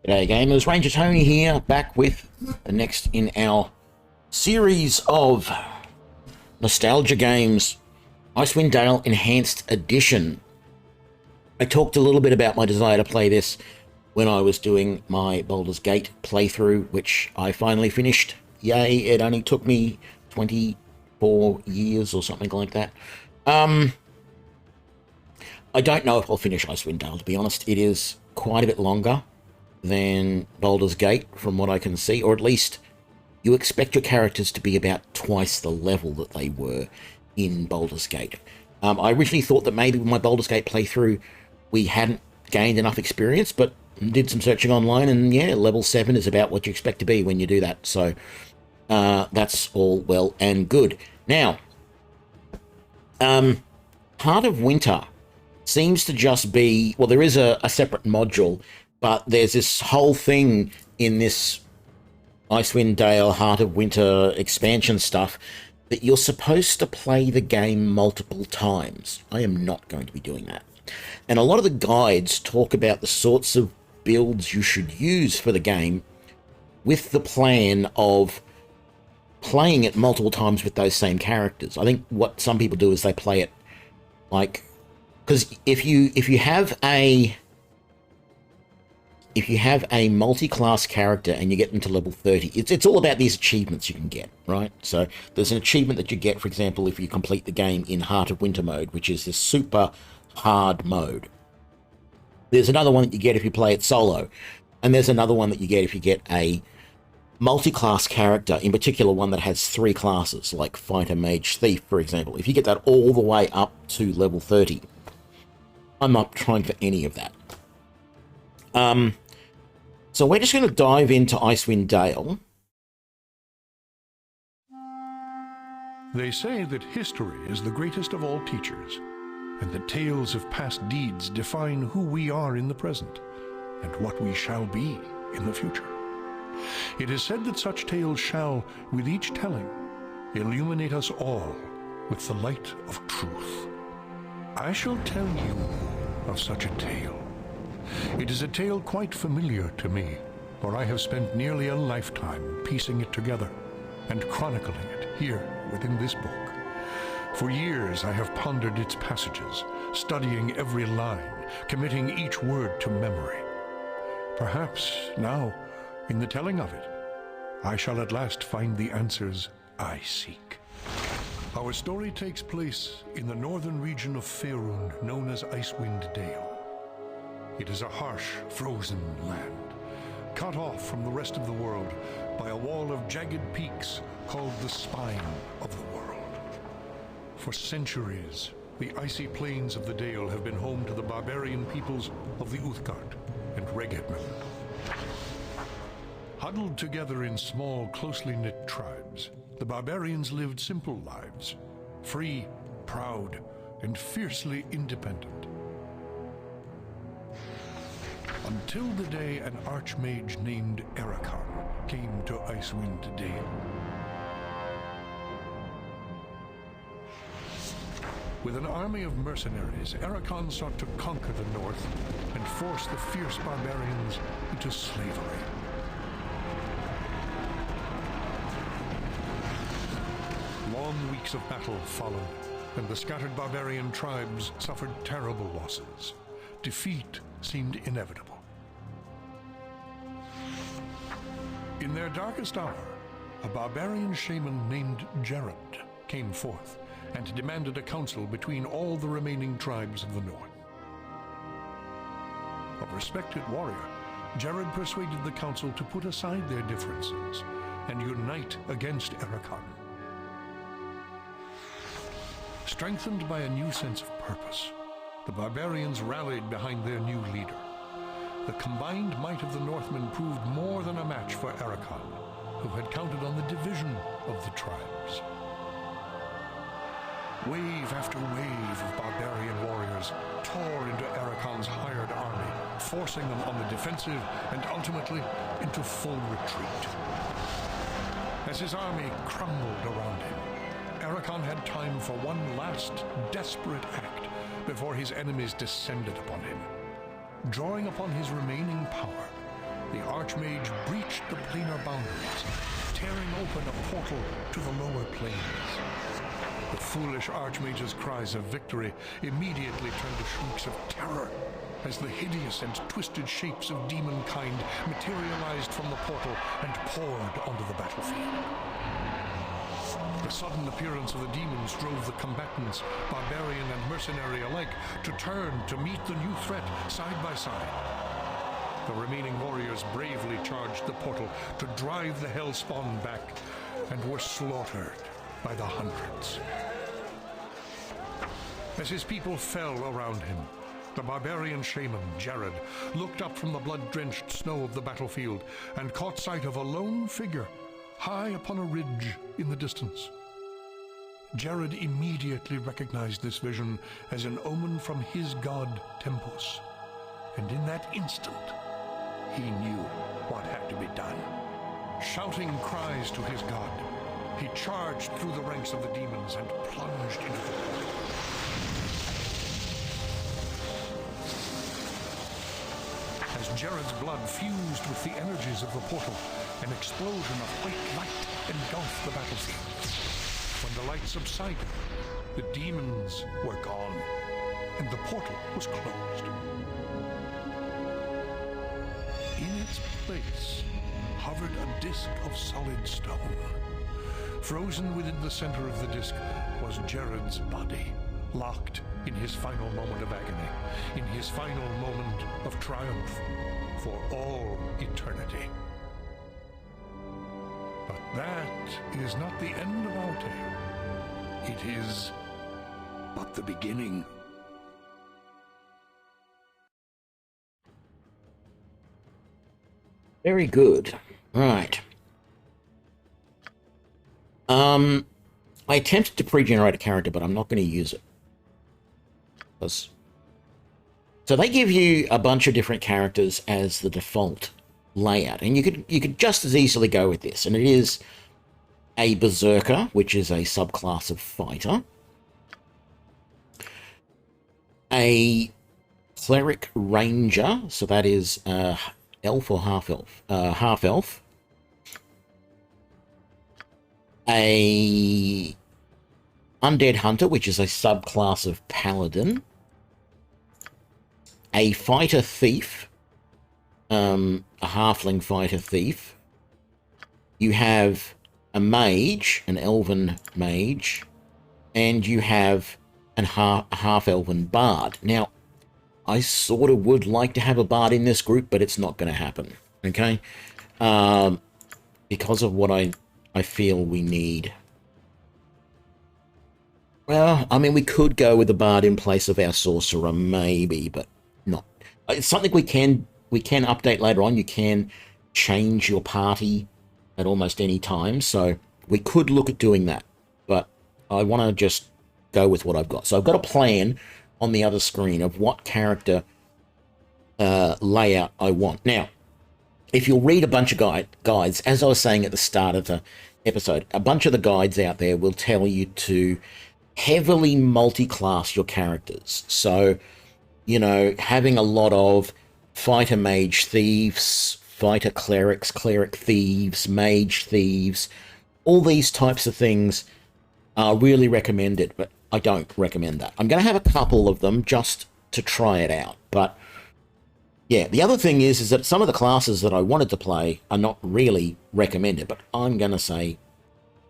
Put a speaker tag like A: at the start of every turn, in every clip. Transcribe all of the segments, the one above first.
A: G'day gamers, Ranger Tony here, back with the next in our series of nostalgia games, Icewind Dale Enhanced Edition. I talked a little bit about my desire to play this when I was doing my Baldur's Gate playthrough, which I finally finished. Yay, it only took me 24 years or something like that. I don't know if I'll finish Icewind Dale, to be honest. It is quite a bit longer than Baldur's Gate, from what I can see, or at least you expect your characters to be about twice the level that they were in Baldur's Gate. I originally thought that maybe with my Baldur's Gate playthrough we hadn't gained enough experience, but did some searching online, and yeah, level 7 is about what you expect to be when you do that, so that's all well and good. Now, Heart of Winter seems to just be, well, there is a separate module, but there's this whole thing in this Icewind Dale Heart of Winter expansion stuff that you're supposed to play the game multiple times. I am not going to be doing that. And a lot of the guides talk about the sorts of builds you should use for the game with the plan of playing it multiple times with those same characters. I think what some people do is they play it like, because if you have a multi-class character and you get them to level 30, it's all about these achievements you can get, right? So there's an achievement that you get, for example, if you complete the game in Heart of Winter mode, which is this super hard mode. There's another one that you get if you play it solo, and there's another one that you get if you get a multi-class character, in particular one that has 3 classes, like Fighter, Mage, Thief, for example. If you get that all the way up to level 30, I'm not trying for any of that. So we're just going to dive into Icewind Dale.
B: They say that history is the greatest of all teachers, and that tales of past deeds define who we are in the present, and what we shall be in the future. It is said that such tales shall, with each telling, illuminate us all with the light of truth. I shall tell you of such a tale. It is a tale quite familiar to me, for I have spent nearly a lifetime piecing it together and chronicling it here within this book. For years I have pondered its passages, studying every line, committing each word to memory. Perhaps now, in the telling of it, I shall at last find the answers I seek. Our story takes place in the northern region of Faerun, known as Icewind Dale. It is a harsh, frozen land, cut off from the rest of the world by a wall of jagged peaks called the Spine of the World. For centuries, the icy plains of the Dale have been home to the barbarian peoples of the Uthgard and Regedman. Huddled together in small, closely knit tribes, the barbarians lived simple lives, free, proud, and fiercely independent. Until the day an archmage named Ericon came to Icewind Dale. With an army of mercenaries, Ericon sought to conquer the north and force the fierce barbarians into slavery. Long weeks of battle followed, and the scattered barbarian tribes suffered terrible losses. Defeat seemed inevitable. In their darkest hour, a barbarian shaman named Jared came forth and demanded a council between all the remaining tribes of the north. A respected warrior, Jared persuaded the council to put aside their differences and unite against Ericon. Strengthened by a new sense of purpose, the barbarians rallied behind their new leader. The combined might of the Northmen proved more than a match for Ericon, who had counted on the division of the tribes. Wave after wave of barbarian warriors tore into Ericon's hired army, forcing them on the defensive and ultimately into full retreat. As his army crumbled around him, Ericon had time for one last desperate act before his enemies descended upon him. Drawing upon his remaining power, the Archmage breached the planar boundaries, tearing open a portal to the lower planes. The foolish Archmage's cries of victory immediately turned to shrieks of terror as the hideous and twisted shapes of demonkind materialized from the portal and poured onto the battlefield. The sudden appearance of the demons drove the combatants, barbarian and mercenary alike, to turn to meet the new threat side by side. The remaining warriors bravely charged the portal to drive the Hellspawn back and were slaughtered by the hundreds. As his people fell around him, the barbarian shaman, Jared, looked up from the blood-drenched snow of the battlefield and caught sight of a lone figure high upon a ridge in the distance. Jared immediately recognized this vision as an omen from his god Tempus, and in that instant, he knew what had to be done. Shouting cries to his god, he charged through the ranks of the demons and plunged into the portal. As Jared's blood fused with the energies of the portal, an explosion of white light engulfed the battlefield. When the light subsided, the demons were gone, and the portal was closed. In its place hovered a disk of solid stone. Frozen within the center of the disk was Jared's body, locked in his final moment of agony, in his final moment of triumph for all eternity. But that is not the end of our tale. It is but the beginning.
A: Very good. Right. I attempted to pre-generate a character, but I'm not going to use it. So they give you a bunch of different characters as the default layout, and you could just as easily go with this, and it is a Berserker, which is a subclass of fighter, a Cleric Ranger, so that is elf or half-elf, half-elf, a Undead Hunter, which is a subclass of Paladin, a Fighter Thief, a Halfling Fighter Thief. You have a Mage, an Elven Mage, and you have a half-Elven Bard. Now, I sort of would like to have a Bard in this group, but it's not going to happen, okay? Because of what I feel we need. Well, I mean, we could go with the Bard in place of our Sorcerer, maybe, but not. It's something we can update later on. You can change your party at almost any time, so we could look at doing that. But I want to just go with what I've got. So I've got a plan on the other screen of what character layout I want. Now, if you'll read a bunch of guides, as I was saying at the start of the episode, a bunch of the guides out there will tell you to heavily multi-class your characters. So, you know, having a lot of fighter mage thieves, fighter clerics, cleric thieves, mage thieves, all these types of things are really recommended, but I don't recommend that. I'm going to have a couple of them just to try it out, but yeah, the other thing is that some of the classes that I wanted to play are not really recommended, but I'm going to say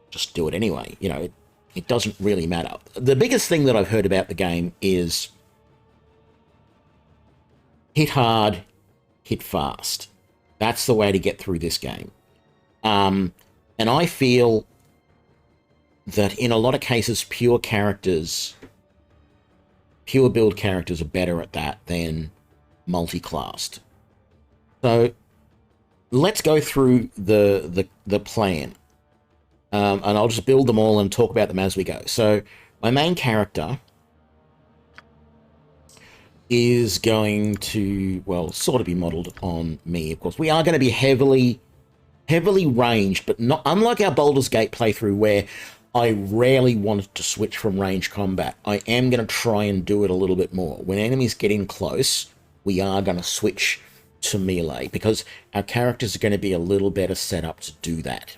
A: just do it anyway. You know, it doesn't really matter. The biggest thing that I've heard about the game is hit hard, hit fast. That's the way to get through this game. And I feel that in a lot of cases, pure build characters are better at that than multi-classed. So let's go through the plan. And I'll just build them all and talk about them as we go. So my main character is going to, well, sort of be modeled on me, of course. We are going to be heavily ranged, but not unlike our Baldur's Gate playthrough where I rarely wanted to switch from range combat. I am going to try and do it a little bit more. When enemies get in close, we are going to switch to melee, because our characters are going to be a little better set up to do that.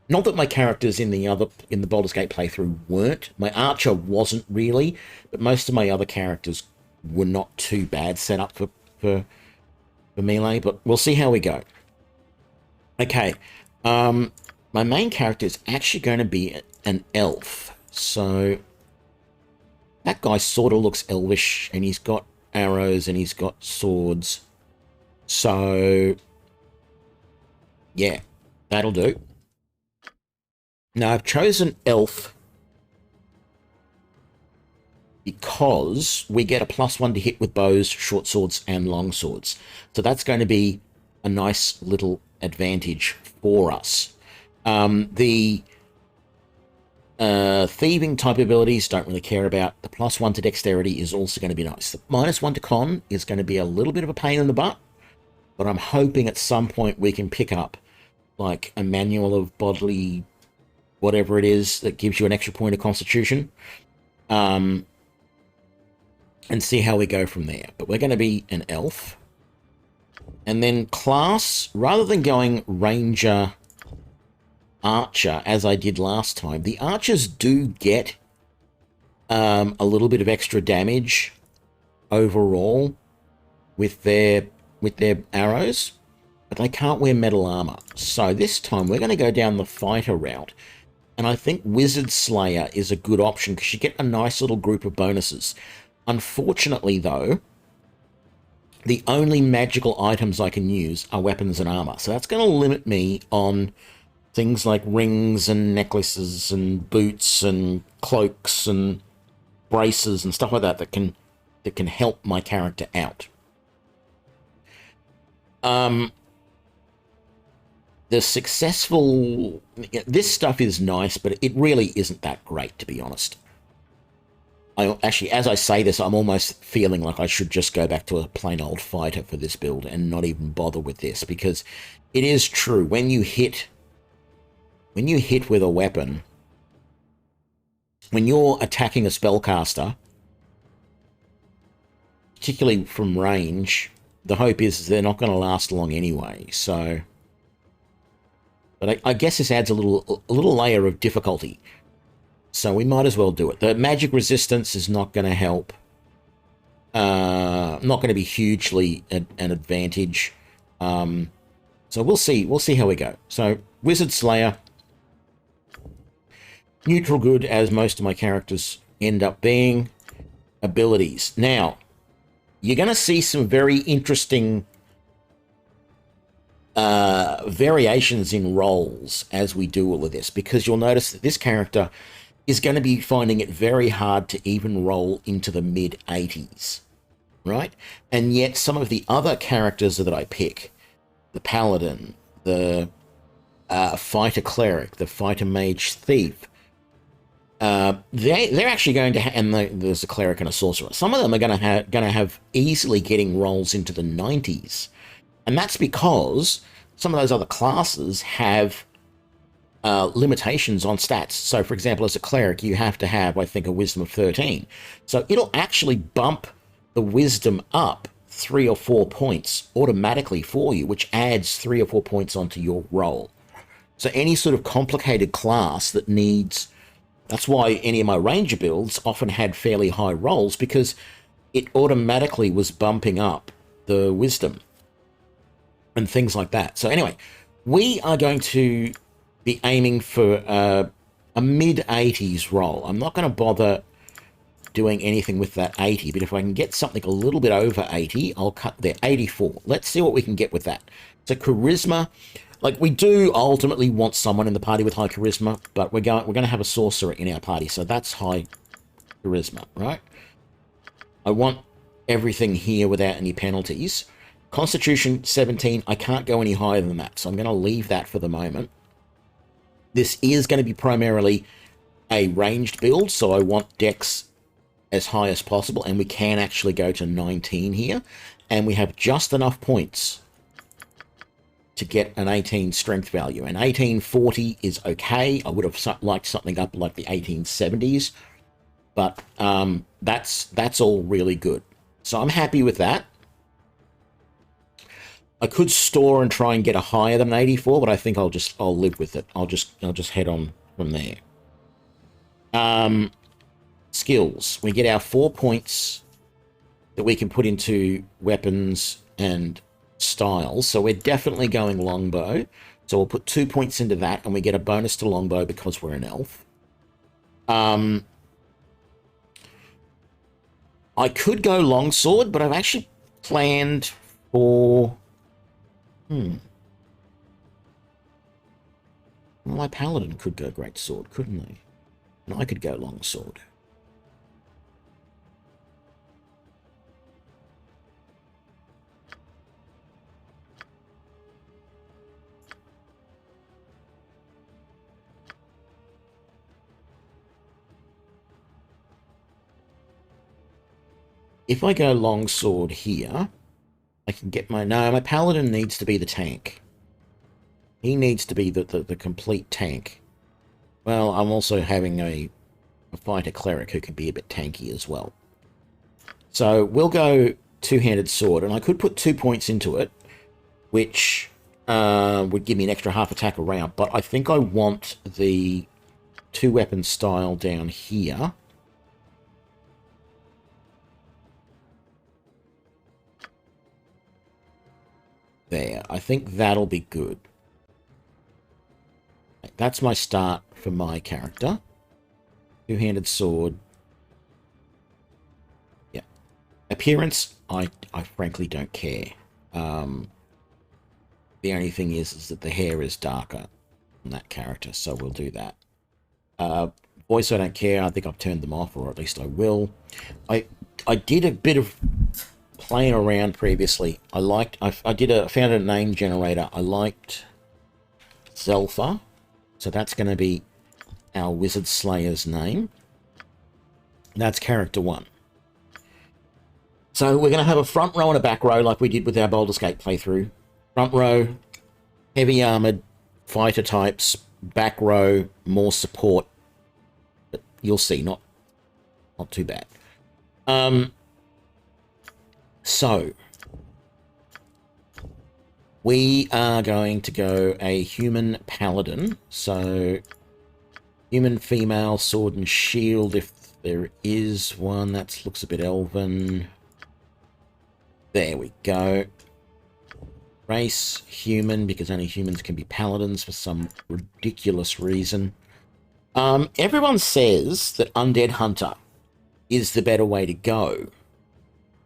A: Not that my characters in the Baldur's Gate playthrough weren't. My archer wasn't really, but most of my other characters were not too bad set up for melee, but we'll see how we go. Okay, my main character is actually going to be an elf. So that guy sort of looks elvish, and he's got arrows and he's got swords. So yeah, that'll do. Now I've chosen elf because we get a +1 to hit with bows, short swords, and long swords. So that's going to be a nice little advantage for us. The thieving type abilities don't really care about. The +1 to dexterity is also going to be nice. The -1 to con is going to be a little bit of a pain in the butt, but I'm hoping at some point we can pick up like a manual of bodily whatever it is that gives you an extra point of constitution, and see how we go from there. But we're going to be an elf. And then class, rather than going ranger, archer, as I did last time, the archers do get a little bit of extra damage overall with their arrows, but they can't wear metal armor. So this time we're going to go down the fighter route, and I think Wizard Slayer is a good option because you get a nice little group of bonuses. Unfortunately, though, the only magical items I can use are weapons and armor, so that's going to limit me on things like rings and necklaces and boots and cloaks and braces and stuff like that that can help my character out. The successful... This stuff is nice, but it really isn't that great, to be honest. Actually, as I say this, I'm almost feeling like I should just go back to a plain old fighter for this build and not even bother with this, because it is true. When you hit with a weapon, when you're attacking a spellcaster, particularly from range, the hope is they're not going to last long anyway. So, but I guess this adds a little layer of difficulty. So we might as well do it. The magic resistance is not going to help. Not going to be hugely an advantage. So we'll see. We'll see how we go. So Wizard Slayer, neutral good, as most of my characters end up being. Abilities. Now, you're going to see some very interesting variations in roles as we do all of this, because you'll notice that this character is going to be finding it very hard to even roll into the mid-80s, right? And yet some of the other characters that I pick, the Paladin, the Fighter Cleric, the Fighter Mage Thief, they're actually going to and there's a Cleric and a Sorcerer. Some of them are going to have easily getting rolls into the 90s. And that's because some of those other classes have limitations on stats. So, for example, as a cleric, you have to have, I think, a wisdom of 13. So it'll actually bump the wisdom up 3 or 4 points automatically for you, which adds 3 or 4 points onto your roll. So any sort of complicated class that needs... That's why any of my ranger builds often had fairly high rolls, because it automatically was bumping up the wisdom and things like that. So anyway, we are going to be aiming for a mid-80s roll. I'm not going to bother doing anything with that 80, but if I can get something a little bit over 80, I'll cut there. 84. Let's see what we can get with that. So charisma, like we do ultimately want someone in the party with high charisma, but we're going to have a sorcerer in our party, so that's high charisma, right? I want everything here without any penalties. Constitution 17, I can't go any higher than that, so I'm going to leave that for the moment. This is going to be primarily a ranged build, so I want dex as high as possible, and we can actually go to 19 here, and we have just enough points to get an 18 strength value. And 1840 is okay. I would have liked something up like the 1870s, but that's all really good. So I'm happy with that. I could store and try and get a higher than 84, but I think I'll live with it. I'll just head on from there. Skills. We get our 4 points that we can put into weapons and styles. So we're definitely going Longbow. So we'll put 2 points into that, and we get a bonus to Longbow because we're an elf. I could go Longsword, but I've actually planned for... Well, my Paladin could go Greatsword, couldn't they? And I could go Longsword. If I go Longsword here, I can get my... No, my Paladin needs to be the tank. He needs to be the complete tank. Well, I'm also having a fighter Cleric who can be a bit tanky as well. So we'll go two-handed sword, and I could put 2 points into it, which would give me an extra half attack a round, but I think I want the two-weapon style down here. There. I think that'll be good. That's my start for my character. Two-handed sword. Yeah. Appearance, I frankly don't care. The only thing is that the hair is darker on that character, so we'll do that. Voice, I don't care. I think I've turned them off, or at least I will. I did a bit of playing around previously. I found a name generator. I liked Zelphar, so that's going to be our Wizard Slayer's name. That's character 1. So we're going to have a front row and a back row like we did with our Baldur's Gate playthrough. Front row, heavy armored fighter types. Back row, more support. But you'll see, not too bad. So we are going to go a human paladin. So human female sword and shield, if there is one. That looks a bit elven. There we go. Race, human, because only humans can be paladins for some ridiculous reason. Everyone says that Undead Hunter is the better way to go.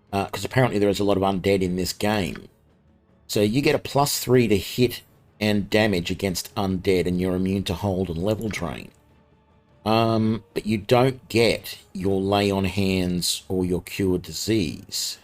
A: Because apparently there is a lot of undead in this game. So you get a +3 to hit and damage against undead, and you're immune to hold and level drain. But you don't get your lay on hands or your cure disease.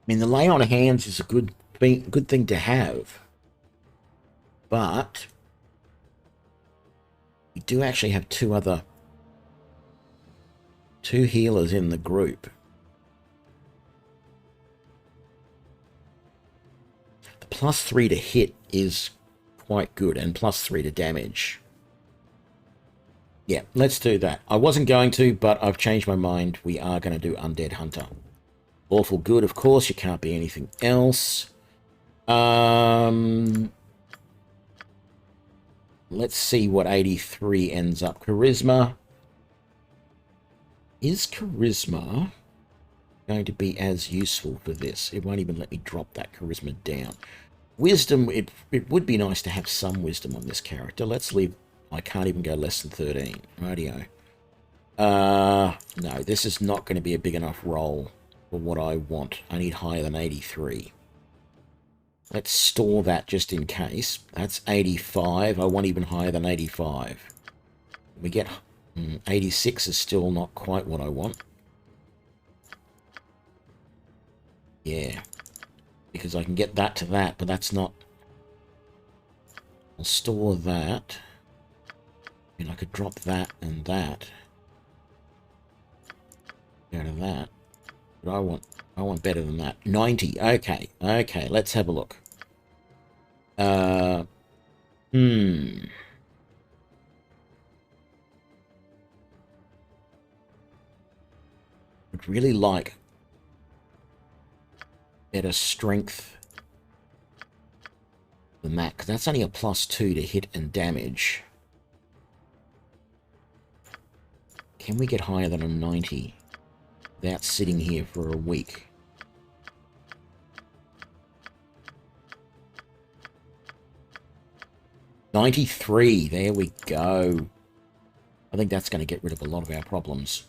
A: I mean, the lay on hands is a good thing to have, but we do actually have two healers in the group. The +3 to hit is quite good, and +3 to damage. Yeah, let's do that. I wasn't going to, but I've changed my mind. We are going to do Undead Hunter. Awful good, of course. You can't be anything else. Let's see what 83 ends up. Charisma. Is charisma going to be as useful for this? It won't even let me drop that charisma down. Wisdom, it would be nice to have some wisdom on this character. Let's leave. I can't even go less than 13. Radio. No, this is not going to be a big enough roll for what I want. I need higher than 83. Let's store that just in case. That's 85. I want even higher than 85. We get 86 is still not quite what I want. Yeah. Because I can get that to that, but that's not... I'll store that. I mean, I could drop that and that. Go to that. But I want better than that. 90. Okay. Okay, let's have a look. Would really like better strength than that, because that's only a +2 to hit and damage. Can we get higher than a 90 without sitting here for a week? $93. There we go. I think that's going to get rid of a lot of our problems.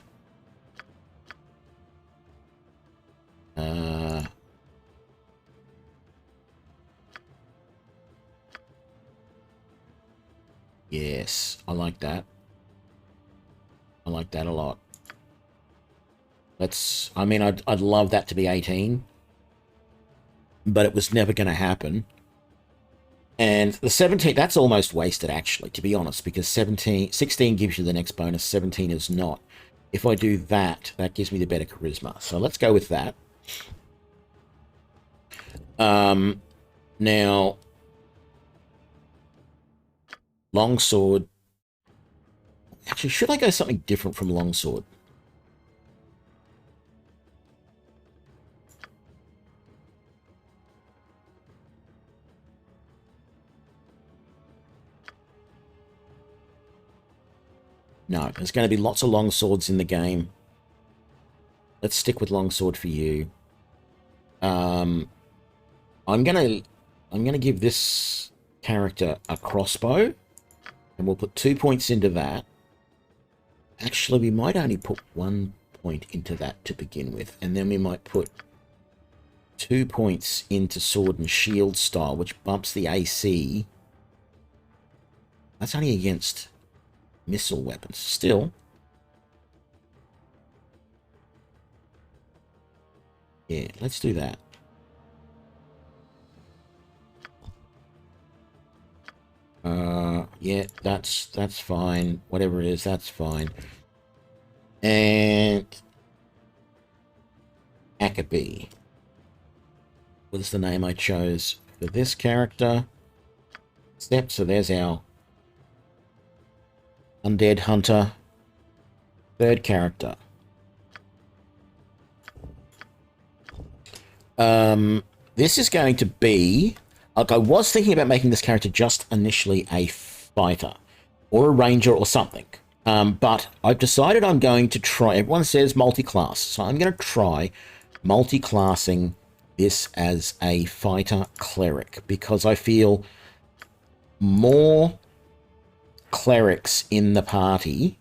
A: Yes, I like that. I like that a lot. I mean, I'd love that to be 18, but it was never going to happen. And the 17, that's almost wasted, actually, to be honest, because 16 gives you the next bonus, 17 is not. If I do that, that gives me the better charisma. So let's go with that. Now, Longsword. Actually, should I go something different from Longsword? No, there's going to be lots of longswords in the game. Let's stick with longsword for you. I'm gonna give this character a crossbow, and we'll put 2 points into that. Actually, we might only put 1 point into that to begin with, and then we might put 2 points into sword and shield style, which bumps the AC. That's only against missile weapons. Still. Yeah, let's do that. Yeah, that's fine. Whatever it is, that's fine. And Acybe was the name I chose for this character. Step, so there's our Undead Hunter. Third character. This is going to be... Like, I was thinking about making this character just initially a fighter. Or a ranger or something. But I've decided I'm going to try... Everyone says multi-class. So I'm going to try multi-classing this as a fighter cleric. Because I feel more clerics in the party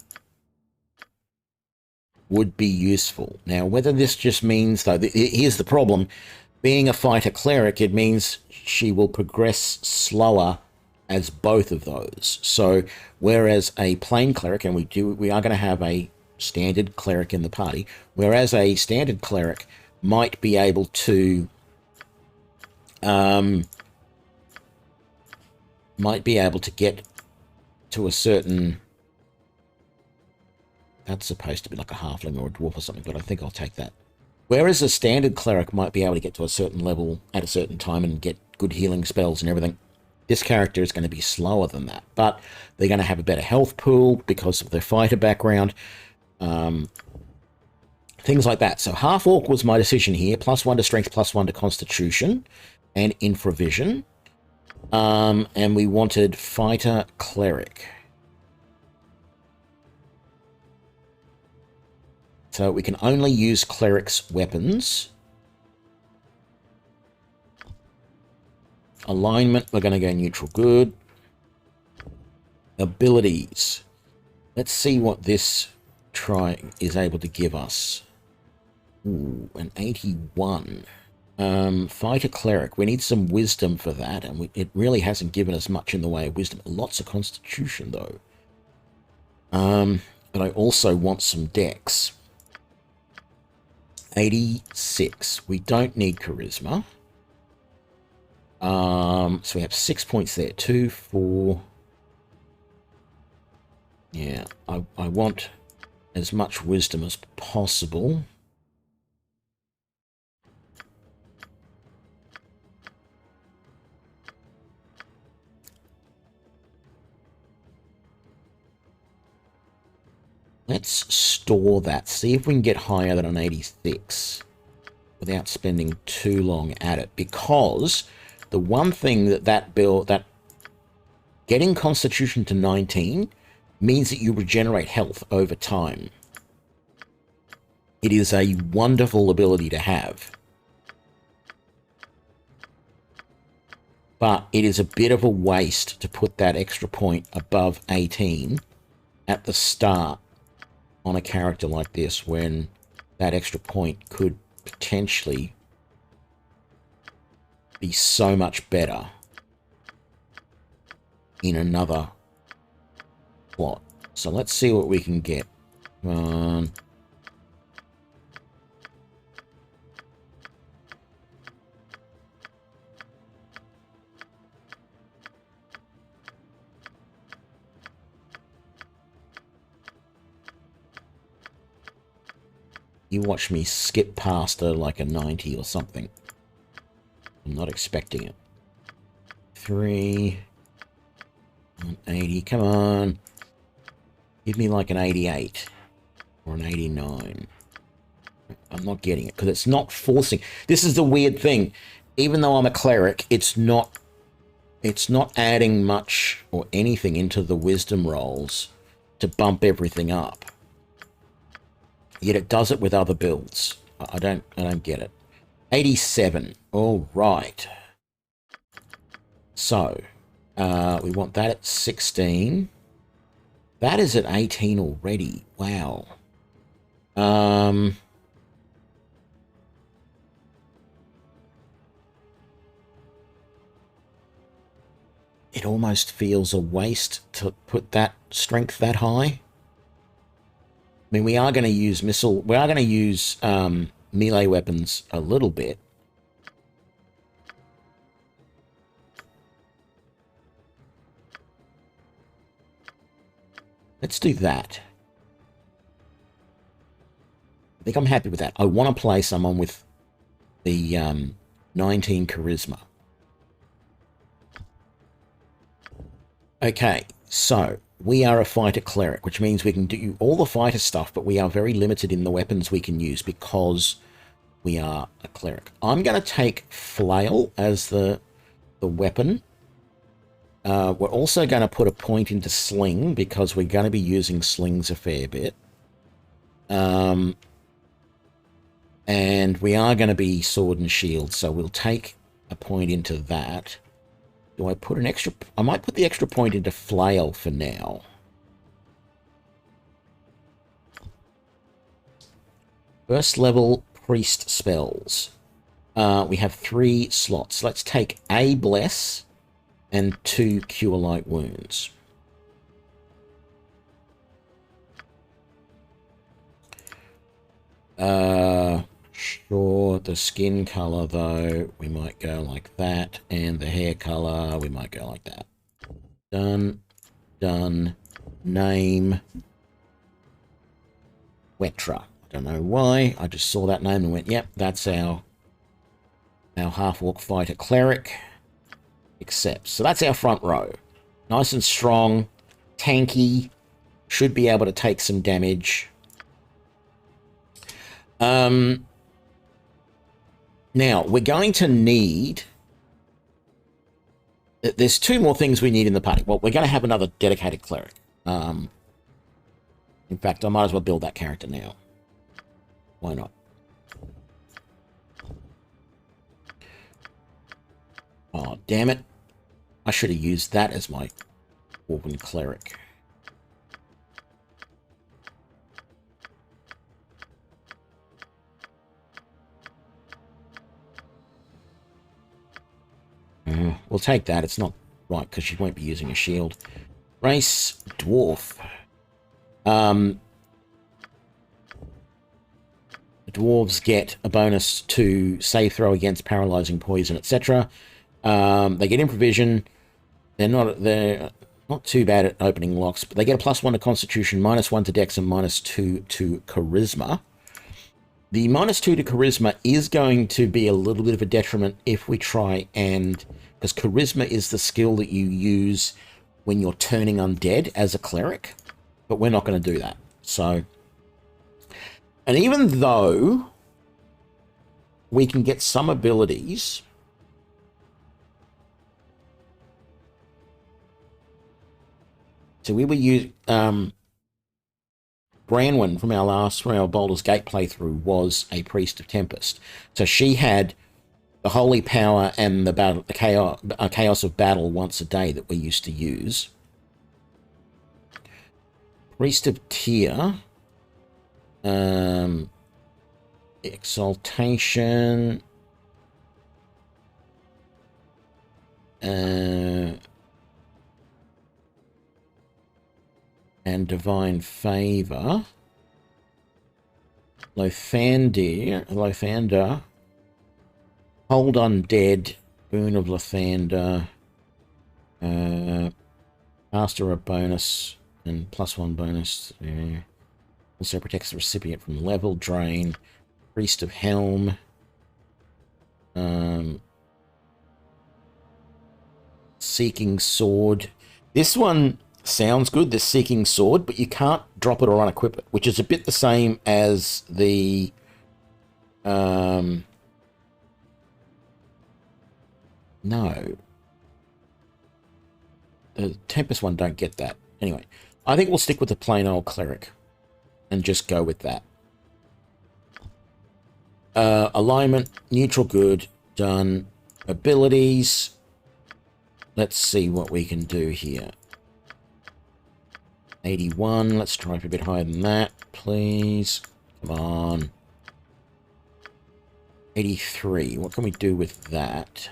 A: would be useful. Now, whether this just means, though, here's the problem. Being a fighter cleric, it means she will progress slower as both of those. So, whereas a plain cleric, and we are going to have a standard cleric in the party, whereas a standard cleric might be able to get to a certain... That's supposed to be like a halfling or a dwarf or something, but I think I'll take that. Whereas a standard cleric might be able to get to a certain level at a certain time and get good healing spells and everything, this character is going to be slower than that. But they're going to have a better health pool because of their fighter background. Things like that. So half orc was my decision here. +1 to strength, +1 to constitution and infravision. And we wanted fighter cleric. So we can only use cleric's weapons. Alignment, we're going to go neutral good. Abilities. Let's see what this try is able to give us. Ooh, an 81. Fighter cleric. We need some wisdom for that, and it really hasn't given us much in the way of wisdom. Lots of constitution, though. But I also want some dex. 86. We don't need charisma. So we have 6 points there. 2, 4. Yeah, I want as much wisdom as possible. Let's store that. See if we can get higher than an 86 without spending too long at it. Because the one thing that getting Constitution to 19 means that you regenerate health over time. It is a wonderful ability to have. But it is a bit of a waste to put that extra point above 18 at the start on a character like this, when that extra point could potentially be so much better in another plot. So let's see what we can get. Come on. You watch me skip past like a 90 or something. I'm not expecting it. 3, 80, come on. Give me like an 88 or an 89. I'm not getting it because it's not forcing. This is the weird thing. Even though I'm a cleric, it's not adding much or anything into the wisdom rolls to bump everything up. Yet it does it with other builds. I don't get it. 87. All right. So, we want that at 16. That is at 18 already. Wow. It almost feels a waste to put that strength that high. I mean, we are going to use we are going to use melee weapons a little bit. Let's do that. I think I'm happy with that. I want to play someone with the 19 charisma. Okay, so we are a fighter cleric, which means we can do all the fighter stuff, but we are very limited in the weapons we can use because we are a cleric. I'm going to take flail as the weapon. We're also going to put a point into sling because we're going to be using slings a fair bit. And we are going to be sword and shield, so we'll take a point into that. Do I put an extra... I might put the extra point into flail for now. First level priest spells. We have 3 slots. Let's take a bless and 2 cure light wounds. Sure, the skin color, though, we might go like that. And the hair color, we might go like that. Done. Done. Name. Wetra. I don't know why. I just saw that name and went, yep, that's our half-orc fighter cleric. Accepts. So that's our front row. Nice and strong. Tanky. Should be able to take some damage. Now, we're going to need... There's 2 more things we need in the party. Well, we're going to have another dedicated cleric. In fact, I might as well build that character now. Why not? Oh, damn it. I should have used that as my Dwarven cleric. We'll take that. It's not right because she won't be using a shield. Race dwarf. The dwarves get a bonus to save throw against paralyzing poison, etc. They get improvision. They're Not too bad at opening locks, but they get a +1 to Constitution, -1 to Dex, and -2 to Charisma. The -2 to Charisma is going to be a little bit of a detriment if we try and... Because Charisma is the skill that you use when you're turning undead as a Cleric, but we're not going to do that. So... And even though we can get some abilities... So we were using... Branwen from our Baldur's Gate playthrough was a Priest of Tempest. So she had the Holy Power and the chaos of Battle once a day that we used to use. Priest of Tyr. Exaltation. And Divine Favor. Lothander. Hold Undead. Boon of Lothander. Master a bonus and +1 bonus. Also protects the recipient from level drain. Priest of Helm. Seeking Sword. This one sounds good, this Seeking Sword, but you can't drop it or unequip it, which is a bit the same as the no. The Tempest one don't get that. Anyway, I think we'll stick with the plain old Cleric and just go with that. Alignment, neutral good, done. Abilities. Let's see what we can do here. 81. Let's try for a bit higher than that, please. Come on. 83. What can we do with that?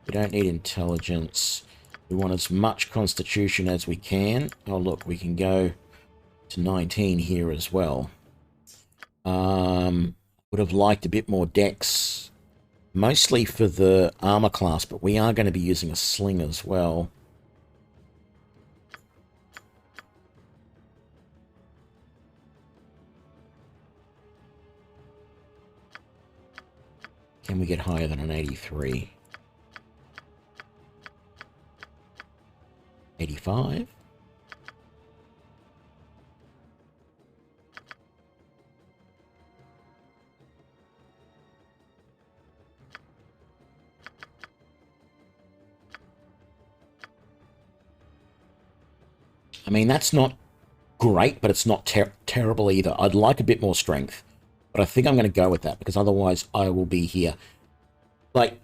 A: We don't need intelligence. We want as much constitution as we can. Oh, look, we can go to 19 here as well. Would have liked a bit more dex, mostly for the armor class, but we are going to be using a sling as well. Can we get higher than an 83? 85? I mean, that's not great, but it's not terrible either. I'd like a bit more strength, but I think I'm going to go with that, because otherwise I will be here. Like,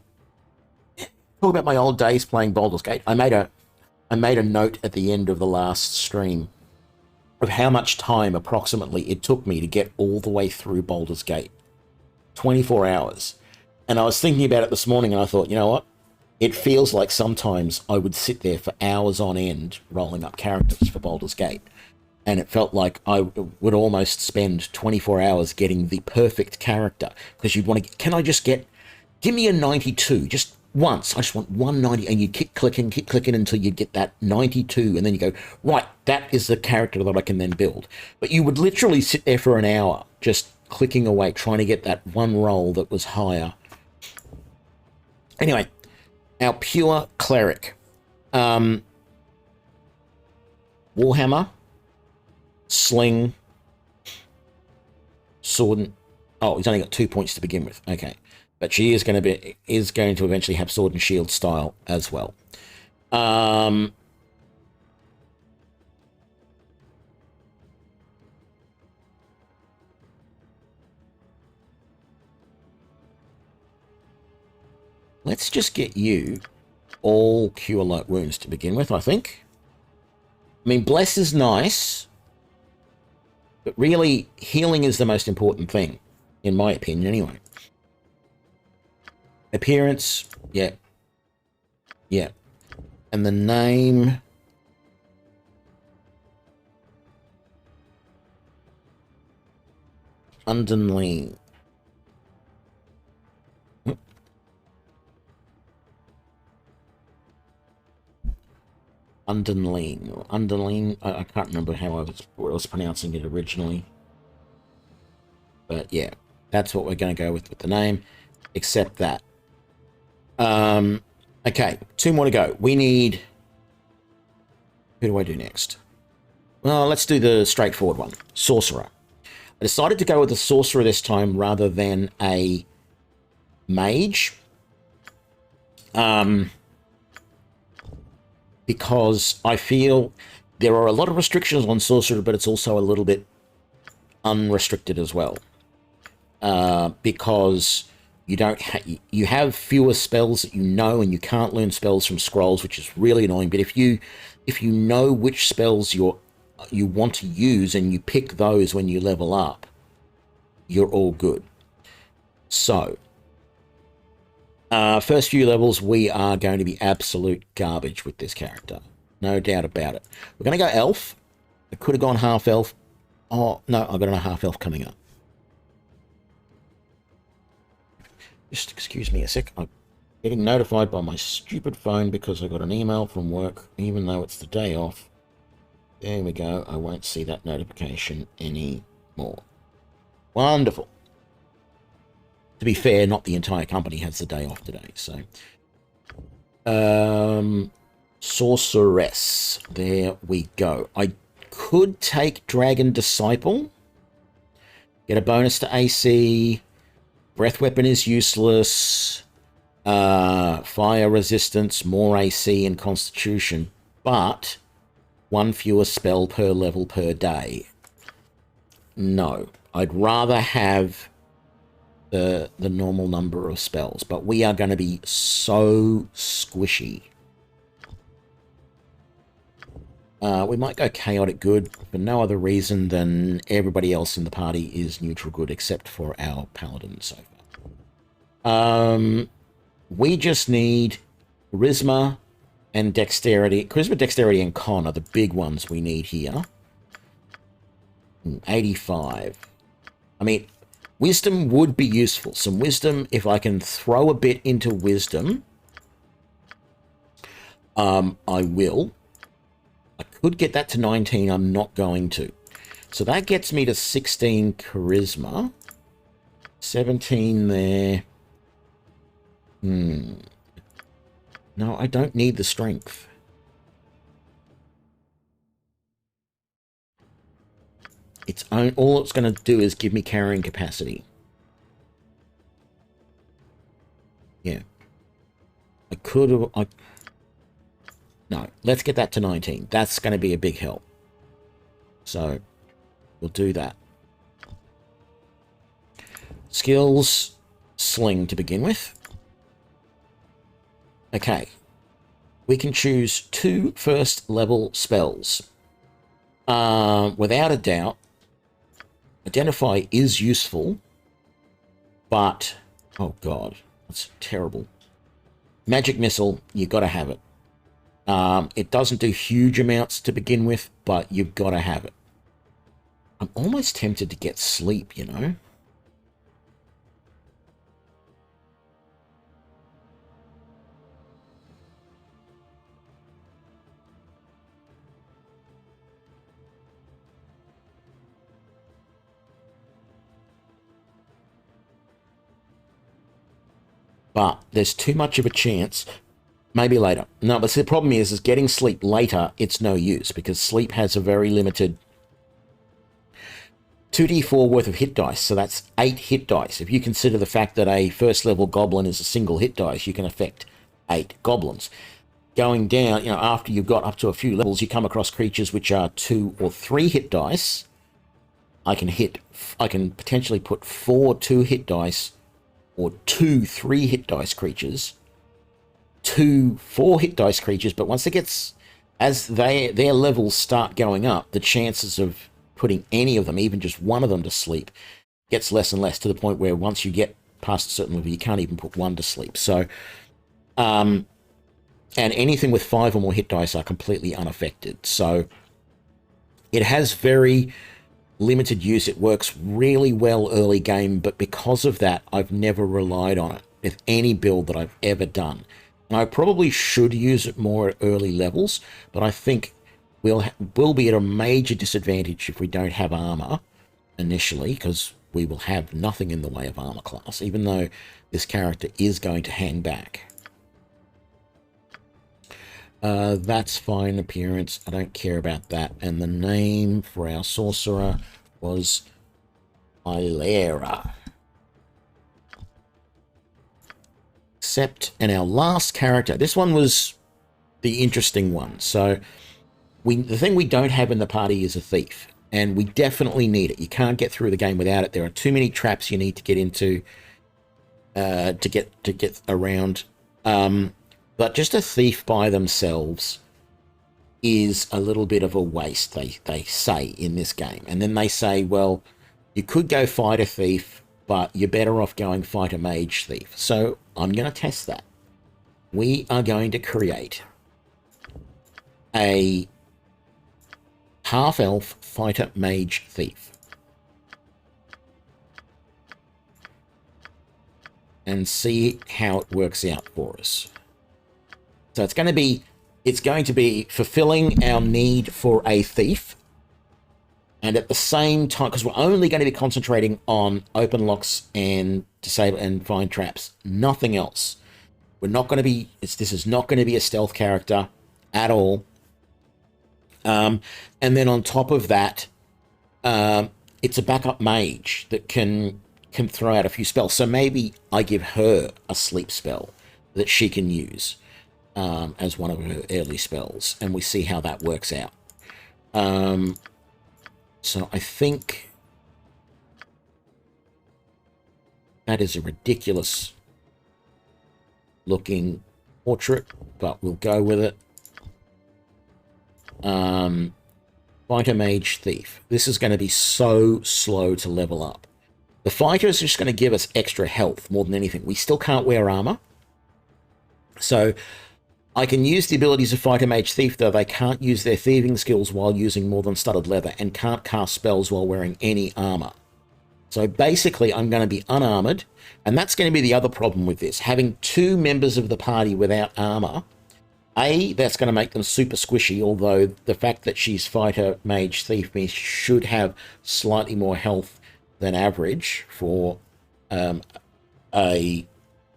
A: talk about my old days playing Baldur's Gate. I made a note at the end of the last stream of how much time approximately it took me to get all the way through Baldur's Gate. 24 hours. And I was thinking about it this morning, and I thought, you know what? It feels like sometimes I would sit there for hours on end rolling up characters for Baldur's Gate. And it felt like I would almost spend 24 hours getting the perfect character. Because you'd want to, can I just get, give me a 92, just once. I just want 190, and you keep clicking until you get that 92. And then you go, right, that is the character that I can then build. But you would literally sit there for an hour just clicking away, trying to get that one roll that was higher. Anyway, our pure Cleric. Warhammer. Sling. Sword. Oh, he's only got 2 points to begin with. Okay. But she is going to eventually have Sword and Shield style as well. Let's just get you all Cure Light Wounds to begin with, I think. I mean, Bless is nice, but really, healing is the most important thing, in my opinion, anyway. Appearance, yeah. Yeah. And the name... Undenelyn. Undenelyn. I can't remember how I was pronouncing it originally. But yeah, that's what we're going to go with the name. Accept that. Okay, 2 more to go. We need... Who do I do next? Well, let's do the straightforward one. Sorcerer. I decided to go with the Sorcerer this time rather than a Mage. Because I feel there are a lot of restrictions on Sorcerer, but it's also a little bit unrestricted as well. Because you don't you have fewer spells that you know, and you can't learn spells from scrolls, which is really annoying. But if you know which spells you want to use and you pick those when you level up, you're all good. So, first few levels, we are going to be absolute garbage with this character. No doubt about it. We're going to go elf. I could have gone half elf. Oh, no, I've got a half elf coming up. Just excuse me a sec. I'm getting notified by my stupid phone because I got an email from work, even though it's the day off. There we go. I won't see that notification anymore. Wonderful. To be fair, not the entire company has the day off today, so. Sorceress. There we go. I could take Dragon Disciple. Get a bonus to AC. Breath Weapon is useless. Fire Resistance, more AC and Constitution. But 1 fewer spell per level per day. No. I'd rather have the normal number of spells. But we are going to be so squishy. We might go Chaotic Good for no other reason than everybody else in the party is neutral good except for our Paladin so far. We just need Charisma and Dexterity. Charisma, Dexterity, and Con are the big ones we need here. 85. I mean, Wisdom would be useful. Some Wisdom, if I can throw a bit into Wisdom, I will. I could get that to 19. I'm not going to. So that gets me to 16 Charisma. 17 there. No, I don't need the Strength. All it's going to do is give me carrying capacity. Yeah. I could have... No, let's get that to 19. That's going to be a big help. So, we'll do that. Skills, Sling to begin with. Okay. We can choose 2 first level spells. Without a doubt, Identify is useful, but... Oh god, that's terrible. Magic Missile, you got to have it. It doesn't do huge amounts to begin with, but you've got to have it. I'm almost tempted to get Sleep, you know? But there's too much of a chance. Maybe later. No, but see, the problem is getting Sleep later, it's no use, because Sleep has a very limited 2d4 worth of hit dice, so that's 8 hit dice. If you consider the fact that a first level goblin is a single hit dice, you can affect 8 goblins. Going down, you know, after you've got up to a few levels, you come across creatures which are 2 or 3 hit dice. I can potentially put 4 2-hit dice, or 2 3-hit dice creatures, 2 4-hit dice creatures, but once it gets, as their levels start going up, the chances of putting any of them, even just one of them, to sleep gets less and less, to the point where once you get past a certain level, you can't even put one to sleep. So, and anything with 5 or more hit dice are completely unaffected. So it has very limited use. It works really well early game, but because of that, I've never relied on it with any build that I've ever done. I probably should use it more at early levels, but I think we'll be at a major disadvantage if we don't have armor initially, because we will have nothing in the way of armor class, even though this character is going to hang back. That's fine appearance. I don't care about that. And the name for our sorcerer was Mylaera. Except, and our last character, this one was the interesting one. So the thing we don't have in the party is a thief, and we definitely need it. You can't get through the game without it. There are too many traps you need to get into to get around. But just a thief by themselves is a little bit of a waste, they say in this game. And then they say, well, you could go fight a thief, but you're better off going fight a mage thief. So I'm going to test that. We are going to create a half-elf fighter mage thief. And see how it works out for us. So it's going to be fulfilling our need for a thief, and at the same time, because we're only going to be concentrating on open locks and disable and find traps, nothing else. We're not going to be. This is not going to be a stealth character at all. And then on top of that, it's a backup mage that can throw out a few spells. So maybe I give her a sleep spell that she can use. As one of her early spells, and we see how that works out. So I think that is a ridiculous looking portrait, but we'll go with it. Fighter Mage Thief. This is going to be so slow to level up. The fighter is just going to give us extra health more than anything. We still can't wear armor, so I can use the abilities of Fighter Mage Thief, though they can't use their thieving skills while using more than studded leather, and can't cast spells while wearing any armor. So basically, I'm going to be unarmored, and that's going to be the other problem with this. Having two members of the party without armor, that's going to make them super squishy, although the fact that she's Fighter Mage Thief means she should have slightly more health than average for a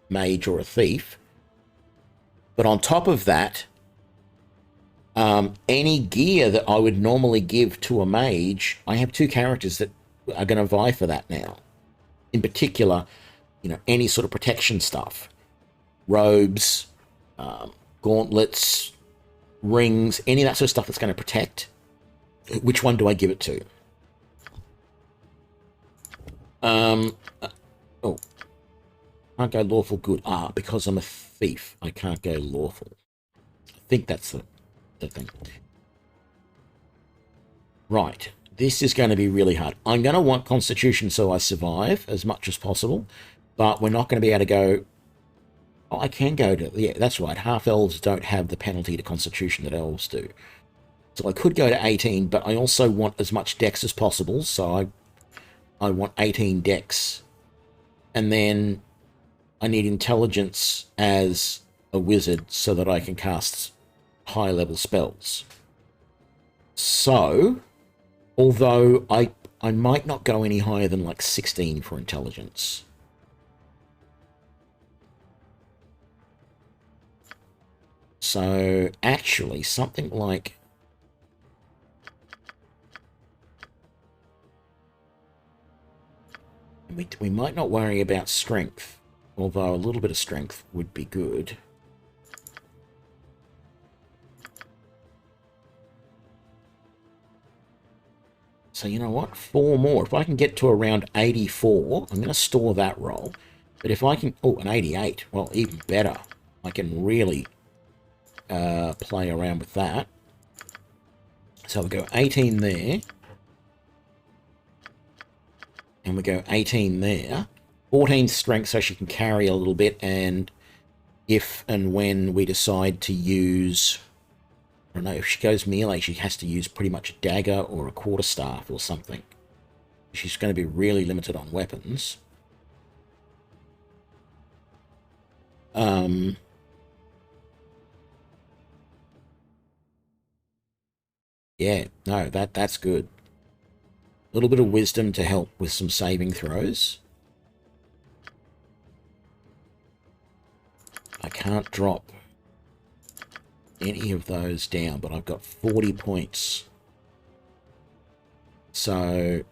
A: mage or a thief. But on top of that, any gear that I would normally give to a mage, I have two characters that are going to vie for that now. In particular, any sort of protection stuff. Robes, gauntlets, rings, any of that sort of stuff that's going to protect. Which one do I give it to? Can't go lawful good. Because I'm a thief, I can't go lawful. I think that's the thing. Right. This is going to be really hard. I'm going to want Constitution so I survive as much as possible, but we're not going to be able to go... Oh, I can go to... Yeah, that's right. Half-elves don't have the penalty to Constitution that elves do. So I could go to 18, but I also want as much dex as possible, so I want 18 dex. And then I need intelligence as a wizard so that I can cast high-level spells. So, although I might not go any higher than like 16 for intelligence. So, actually, something like... We might not worry about strength, although a little bit of strength would be good. So you know what? 4 more. If I can get to around 84, I'm going to store that roll. But if I can... Oh, an 88. Well, even better. I can really play around with that. So we'll go 18 there. And we go 18 there. 14 strength so she can carry a little bit, and if and when we decide to use... I don't know, if she goes melee, she has to use pretty much a dagger or a quarterstaff or something. She's going to be really limited on weapons. Yeah, no, that's good. A little bit of wisdom to help with some saving throws. I can't drop any of those down, but I've got 40 points. So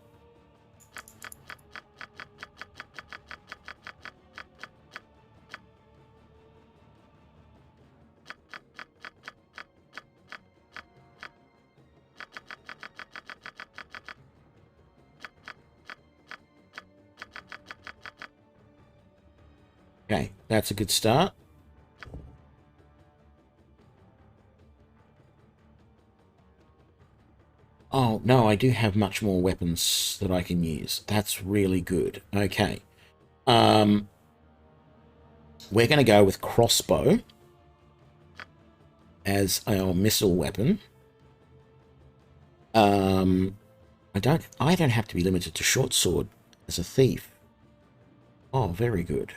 A: okay, that's a good start. Oh, no, I do have much more weapons that I can use. That's really good. Okay. We're going to go with Crossbow as our missile weapon. I don't have to be limited to Shortsword as a thief. Oh, very good.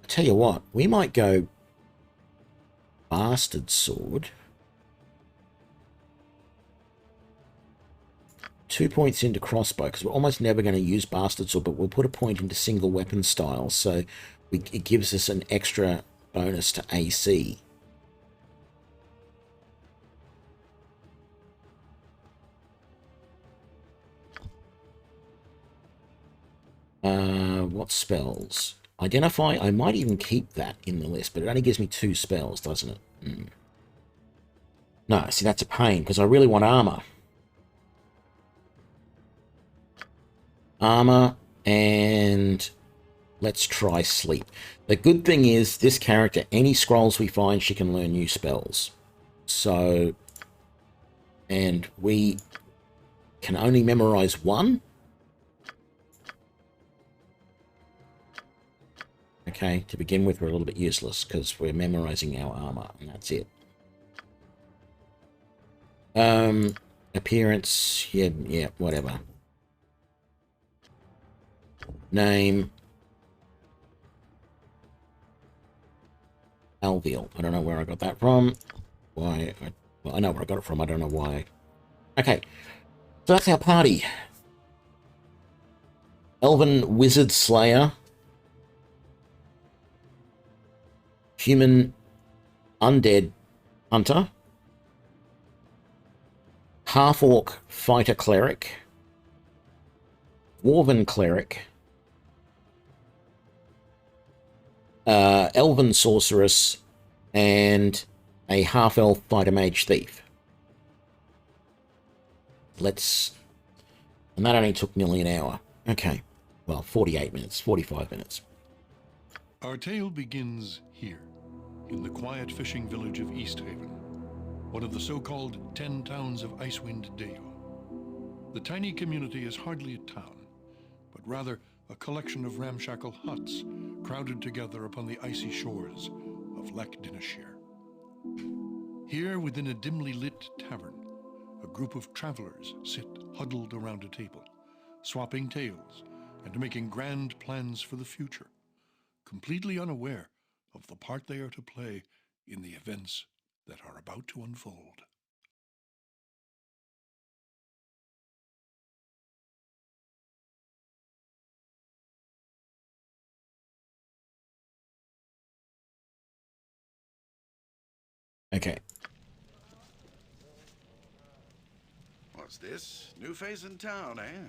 A: I tell you what, we might go Bastard Sword. 2 points into Crossbow, because we're almost never going to use Bastard Sword, but we'll put a point into single weapon style, so it gives us an extra bonus to AC. What spells? Identify, I might even keep that in the list, but it only gives me 2 spells, doesn't it? No, see, that's a pain, because I really want armor. Armor, and let's try sleep. The good thing is, this character, any scrolls we find, she can learn new spells. So, and we can only memorize 1. Okay, to begin with, we're a little bit useless because we're memorizing our armor, and that's it. Appearance, yeah, whatever. Name. Alviel. I don't know where I got that from. Why? Well, I know where I got it from. I don't know why. Okay, so that's our party. Elven Wizard Slayer. Human Undead Hunter. Half-Orc Fighter Cleric. Dwarven Cleric. Elven Sorceress. And a half-elf Fighter Mage Thief. And that only took nearly an hour. Okay. Well, 48 minutes, 45 minutes.
B: Our tale begins here, in the quiet fishing village of Easthaven, one of the so-called 10 towns of Icewind Dale. The tiny community is hardly a town, but rather a collection of ramshackle huts crowded together upon the icy shores of Lech Dinashir. Here, within a dimly lit tavern, a group of travelers sit huddled around a table, swapping tales and making grand plans for the future, completely unaware of the part they are to play in the events that are about to unfold.
A: Okay.
C: What's this? New face in town, eh?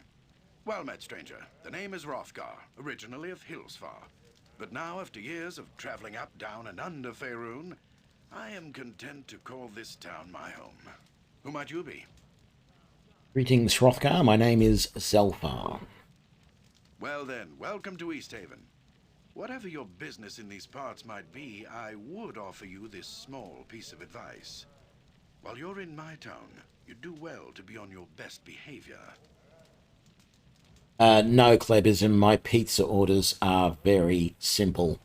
C: Well met, stranger. The name is Hrothgar, originally of Hillsfar. But now, after years of traveling up, down, and under Faerun, I am content to call this town my home. Who might you be?
A: Greetings, Hrothgar. My name is Zelphar.
C: Well then, welcome to Easthaven. Whatever your business in these parts might be, I would offer you this small piece of advice. While you're in my town, you do well to be on your best behavior.
A: No, Klebism. My pizza orders are very simple.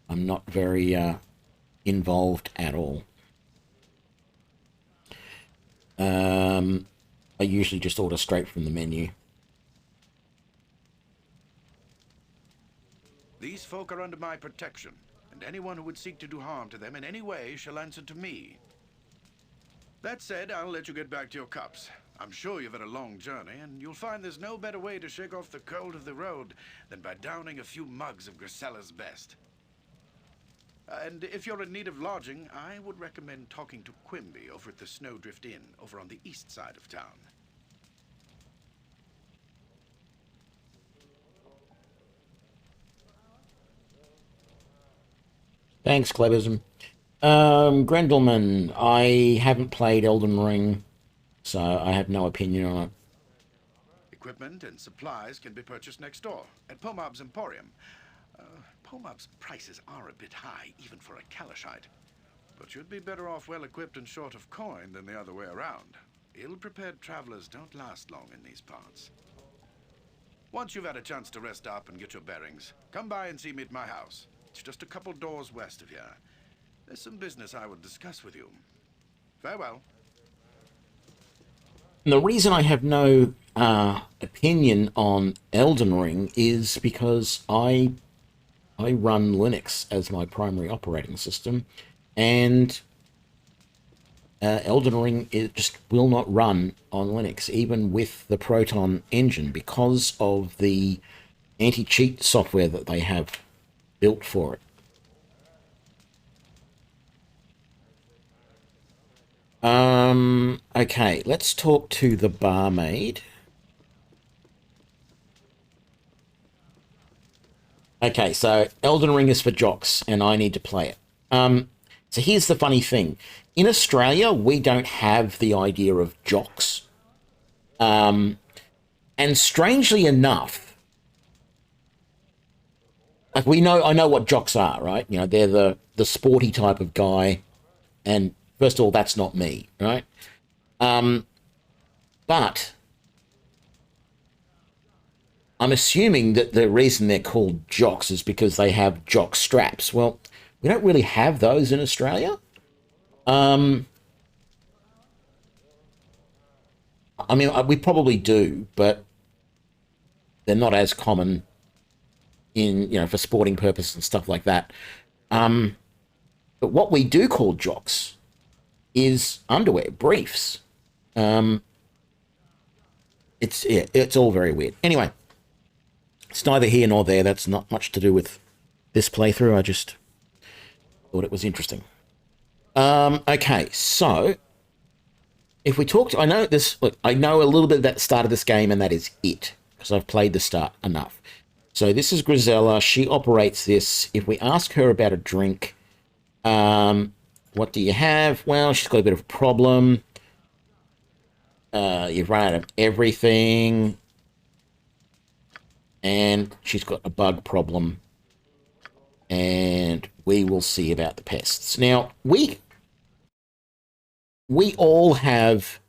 A: I'm not very involved at all. I usually just order straight from the menu.
C: These folk are under my protection, and anyone who would seek to do harm to them in any way shall answer to me. That said, I'll let you get back to your cups. I'm sure you've had a long journey, and you'll find there's no better way to shake off the cold of the road than by downing a few mugs of Grisella's best. And if you're in need of lodging, I would recommend talking to Quimby over at the Snowdrift Inn, over on the east side of town.
A: Thanks, Cleversm. Grendelman, I haven't played Elden Ring, so I have no opinion on it.
C: Equipment and supplies can be purchased next door, at Pomab's Emporium. Pomab's prices are a bit high, even for a Kalashite. But you'd be better off well-equipped and short of coin than the other way around. Ill-prepared travelers don't last long in these parts. Once you've had a chance to rest up and get your bearings, come by and see me at my house. It's just a couple doors west of here. There's some business I would discuss with you. Farewell.
A: And the reason I have no opinion on Elden Ring is because I run Linux as my primary operating system, and Elden Ring just will not run on Linux, even with the Proton engine, because of the anti-cheat software that they have built for it. Okay, let's talk to the barmaid. Okay, so Elden Ring is for jocks, and I need to play it. So here's the funny thing. In Australia, we don't have the idea of jocks. And strangely enough, like I know what jocks are, right? You know, they're the sporty type of guy, and first of all, that's not me, right? But I'm assuming that the reason they're called jocks is because they have jock straps. Well, we don't really have those in Australia. I mean, we probably do, but they're not as common in, you know, for sporting purposes and stuff like that. But what we do call jocks is underwear, briefs. It's all very weird. Anyway, it's neither here nor there. That's not much to do with this playthrough. I just thought it was interesting. Okay, so if we talk to, I know this. Look, I know a little bit about the start of this game, and that is it, because I've played the start enough. So this is Grisella. She operates this. If we ask her about a drink, what do you have? Well, she's got a bit of a problem. You've run out of everything. And she's got a bug problem. And we will see about the pests. Now, we all have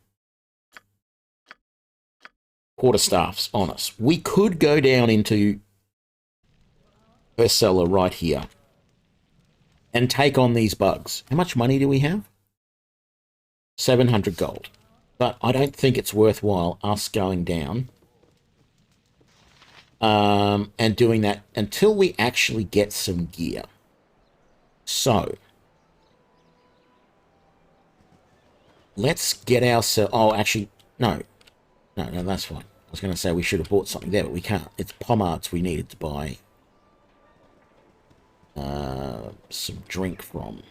A: quarterstaffs on us. We could go down into her cellar right here and take on these bugs. How much money do we have? 700 gold. But I don't think it's worthwhile us going down and doing that until we actually get some gear. So let's get ourselves... Oh, actually, no, that's fine. I was going to say we should have bought something there, but we can't. It's pomades we needed to buy some drink from.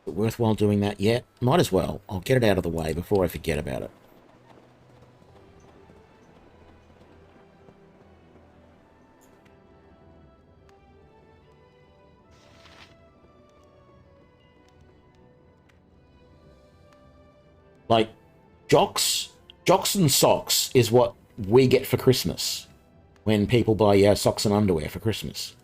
A: But worthwhile doing that yet? Might as well. I'll get it out of the way before I forget about it. Like, jocks and socks is what we get for Christmas when people buy socks and underwear for Christmas.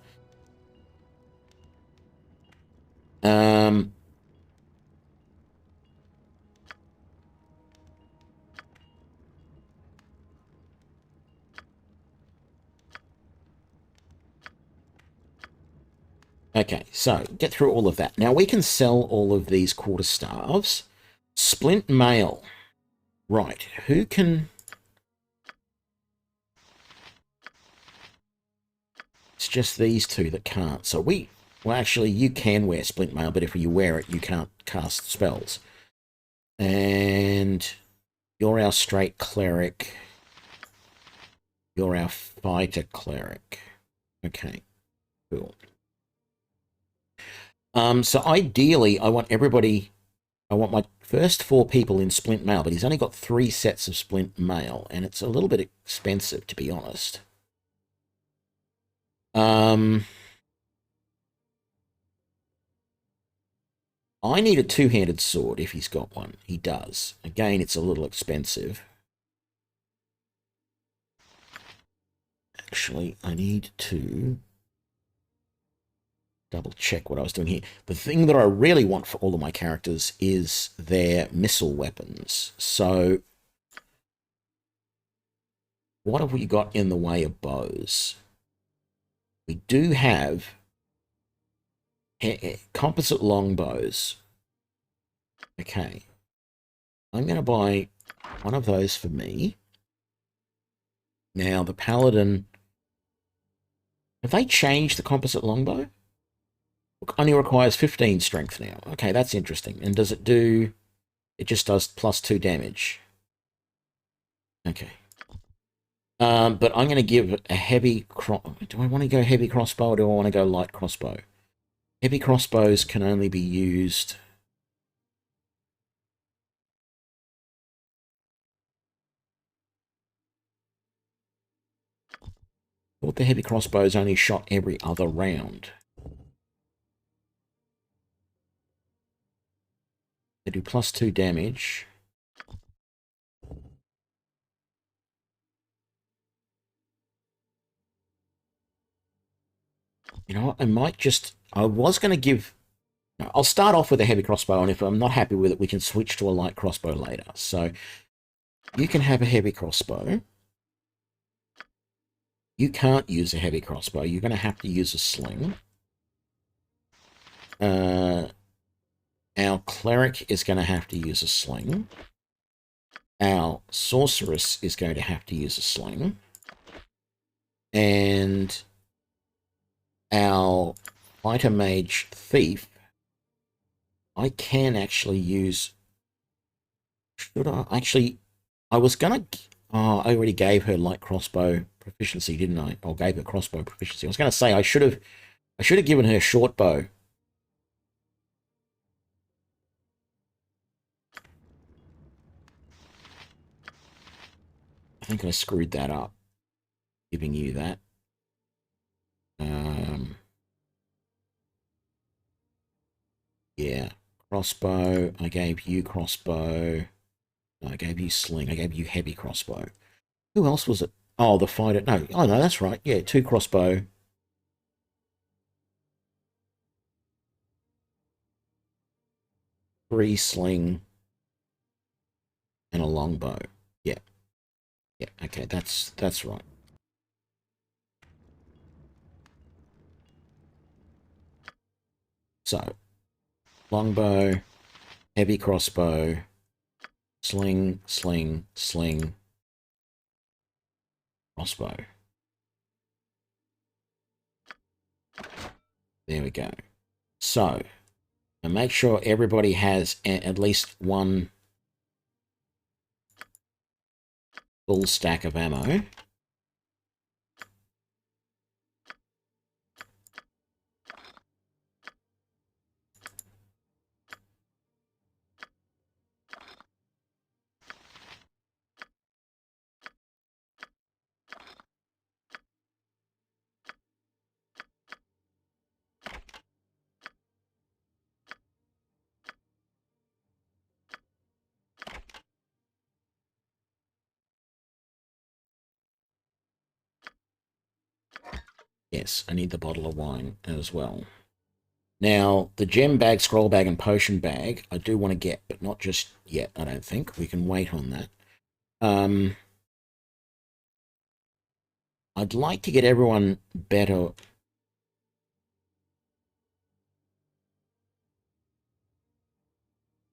A: Okay, so get through all of that. Now we can sell all of these quarterstaves. Splint mail. Right, who can... It's just these two that can't. So well, actually, you can wear splint mail, but if you wear it, you can't cast spells. And you're our straight cleric. You're our fighter cleric. Okay, cool. So ideally, I want my first 4 people in splint mail, but he's only got 3 sets of splint mail, and it's a little bit expensive, to be honest. I need a 2-handed sword if he's got one. He does. Again, it's a little expensive. Actually, I need to double check what I was doing here. The thing that I really want for all of my characters is their missile weapons. So what have we got in the way of bows? We do have composite longbows. Okay. I'm going to buy one of those for me. Now, the paladin... Have they changed the composite longbow? Only requires 15 strength now. Okay, that's interesting. And does it do... It just does +2 damage. Okay. But I'm going to give a heavy... Do I want to go heavy crossbow or do I want to go light crossbow? Heavy crossbows can only be used... I thought the heavy crossbows only shot every other round. They do +2 damage. You know what? I might just... I was going to give... No, I'll start off with a heavy crossbow, and if I'm not happy with it, we can switch to a light crossbow later. So, you can have a heavy crossbow. You can't use a heavy crossbow. You're going to have to use a sling. Our cleric is going to have to use a sling. Our sorceress is going to have to use a sling. And our fighter mage thief, I can actually use... Should I? Actually, I was going to... Oh, I already gave her light crossbow proficiency, didn't I? Or gave her crossbow proficiency. I was going to say I should have given her short bow. I think I screwed that up, giving you that. Yeah, crossbow. I gave you crossbow. No, I gave you sling. I gave you heavy crossbow. Who else was it? Oh, the fighter. No, oh no, that's right. Yeah, 2 crossbow. 3 sling. And a longbow. Yeah. Yeah, okay, that's right. So, longbow, heavy crossbow, sling, sling, sling, crossbow. There we go. So, and make sure everybody has at least 1 full stack of ammo. Yes, I need the bottle of wine as well. Now, the gem bag, scroll bag, and potion bag, I do want to get, but not just yet, I don't think. We can wait on that. I'd like to get everyone better...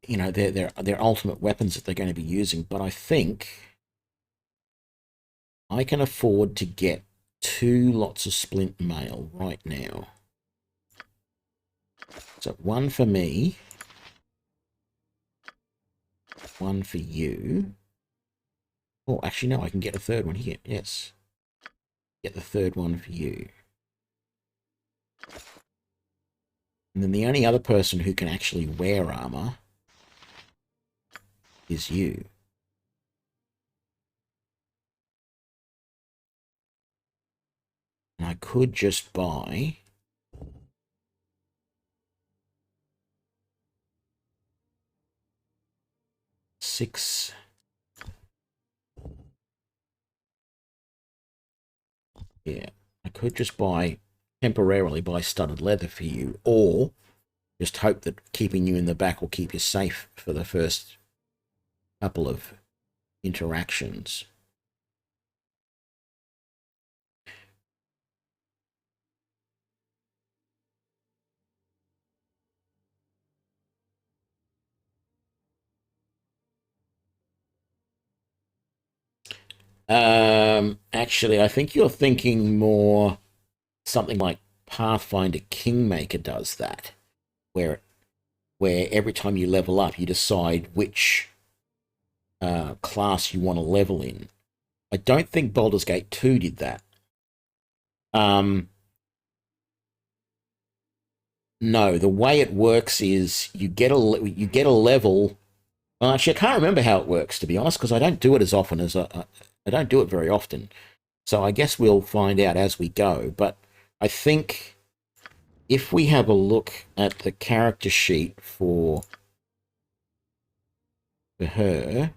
A: You know, their ultimate weapons that they're going to be using, but I think I can afford to get 2 lots of splint mail right now. So 1 for me, 1 for you. Oh, actually, no, I can get a third one here. Yes. Get the third one for you. And then the only other person who can actually wear armor is you. And I could just buy 6. Yeah, I could just temporarily buy studded leather for you, or just hope that keeping you in the back will keep you safe for the first couple of interactions. Actually, I think you're thinking more something like Pathfinder Kingmaker does that, where every time you level up, you decide which class you want to level in. I don't think Baldur's Gate 2 did that. No, the way it works is you get a level. Well, actually, I can't remember how it works, to be honest, because I don't do it as often as I don't do it very often. So I guess we'll find out as we go. But I think if we have a look at the character sheet for her,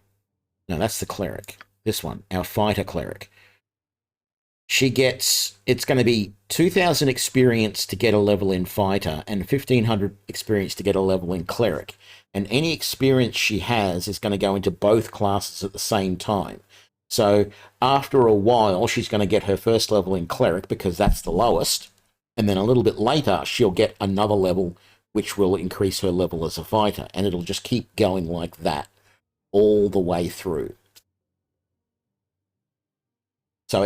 A: no, that's the cleric. This one, our fighter cleric. She gets, it's going to be 2,000 experience to get a level in fighter and 1,500 experience to get a level in cleric. And any experience she has is going to go into both classes at the same time. So after a while, she's going to get her first level in cleric because that's the lowest. And then a little bit later, she'll get another level, which will increase her level as a fighter. And it'll just keep going like that all the way through. So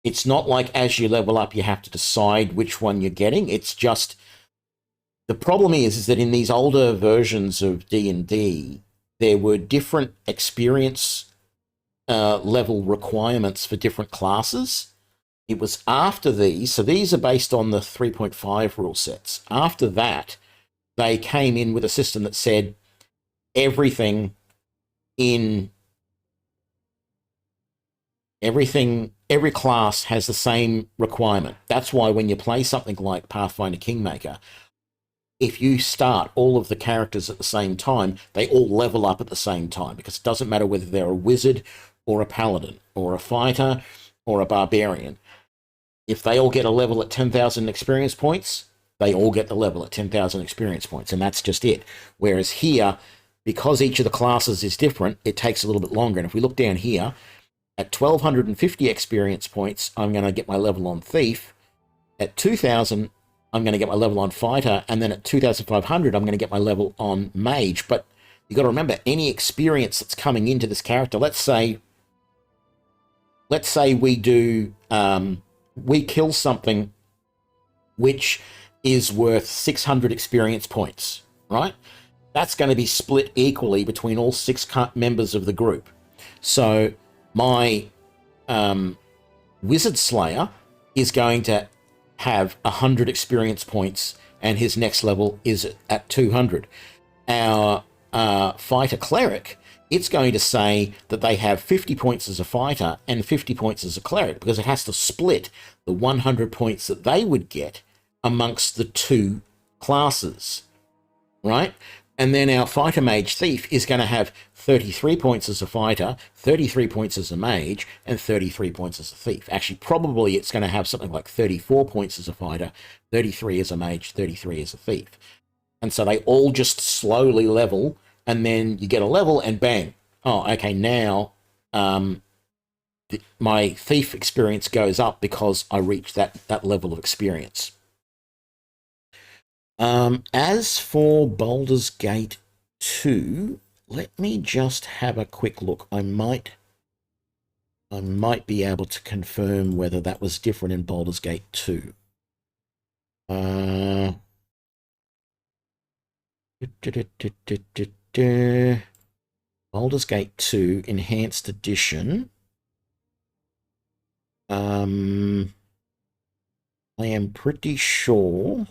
A: it's not like as you level up, you have to decide which one you're getting. It's just, the problem is that in these older versions of D&D, there were different experience level requirements for different classes. It was after these, so these are based on the 3.5 rule sets. After that, they came in with a system that said every class has the same requirement. That's why when you play something like Pathfinder Kingmaker, if you start all of the characters at the same time, they all level up at the same time, because it doesn't matter whether they're a wizard or a paladin or a fighter or a barbarian. If they all get a level at 10,000 experience points, they all get the level at 10,000 experience points, and that's just it. Whereas here, because each of the classes is different, it takes a little bit longer. And if we look down here, at 1,250 experience points, I'm going to get my level on Thief. At 2,000, I'm going to get my level on Fighter. And then at 2,500, I'm going to get my level on Mage. But you've got to remember, any experience that's coming into this character, let's say we do, we kill something which is worth 600 experience points, right? That's going to be split equally between all 6 members of the group. So my Wizard Slayer is going to have 100 experience points, and his next level is at 200. Our Fighter Cleric, it's going to say that they have 50 points as a fighter and 50 points as a cleric, because it has to split the 100 points that they would get amongst the 2 classes, right? And then our Fighter Mage Thief is going to have 33 points as a fighter, 33 points as a mage, and 33 points as a thief. Actually, probably it's going to have something like 34 points as a fighter, 33 as a mage, 33 as a thief. And so they all just slowly level, and then you get a level and bang. Oh, okay, now my thief experience goes up because I reached that level of experience. As for Baldur's Gate 2, let me just have a quick look. I might I might be able to confirm whether that was different in Baldur's Gate 2. Baldur's Gate 2 Enhanced Edition. I am pretty sure,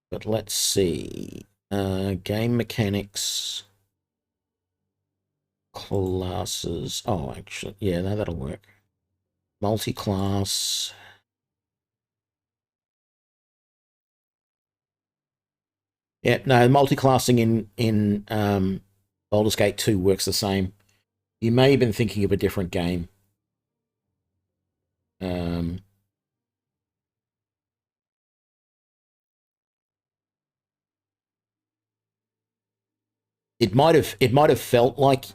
A: but let's see. Game mechanics, classes. Oh, actually, yeah, no, that'll work. Multi-class. Yeah, no, multi-classing in Baldur's Gate 2 works the same. You may have been thinking of a different game. It might have felt like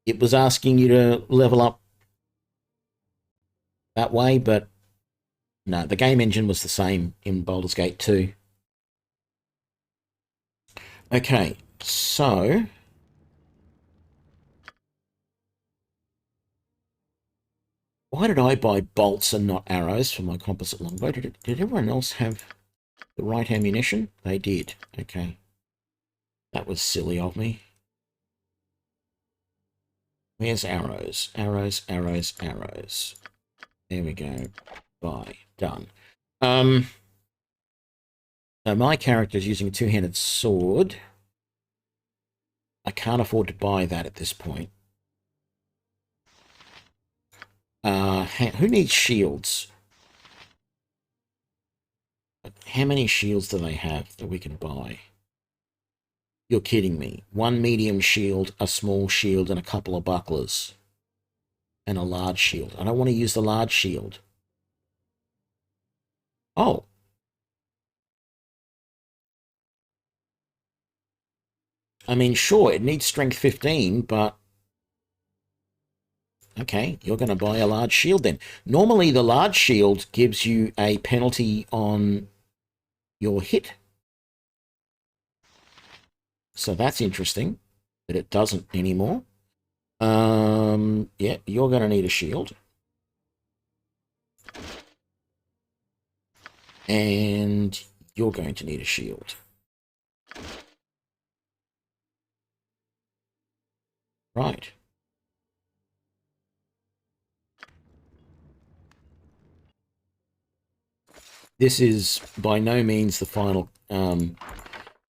A: it was asking you to level up that way, but no, the game engine was the same in Baldur's Gate 2. Okay, so why did I buy bolts and not arrows for my composite longbow? Did everyone else have the right ammunition? They did. Okay. That was silly of me. Where's arrows? Arrows, arrows, arrows. There we go. Buy. Done. So my character is using a two-handed sword. I can't afford to buy that at this point. Who needs shields? How many shields do they have that we can buy? You're kidding me. One medium shield, a small shield, and a couple of bucklers. And a large shield. I don't want to use the large shield. Oh. I mean, sure, it needs strength 15, but... Okay, you're going to buy a large shield then. Normally, the large shield gives you a penalty on your hit. So that's interesting, but it doesn't anymore. Yeah, you're going to need a shield. And you're going to need a shield. Right. This is by no means the final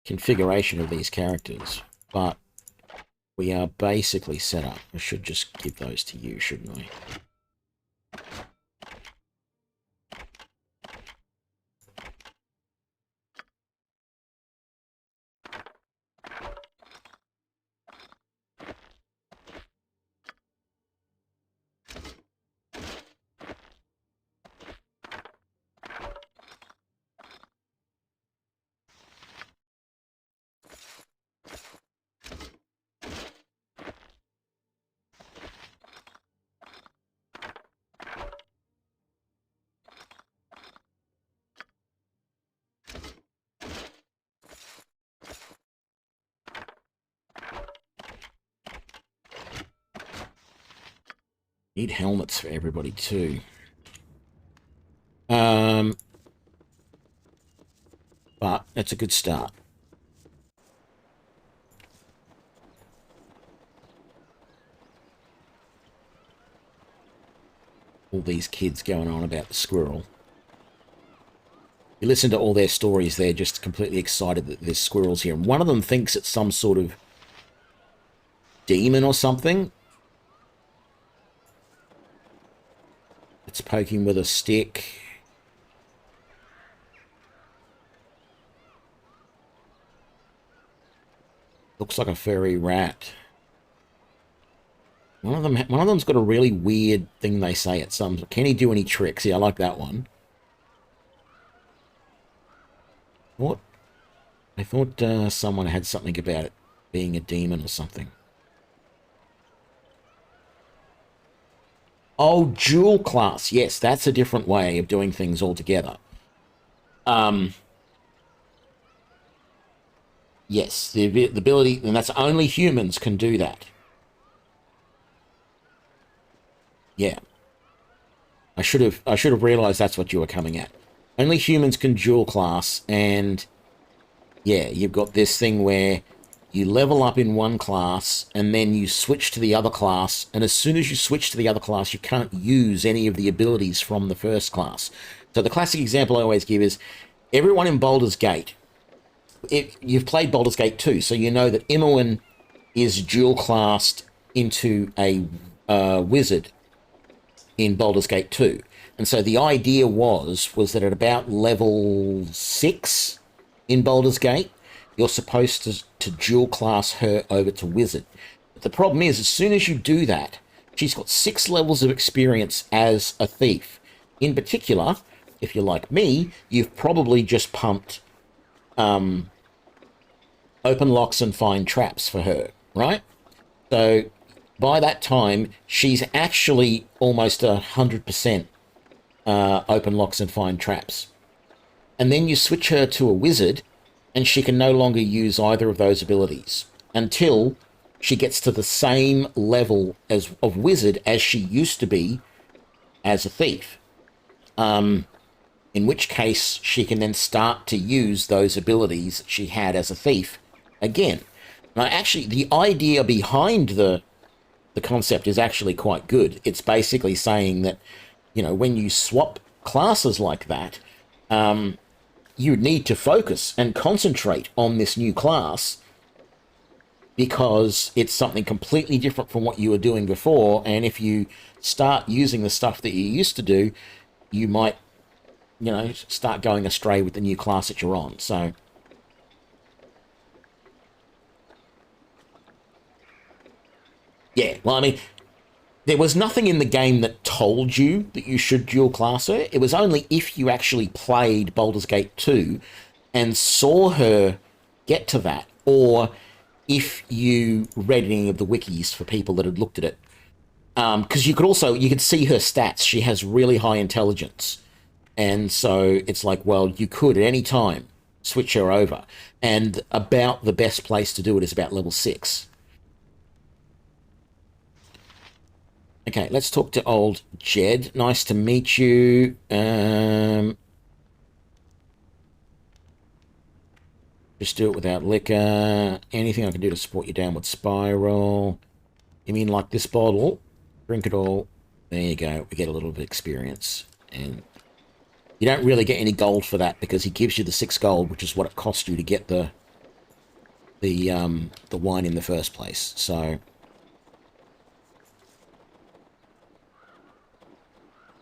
A: configuration of these characters, but we are basically set up. I should just give those to you, shouldn't I? Need helmets for everybody too. But that's a good start. All these kids going on about the squirrel. You listen to all their stories, they're just completely excited that there's squirrels here. And one of them thinks it's some sort of demon or something. It's poking with a stick. Looks like a furry rat. One of them's got a really weird thing they say at some. Can he do any tricks? Yeah, I like that one. What? I thought someone had something about it being a demon or something. Oh, dual class. Yes, that's a different way of doing things altogether. Yes, the ability, and that's only humans can do that. Yeah. I should have realized that's what you were coming at. Only humans can dual class, and yeah, you've got this thing where you level up in one class and then you switch to the other class, and as soon as you switch to the other class, you can't use any of the abilities from the first class. So the classic example I always give is everyone in Baldur's Gate. You've played Baldur's Gate 2, so you know that Imoen is dual classed into a wizard in Baldur's Gate 2. And so the idea was that at about level 6 in Baldur's Gate, you're supposed to dual class her over to wizard. But the problem is, as soon as you do that, she's got 6 levels of experience as a thief. In particular, if you're like me, you've probably just pumped open locks and find traps for her, right? So by that time, she's actually almost 100% open locks and find traps. And then you switch her to a wizard, and she can no longer use either of those abilities until she gets to the same level of wizard as she used to be as a thief. In which case, she can then start to use those abilities that she had as a thief again. Now, actually, the idea behind the concept is actually quite good. It's basically saying that, you know, when you swap classes like that, you need to focus and concentrate on this new class because it's something completely different from what you were doing before. And if you start using the stuff that you used to do, you might, you know, start going astray with the new class that you're on. So yeah, well, I mean, there was nothing in the game that told you that you should dual class her. It was only if you actually played Baldur's Gate 2 and saw her get to that, or if you read any of the wikis for people that had looked at it. Because you could see her stats. She has really high intelligence. And so it's like, well, you could at any time switch her over. And about the best place to do it is about level 6. Okay, let's talk to old Jed. Nice to meet you. Just do it without liquor. Anything I can do to support your downward spiral. You mean like this bottle? Drink it all. There you go. We get a little bit of experience. And you don't really get any gold for that because he gives you the 6 gold, which is what it cost you to get the wine in the first place. So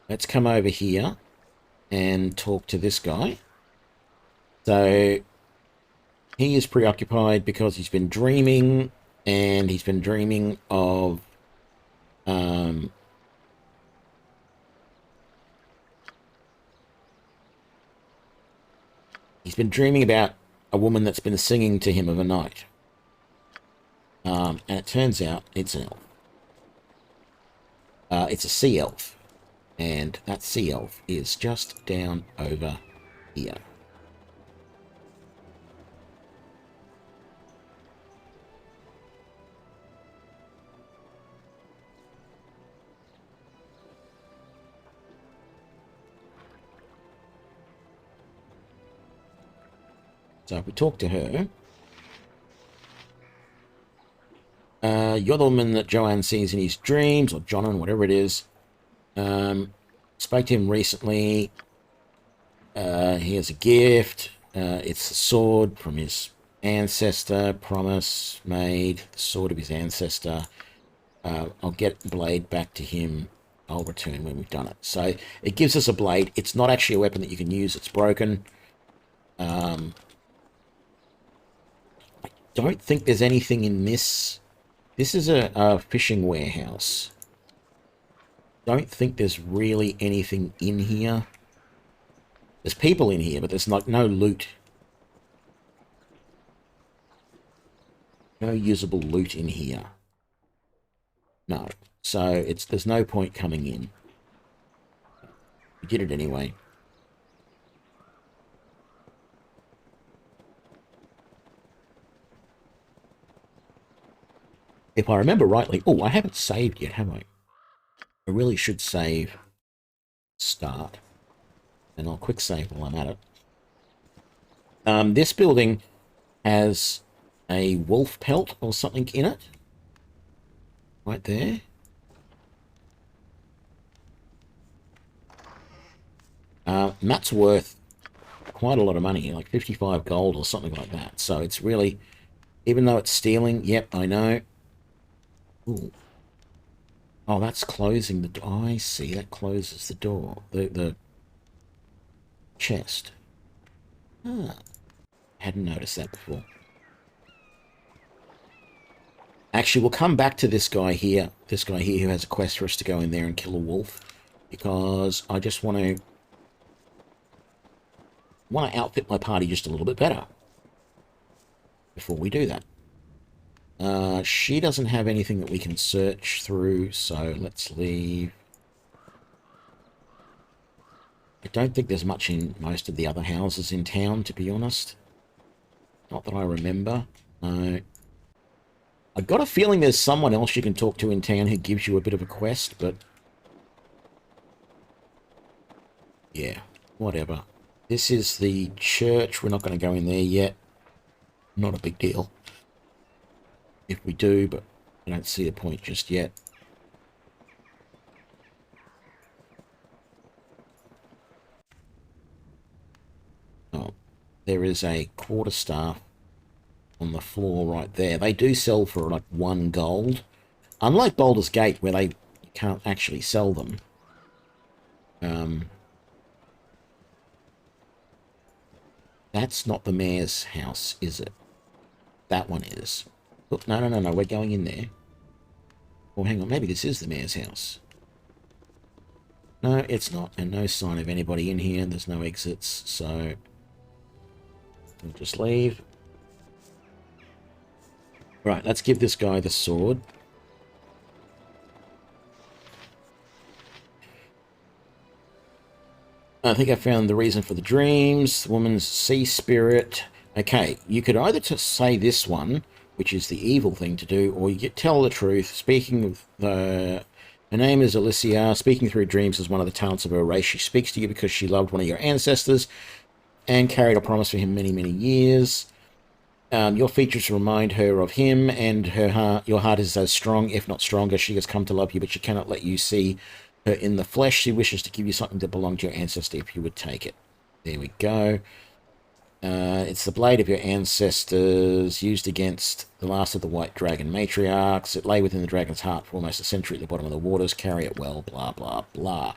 A: let's come over here and talk to this guy. So he is preoccupied because he's been dreaming, and he's been dreaming of he's been dreaming about a woman that's been singing to him of a night. And it turns out it's an elf. It's a sea elf. And that sea elf is just down over here. So if we talk to her, you're the woman that Joanne sees in his dreams, or Jonan, whatever it is. Spoke to him recently. He has a gift. It's a sword from his ancestor. Promise made. The sword of his ancestor. I'll get blade back to him. I'll return when we've done it. So it gives us a blade. It's not actually a weapon that you can use. It's broken. I don't think there's anything in this. This is a fishing warehouse. Don't think there's really anything in here. There's people in here, but there's like no loot. No usable loot in here. No. So there's no point coming in. We did it anyway. If I remember rightly... Oh, I haven't saved yet, have I? I really should save start. And I'll quick save while I'm at it. This building has a wolf pelt or something in it. Right there. That's worth quite a lot of money, like 55 gold or something like that. So it's really, even though it's stealing, yep, I know. Ooh. Oh, that's closing the door. I see, that closes the door. The chest. Ah, hadn't noticed that before. Actually, we'll come back to this guy here. This guy here who has a quest for us to go in there and kill a wolf. Because I just want to outfit my party just a little bit better before we do that. She doesn't have anything that we can search through, so let's leave. I don't think there's much in most of the other houses in town, to be honest. Not that I remember. No. I've got a feeling there's someone else you can talk to in town who gives you a bit of a quest, but yeah, whatever. This is the church. We're not going to go in there yet. Not a big deal. If we do, but I don't see the point just yet. Oh, there is a quarterstaff on the floor right there. They do sell for like 1 gold. Unlike Baldur's Gate, where you can't actually sell them. That's not the mayor's house, is it? That one is. Oh, no, we're going in there. Oh, hang on, maybe this is the mayor's house. No, it's not, and no sign of anybody in here. There's no exits, so we'll just leave. Right, let's give this guy the sword. I think I found the reason for the dreams. The woman's sea spirit. Okay, you could either say this one, which is the evil thing to do, or you get tell the truth. Speaking of the... Her name is Alicia. Speaking through dreams is one of the talents of her race. She speaks to you because she loved one of your ancestors and carried a promise for him many, many years. Your features remind her of him, and your heart is as strong, if not stronger. She has come to love you, but she cannot let you see her in the flesh. She wishes to give you something that belonged to your ancestor if you would take it. There we go. It's the blade of your ancestors, used against the last of the white dragon matriarchs. It lay within the dragon's heart for almost a century at the bottom of the waters. Carry it well, blah, blah, blah.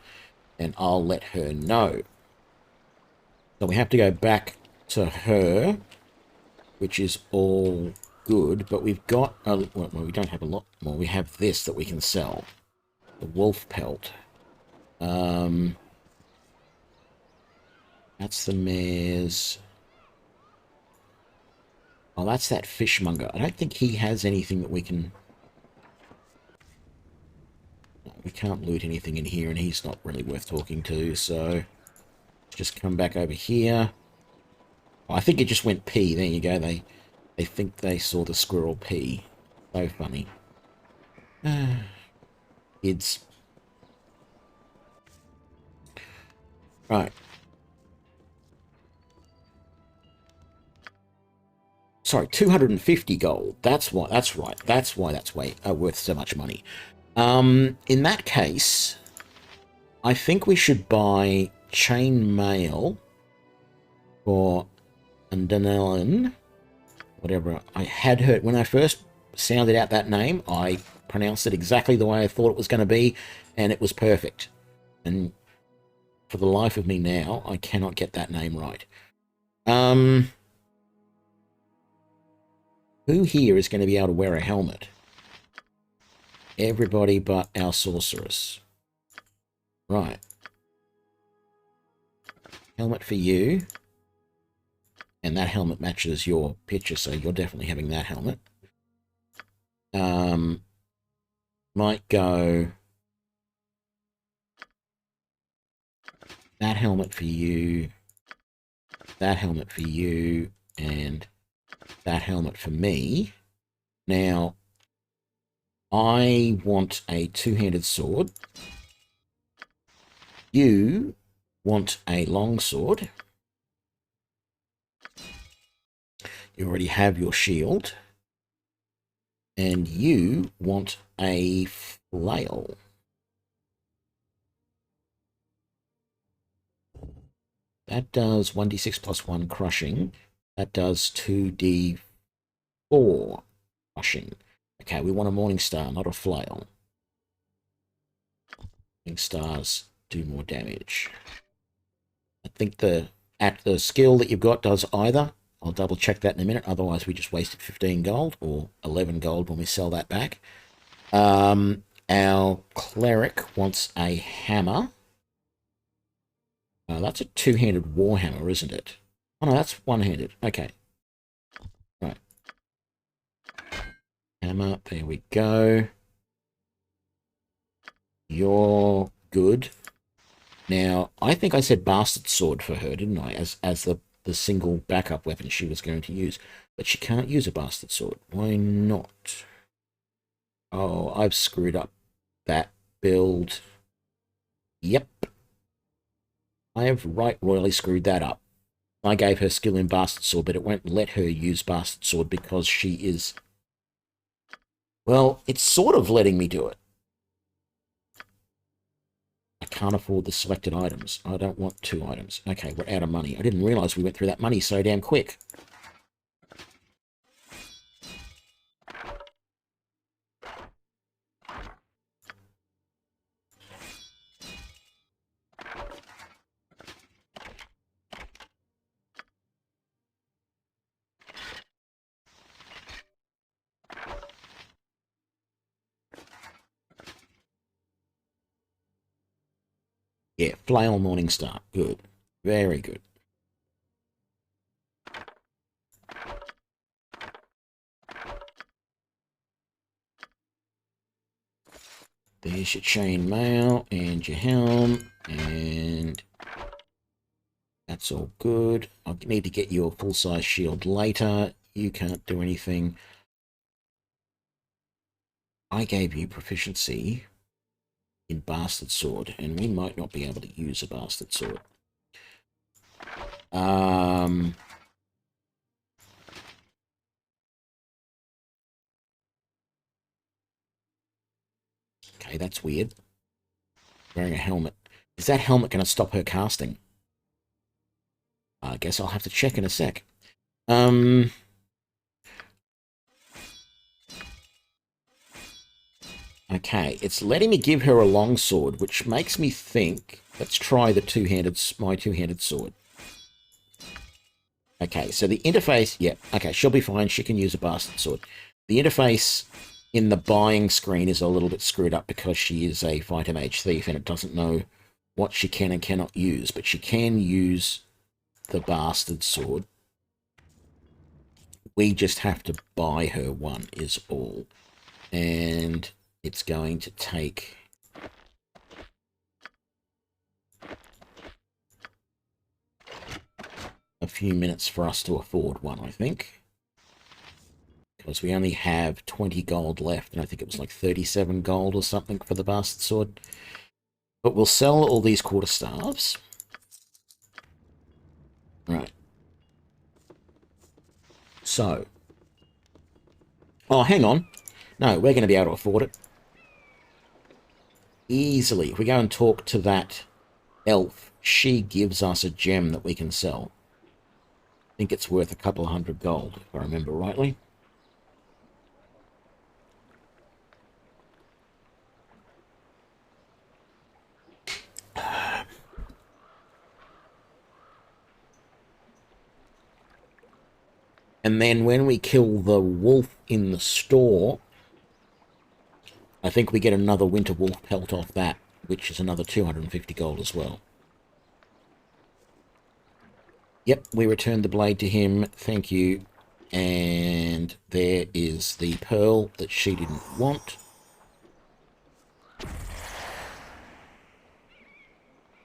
A: And I'll let her know. So we have to go back to her, which is all good, but we've got... well, we don't have a lot more. We have this that we can sell. The wolf pelt. That's the mare's... Oh, that's that fishmonger. I don't think he has anything that we can... We can't loot anything in here, and he's not really worth talking to, so... Just come back over here. Oh, I think it just went pee. There you go. They think they saw the squirrel pee. So funny. Kids. Right. Sorry, 250 gold. That's why. That's right. That's why that's worth so much money. In that case, I think we should buy chainmail for Undenelyn. Whatever. I had heard when I first sounded out that name, I pronounced it exactly the way I thought it was going to be, and it was perfect. And for the life of me now, I cannot get that name right. Who here is going to be able to wear a helmet? Everybody but our sorceress. Right. Helmet for you. And that helmet matches your picture, so you're definitely having that helmet. Might go... That helmet for you. That helmet for you. And that helmet for me. Now, I want a two-handed sword. You want a longsword. You already have your shield. And you want a flail. That does 1d6 plus 1 crushing. That does 2d4 crushing. Okay, we want a Morningstar, not a flail. Morningstars do more damage. I think the skill that you've got does either. I'll double check that in a minute. Otherwise, we just wasted 15 gold or 11 gold when we sell that back. Our cleric wants a hammer. That's a two-handed warhammer, isn't it? Oh, no, that's one-handed. Okay. Right. Hammer. There we go. You're good. Now, I think I said bastard sword for her, didn't I? As the single backup weapon she was going to use. But she can't use a bastard sword. Why not? Oh, I've screwed up that build. Yep. I have right royally screwed that up. I gave her skill in bastard sword, but it won't let her use bastard sword because she is... Well, it's sort of letting me do it. I can't afford the selected items. I don't want 2 items. Okay, we're out of money. I didn't realise we went through that money so damn quick. Yeah, flail Morningstar. Good. Very good. There's your chainmail and your helm, and that's all good. I need to get you a full-size shield later. You can't do anything. I gave you proficiency in bastard sword, and we might not be able to use a bastard sword. Okay, that's weird. Wearing a helmet. Is that helmet going to stop her casting? I guess I'll have to check in a sec. Okay, it's letting me give her a longsword, which makes me think... Let's try my two-handed sword. Okay, so the interface... Yeah, okay, she'll be fine. She can use a bastard sword. The interface in the buying screen is a little bit screwed up because she is a fighter mage thief and it doesn't know what she can and cannot use, but she can use the bastard sword. We just have to buy her one, is all. And it's going to take... a few minutes for us to afford one, I think. Because we only have 20 gold left, and I think it was like 37 gold or something for the bastard sword. But we'll sell all these quarterstaves. Right. So. Oh, hang on. No, we're going to be able to afford it. Easily. If we go and talk to that elf, she gives us a gem that we can sell. I think it's worth a couple of 100 gold, if I remember rightly. And then when we kill the wolf in the store, I think we get another winter wolf pelt off that, which is another 250 gold as well. Yep, we returned the blade to him. Thank you. And there is the pearl that she didn't want.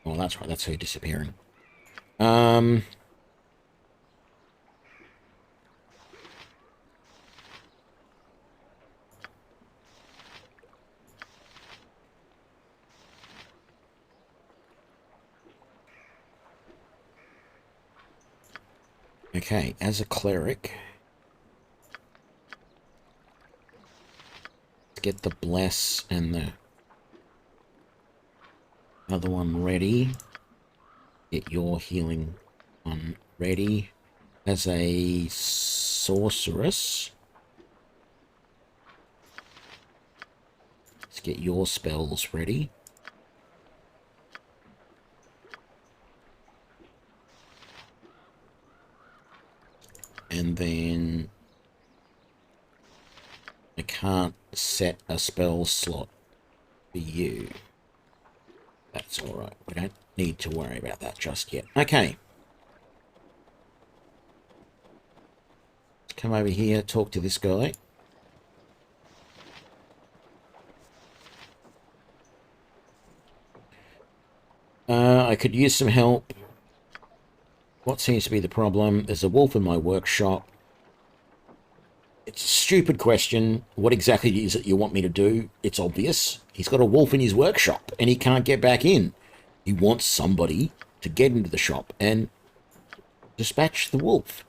A: Oh, that's right. That's her disappearing. Okay, as a cleric, let's get the bless and the other one ready. Get your healing one ready. As a sorceress, let's get your spells ready. And then I can't set a spell slot for you. That's alright. We don't need to worry about that just yet. Okay. Let's come over here, talk to this guy. I could use some help. What seems to be the problem? There's a wolf in my workshop. It's a stupid question. What exactly is it you want me to do? It's obvious. He's got a wolf in his workshop and he can't get back in. He wants somebody to get into the shop and dispatch the wolf.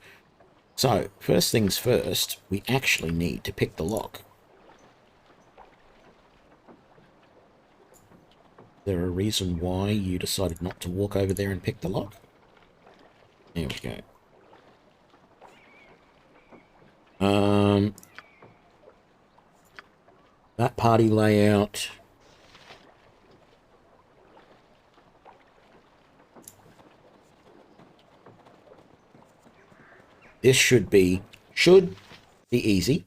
A: So, first things first, we actually need to pick the lock. Is there a reason why you decided not to walk over there and pick the lock? There we go. That party layout. This should be easy,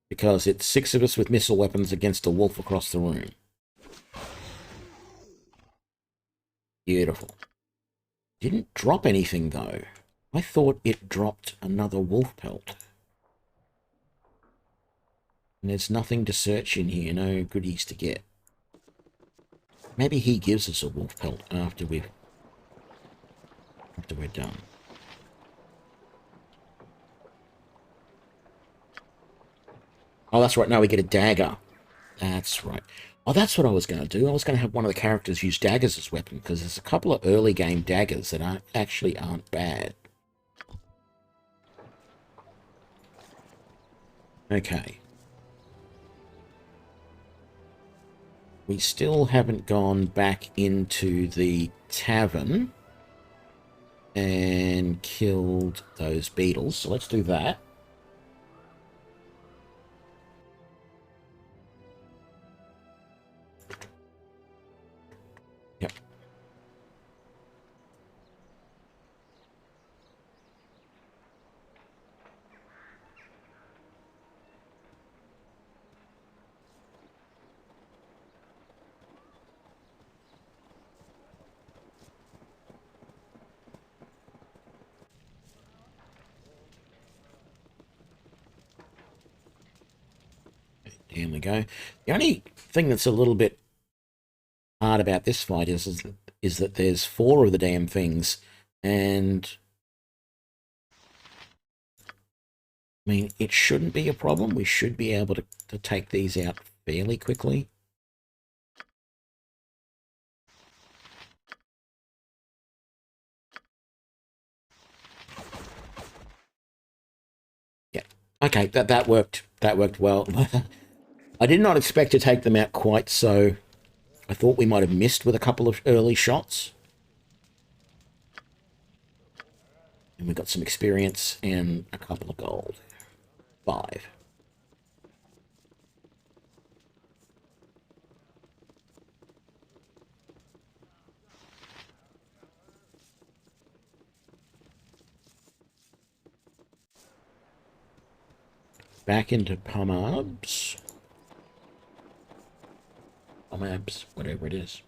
A: because it's 6 of us with missile weapons against a wolf across the room. Beautiful. Didn't drop anything, though. I thought it dropped another wolf pelt. And there's nothing to search in here, no goodies to get. Maybe he gives us a wolf pelt after we're done. Oh, that's right. Now we get a dagger. That's right. Oh, that's what I was going to do. I was going to have one of the characters use daggers as weapon, because there's a couple of early game daggers that aren't bad. Okay. We still haven't gone back into the tavern and killed those beetles, so let's do that. Yep. There we go. The only thing that's a little bit hard about this fight is that there's 4 of the damn things, and I mean, it shouldn't be a problem. We should be able to take these out fairly quickly. Yeah. Okay, that worked. That worked well. I did not expect to take them out quite so. I thought we might have missed with a couple of early shots. And we got some experience and a couple of gold. 5. Back into Pomabs, whatever it is.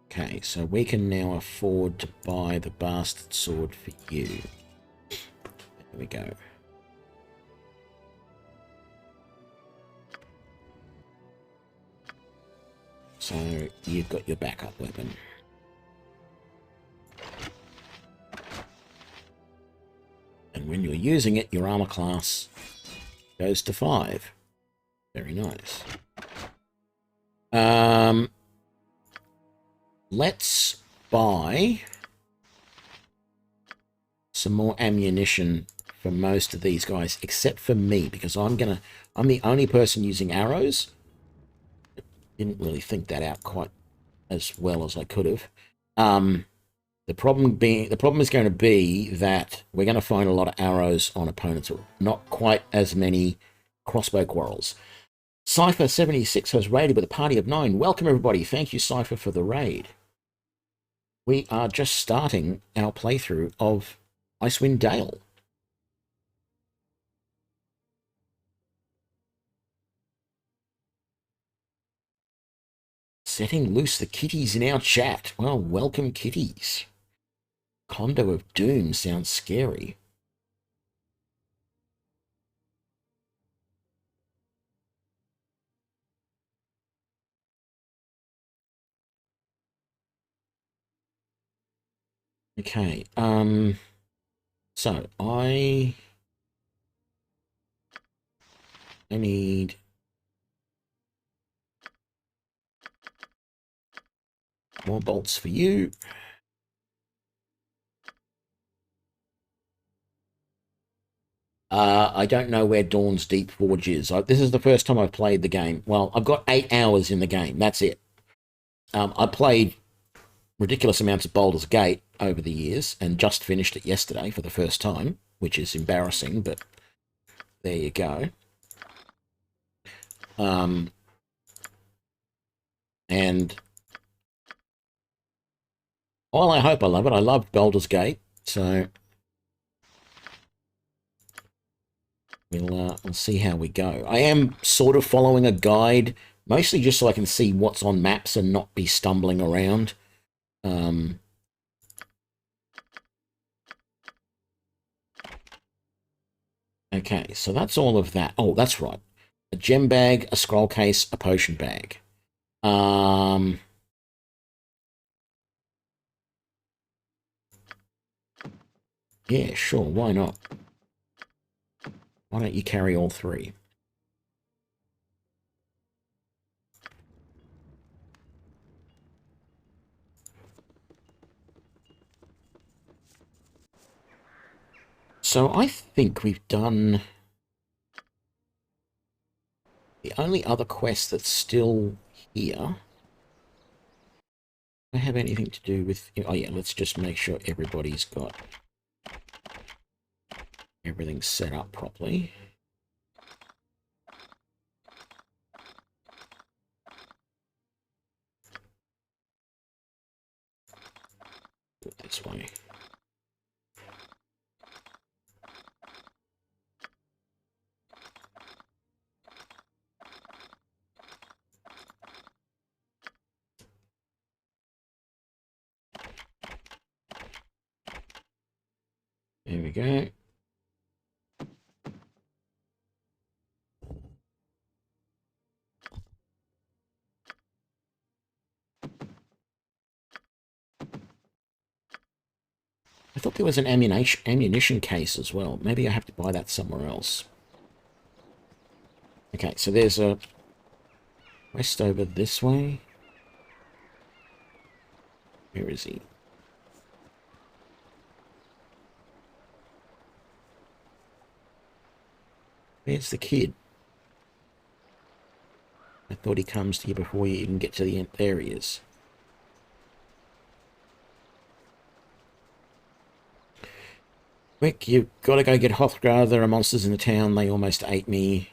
A: Okay, so we can now afford to buy the bastard sword for you. There we go. So you've got your backup weapon. And And when you're using it, your armor class goes to 5. Very nice. Let's buy some more ammunition for most of these guys, except for me, because I'm the only person using arrows. Didn't really think that out quite as well as I could have. The problem is going to be that we're going to find a lot of arrows on opponents, not quite as many crossbow quarrels. Cypher76 has raided with a party of 9. Welcome everybody. Thank you, Cypher, for the raid. We are just starting our playthrough of Icewind Dale. Setting loose the kitties in our chat. Well, welcome kitties. Condo of Doom sounds scary. Okay, so I need more bolts for you. I don't know where Dawn's Deep Forge is. This is the first time I've played the game. Well, I've got 8 hours in the game. That's it. I played ridiculous amounts of Baldur's Gate over the years and just finished it yesterday for the first time, which is embarrassing, but there you go. And while I hope I love it, I love Baldur's Gate, so we'll see how we go. I am sort of following a guide, mostly just so I can see what's on maps and not be stumbling around. Okay, so that's all of that. Oh, that's right. A gem bag, a scroll case, a potion bag. Yeah, sure, why not? Why don't you carry all 3? So I think we've done the only other quest that's still here. Do I have anything to do with... Oh yeah, let's just make sure everybody's got everything set up properly. Do it this way. There we go. I thought there was an ammunition case as well. Maybe I have to buy that somewhere else. Okay, so there's a quest over this way. Where is he? Where's the kid? I thought he comes to you before you even get to the end. There he is. Quick, you've got to go get Hrothgar. There are monsters in the town. They almost ate me.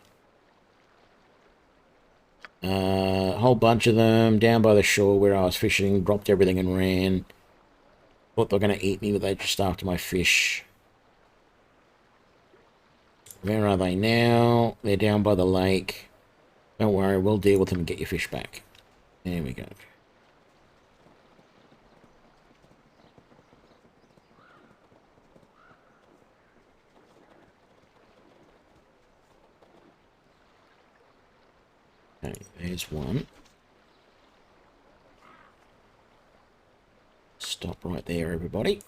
A: A whole bunch of them down by the shore where I was fishing. Dropped everything and ran. Thought they were going to eat me, but they just after my fish. Where are they now? They're down by the lake. Don't worry, we'll deal with them and get your fish back. There we go. Okay, there's one. Stop right there, everybody.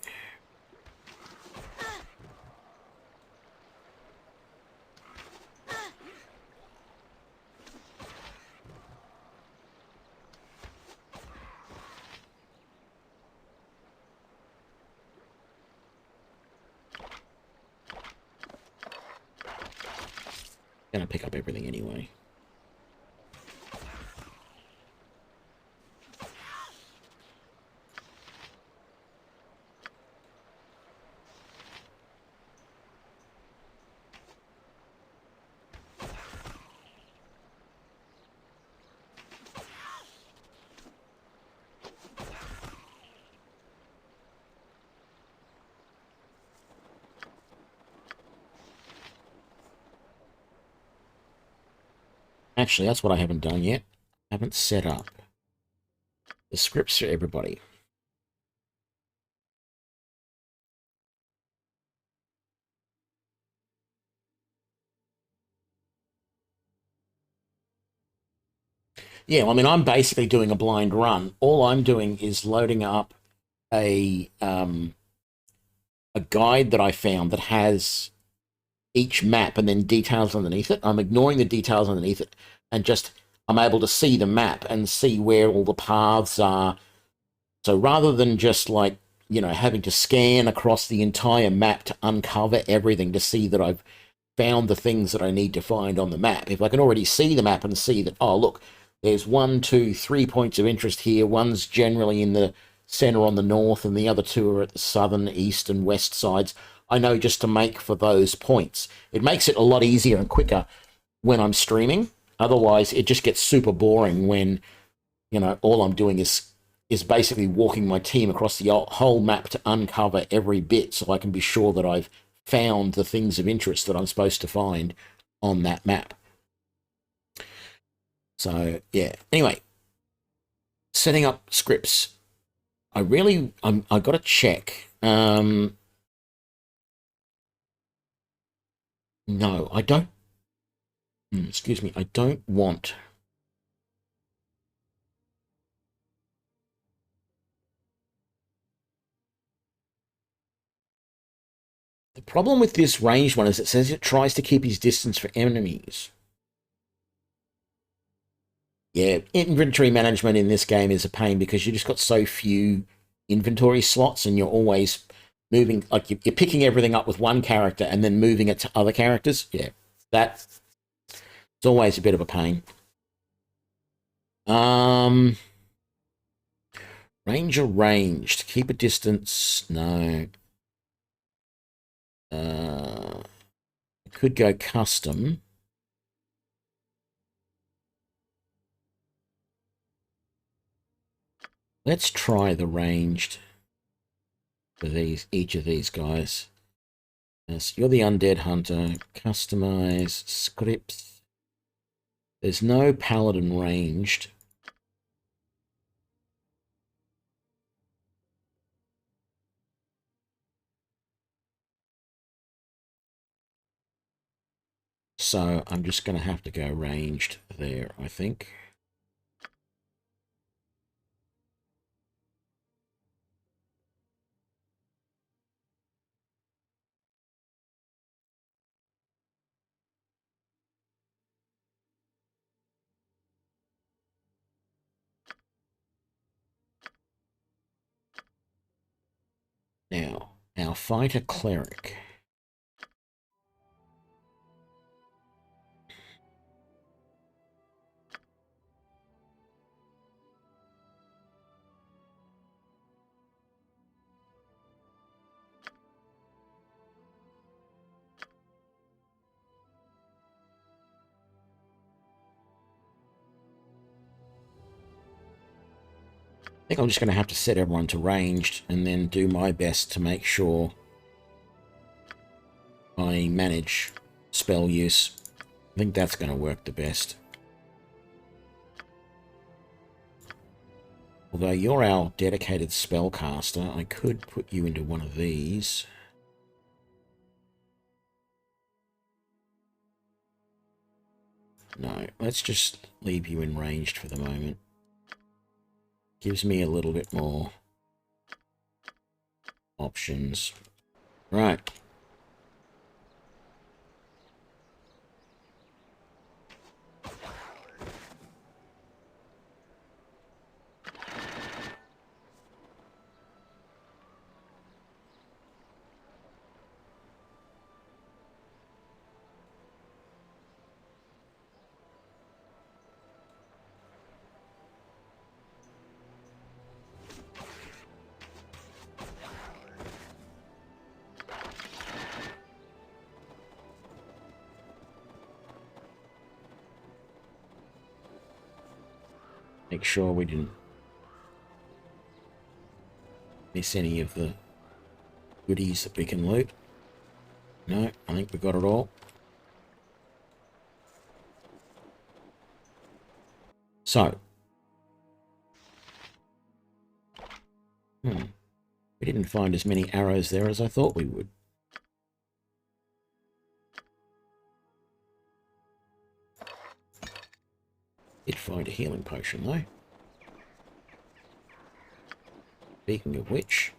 A: Gonna pick up everything anyway. Actually, that's what I haven't done yet. I haven't set up the scripts for everybody. Yeah, well, I mean, I'm basically doing a blind run. All I'm doing is loading up a guide that I found that has each map and then details underneath it. I'm ignoring the details underneath it and just I'm able to see the map and see where all the paths are. So rather than just like, you know, having to scan across the entire map to uncover everything to see that I've found the things that I need to find on the map, if I can already see the map and see that, oh, look, there's 1, 2, 3 points of interest here. One's generally in the center on the north and the other two are at the southern, east and west sides. I know just to make for those points. It makes it a lot easier and quicker when I'm streaming. Otherwise, it just gets super boring when, you know, all I'm doing is basically walking my team across the whole map to uncover every bit so I can be sure that I've found the things of interest that I'm supposed to find on that map. So, yeah. Anyway, setting up scripts. I got to check. No, I don't. Excuse me. I don't want. The problem with this ranged one is it says it tries to keep his distance for enemies. Yeah, inventory management in this game is a pain because you just got so few inventory slots and you're always moving, like you're picking everything up with one character and then moving it to other characters. Yeah, that's always a bit of a pain. Ranger ranged. Keep a distance. No. Could go custom. Let's try the ranged for each of these guys. Yes, you're the Undead Hunter. Customize scripts. There's no Paladin ranged. So I'm just going to have to go ranged there, I think. Now, our fighter Cleric. I think I'm just going to have to set everyone to ranged and then do my best to make sure I manage spell use. I think that's going to work the best. Although you're our dedicated spellcaster, I could put you into one of these. No, let's just leave you in ranged for the moment. Gives me a little bit more options. Right. Make sure we didn't miss any of the goodies that we can loot. No, I think we got it all. So. We didn't find as many arrows there as I thought we would. Did find a healing potion, though. Speaking of which...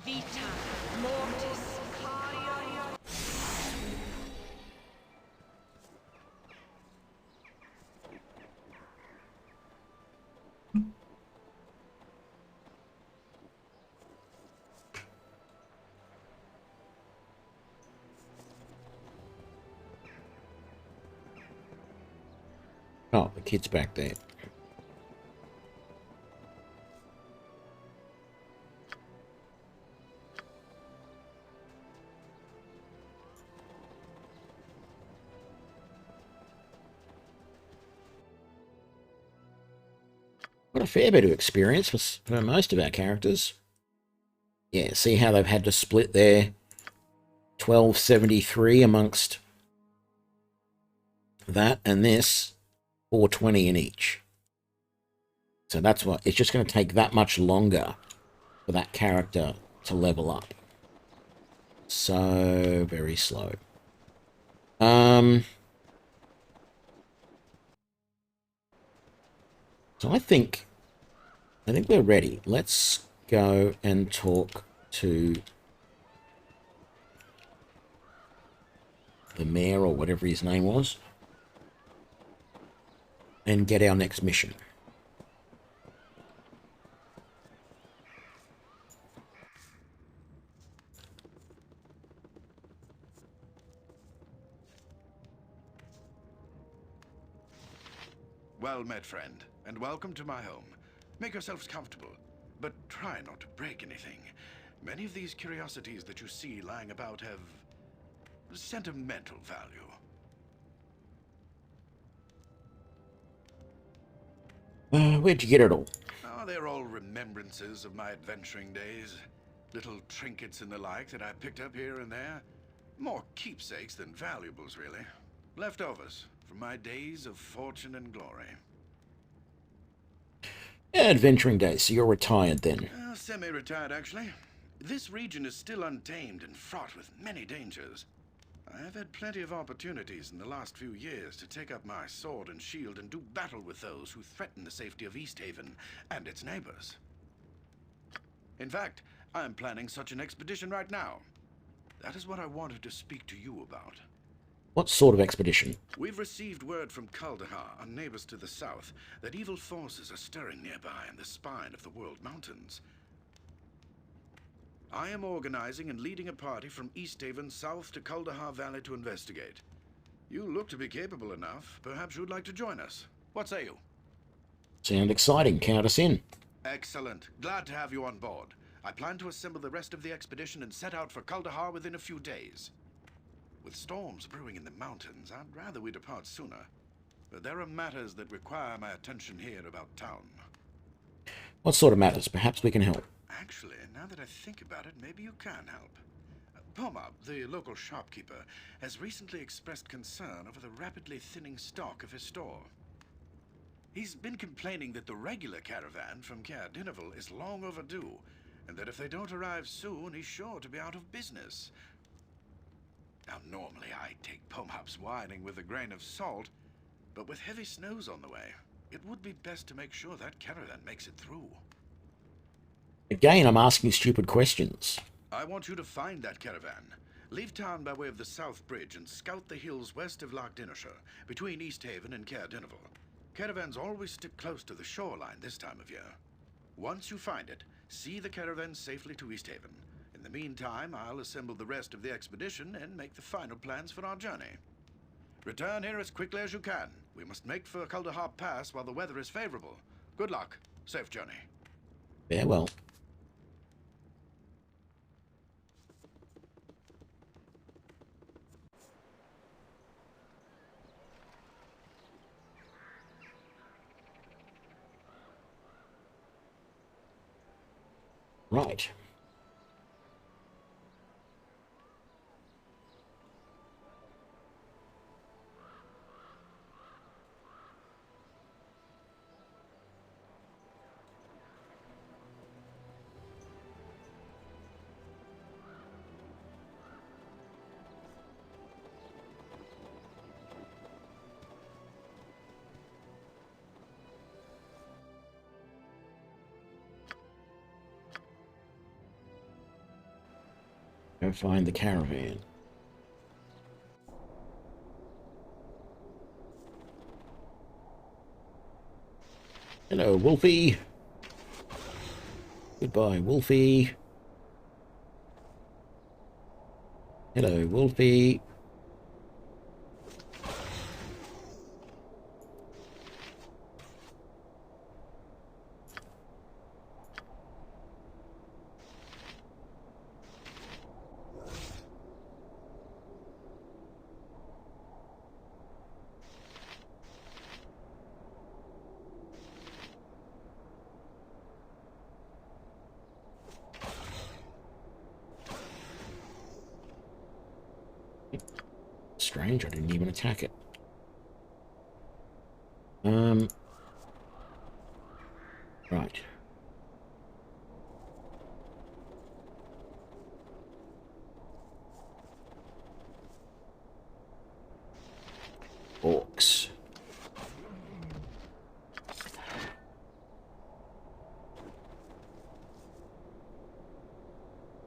D: Vita Mortis Cario.
A: Oh, the kid's back there. Got a fair bit of experience for most of our characters. Yeah, see how they've had to split their 1273 amongst that and this. 420 in each. So that's what it's just going to take that much longer for that character to level up. So very slow. So I think we're ready. Let's go and talk to the mayor or whatever his name was. And get our next mission.
C: Well met, friend, and welcome to my home. Make yourselves comfortable, but try not to break anything. Many of these curiosities that you see lying about have sentimental value.
A: Where'd you get it all?
C: Oh, they're all remembrances of my adventuring days. Little trinkets and the like that I picked up here and there. More keepsakes than valuables, really. Leftovers from my days of fortune and glory.
A: Adventuring days, so you're retired then.
C: Semi-retired, actually. This region is still untamed and fraught with many dangers. I have had plenty of opportunities in the last few years to take up my sword and shield and do battle with those who threaten the safety of Easthaven and its neighbors. In fact, I am planning such an expedition right now. That is what I wanted to speak to you about.
A: What sort of expedition?
C: We've received word from Kuldahar, our neighbors to the south, that evil forces are stirring nearby in the spine of the World Mountains. I am organizing and leading a party from Easthaven south to Kuldahar Valley to investigate. You look to be capable enough. Perhaps you'd like to join us. What say you?
A: Sound exciting. Count us in.
C: Excellent. Glad to have you on board. I plan to assemble the rest of the expedition and set out for Kuldahar within a few days. With storms brewing in the mountains, I'd rather we depart sooner. But there are matters that require my attention here about town.
A: What sort of matters? Perhaps we can help.
C: Actually, now that I think about it, maybe you can help. Pomab, the local shopkeeper, has recently expressed concern over the rapidly thinning stock of his store. He's been complaining that the regular caravan from Caer-Dineval is long overdue, and that if they don't arrive soon, he's sure to be out of business. Now, normally I take Pomab's whining with a grain of salt, but with heavy snows on the way, it would be best to make sure that caravan makes it through.
A: Again, I'm asking stupid questions.
C: I want you to find that caravan. Leave town by way of the South Bridge and scout the hills west of Loch Dinnershire, between Easthaven and Caer-Dineval. Caravans always stick close to the shoreline this time of year. Once you find it, see the caravan safely to Easthaven. In the meantime, I'll assemble the rest of the expedition and make the final plans for our journey. Return here as quickly as you can. We must make for Kuldahar Pass while the weather is favorable. Good luck. Safe journey.
A: Farewell. Right. Go find the caravan. Hello, Wolfie. Goodbye, Wolfie. Hello, Wolfie. Strange, I didn't even attack it. Right. Orcs.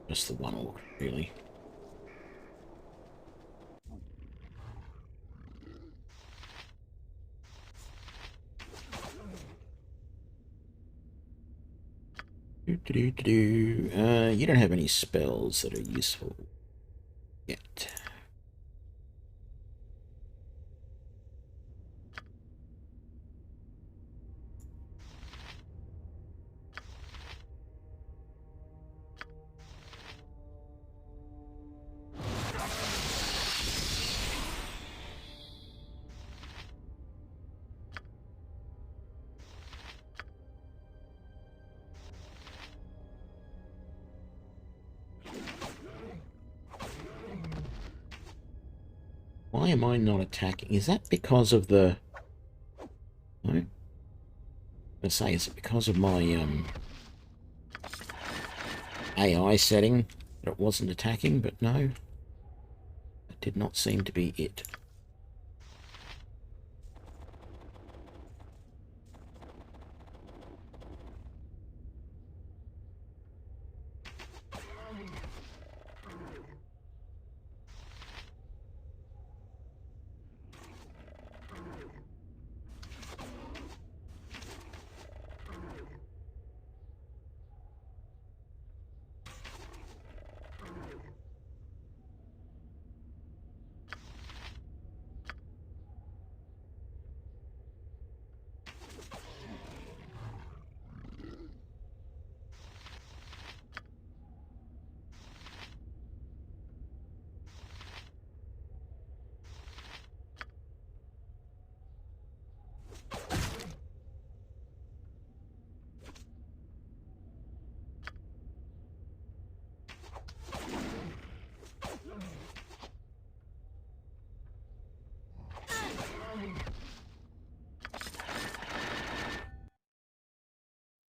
A: Just the one orc, really. You don't have any spells that are useful yet. Why am I not attacking? Is that because of the... No? I say, is it because of my AI setting that it wasn't attacking? But no, that did not seem to be it.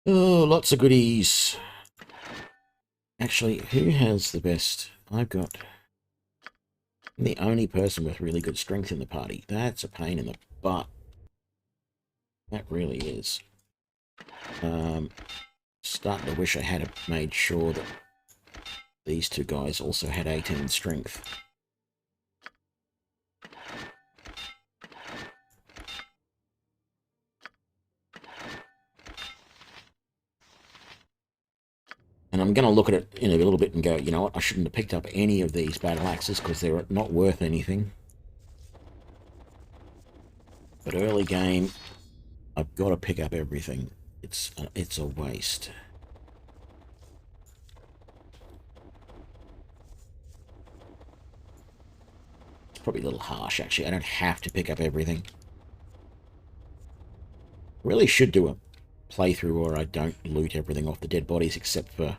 A: Oh, lots of goodies. Actually, who has the best? I'm the only person with really good strength in the party. That's a pain in the butt. That really is. Starting to wish I had made sure that these two guys also had 18 strength. And I'm going to look at it in a little bit and go, you know what, I shouldn't have picked up any of these battle axes because they're not worth anything. But early game, I've got to pick up everything. It's a waste. It's probably a little harsh, actually. I don't have to pick up everything. Really should do a playthrough where I don't loot everything off the dead bodies except for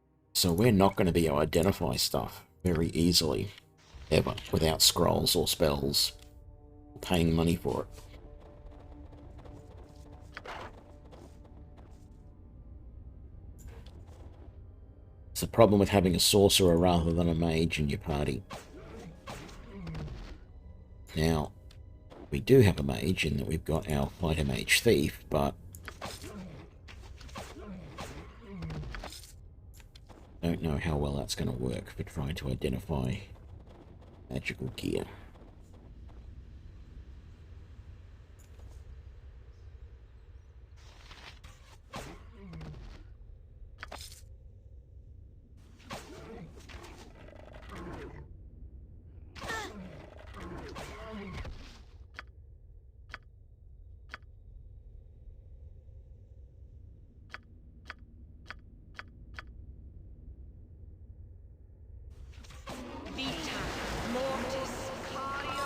A: So we're not going to be able to identify stuff very easily, ever, without scrolls or spells, paying money for it. It's a problem with having a sorcerer rather than a mage in your party. Now, we do have a mage in that we've got our fighter mage thief, but don't know how well that's going to work for trying to identify magical gear.
D: Vita mortis caio.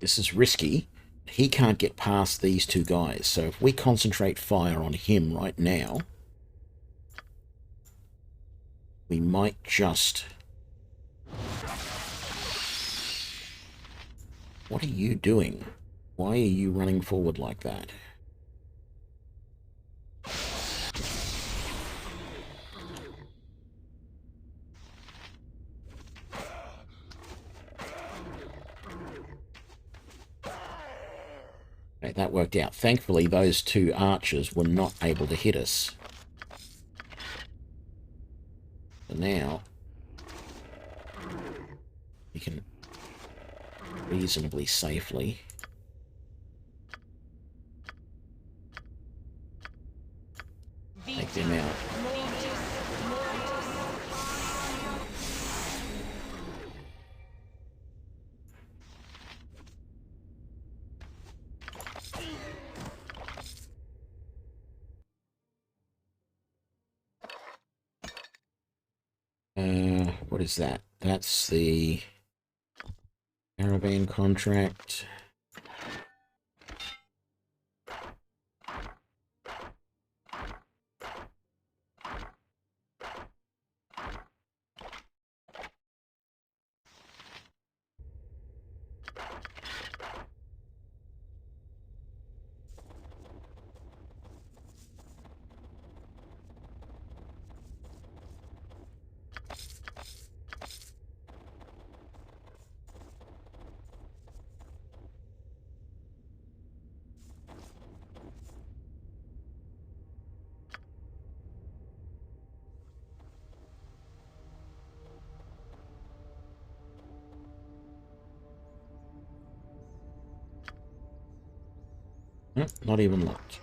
A: This is risky. He can't get past these two guys, so if we concentrate fire on him right now, we might just... What are you doing? Why are you running forward like that? Okay, that worked out. Thankfully, those two archers were not able to hit us. So now, we can reasonably safely take them out. What is that? That's the caravan contract. Nope, not even locked.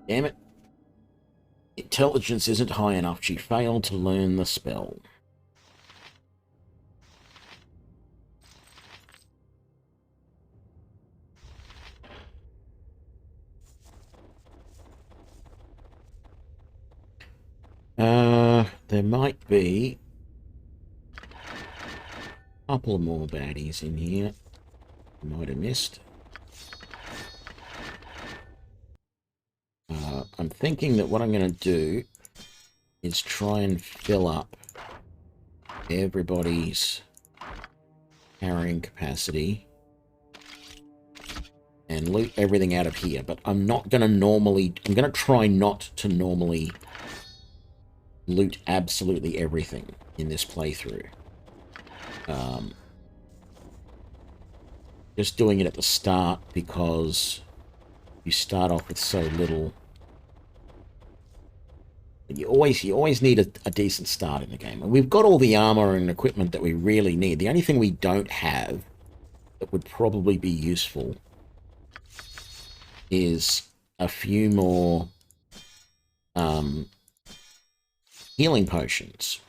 A: Damn it. Intelligence isn't high enough. She failed to learn the spell. There might be a couple more baddies in here. Might have missed. I'm thinking that what I'm going to do is try and fill up everybody's carrying capacity and loot everything out of here. But I'm not going to normally... I'm going to try not to normally loot absolutely everything in this playthrough. Just doing it at the start because you start off with so little. You always need a decent start in the game. And we've got all the armor and equipment that we really need. The only thing we don't have that would probably be useful is a few more healing potions.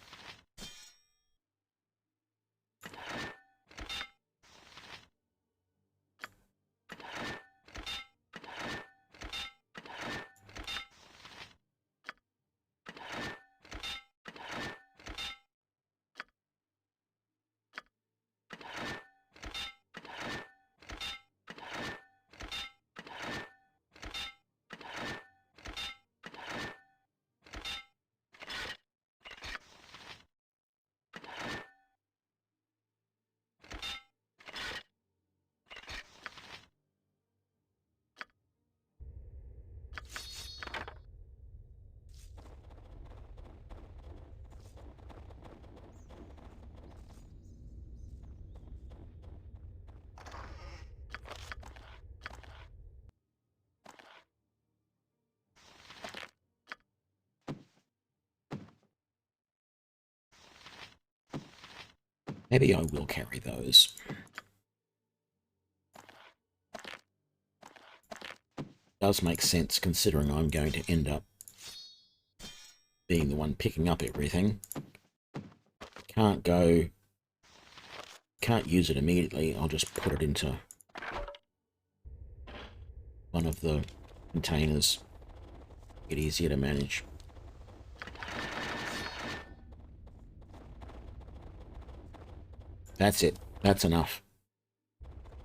A: Maybe I will carry those. Does make sense considering I'm going to end up being the one picking up everything. Can't use it immediately. I'll just put it into one of the containers. Get easier to manage. That's it. That's enough.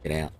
A: Get out.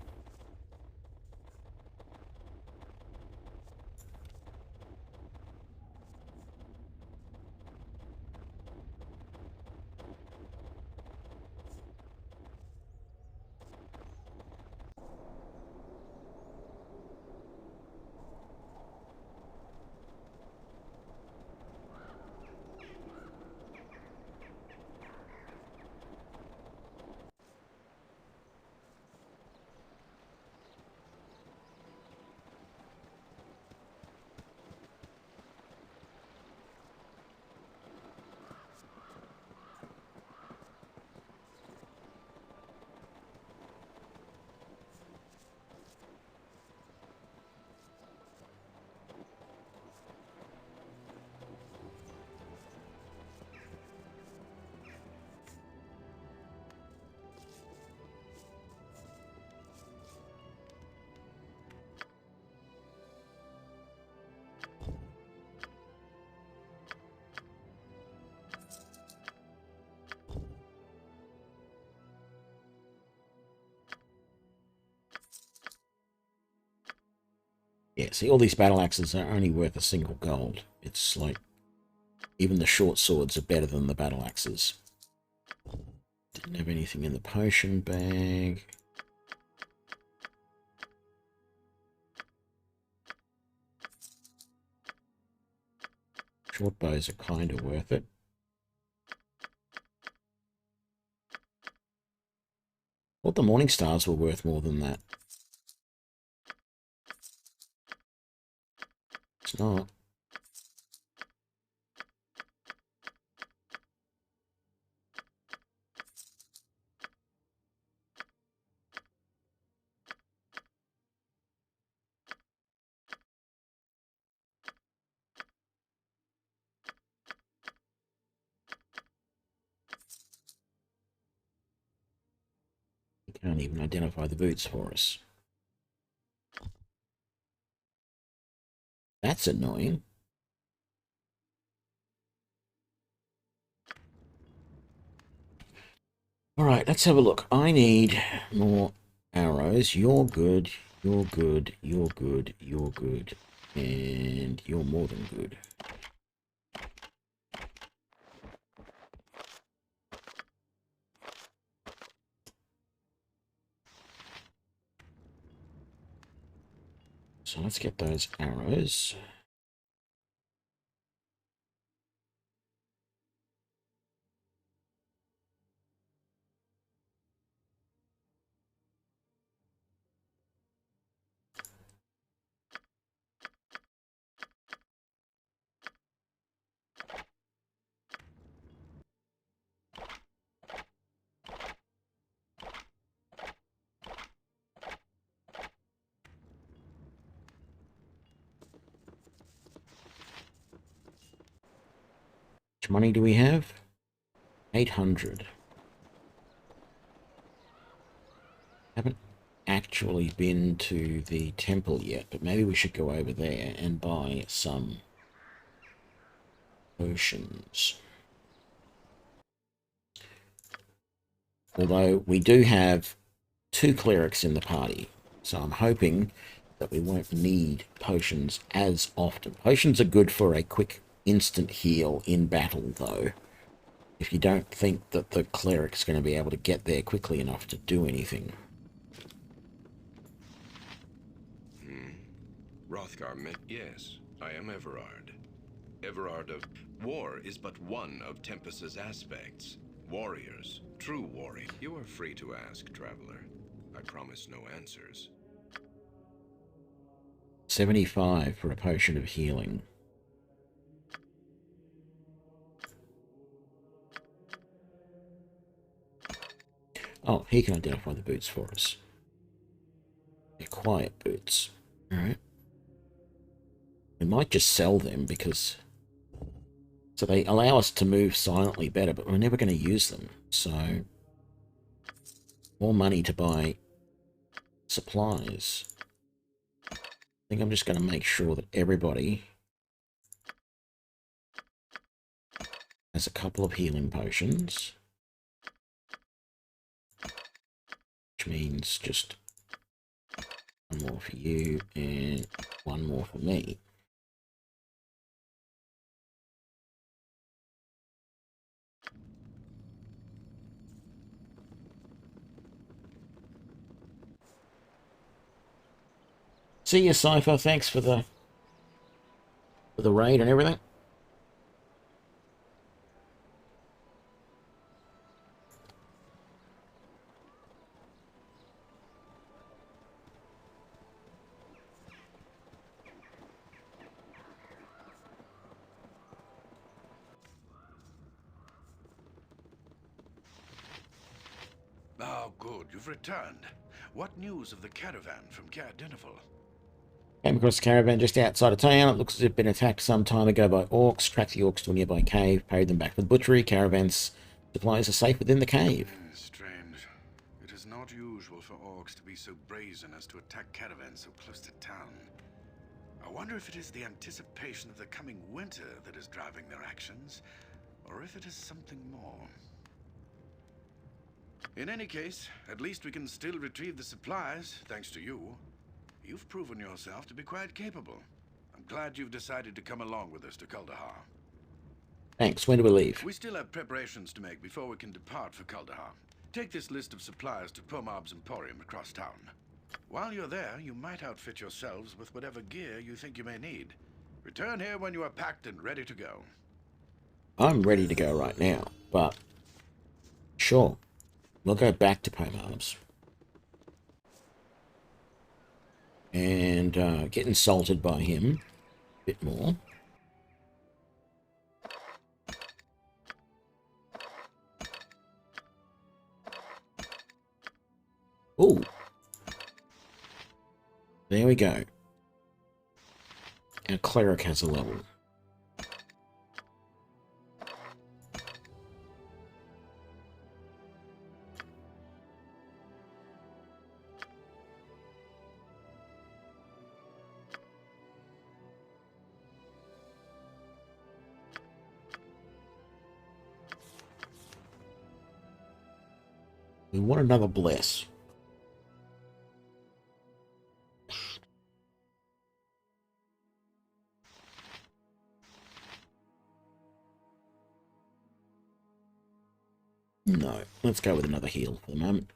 A: Yeah, see, all these battle axes are only worth a single gold. It's like, even the short swords are better than the battle axes. Didn't have anything in the potion bag. Short bows are kind of worth it. Thought the Morningstars were worth more than that. It's not. You can't even identify the boots for us. That's annoying. Alright, let's have a look. I need more arrows. You're good. You're good. You're good. You're good. And you're more than good. So let's get those arrows. How much money do we have? 800. Haven't actually been to the temple yet, but maybe we should go over there and buy some potions. Although we do have 2 clerics in the party, so I'm hoping that we won't need potions as often. Potions are good for a quick instant heal in battle, though. If you don't think that the cleric's going to be able to get there quickly enough to do anything.
C: Hrothgar meant yes, I am Everard. Everard of... War is but one of Tempest's aspects. Warriors, true warriors. You are free to ask, traveler. I promise no answers.
A: 75 for a potion of healing. Oh, he can identify the boots for us. They're quiet boots. Alright. We might just sell them because... So they allow us to move silently better, but we're never going to use them. So... More money to buy supplies. I think I'm just going to make sure that everybody has a couple of healing potions. Which means just one more for you and one more for me. See you, Cypher. Thanks for the raid and everything.
C: Oh, good, you've returned. What news of the caravan from Caer Dineval?
A: Came across a caravan just outside of town. It looks as if it'd been attacked some time ago by orcs. Tracked the orcs to a nearby cave, carried them back to the butchery. Caravan's supplies are safe within the cave.
C: Strange. It is not usual for orcs to be so brazen as to attack caravans so close to town. I wonder if it is the anticipation of the coming winter that is driving their actions, or if it is something more. In any case, at least we can still retrieve the supplies, thanks to you. You've proven yourself to be quite capable. I'm glad you've decided to come along with us to Kuldahar.
A: Thanks. When do we leave?
C: We still have preparations to make before we can depart for Kuldahar. Take this list of supplies to Pomab's Emporium across town. While you're there, you might outfit yourselves with whatever gear you think you may need. Return here when you are packed and ready to go.
A: I'm ready to go right now, but sure. We'll go back to Pomab's. And get insulted by him a bit more. Ooh. There we go. Our cleric has a level. We want another bless. No, let's go with another heal for the moment.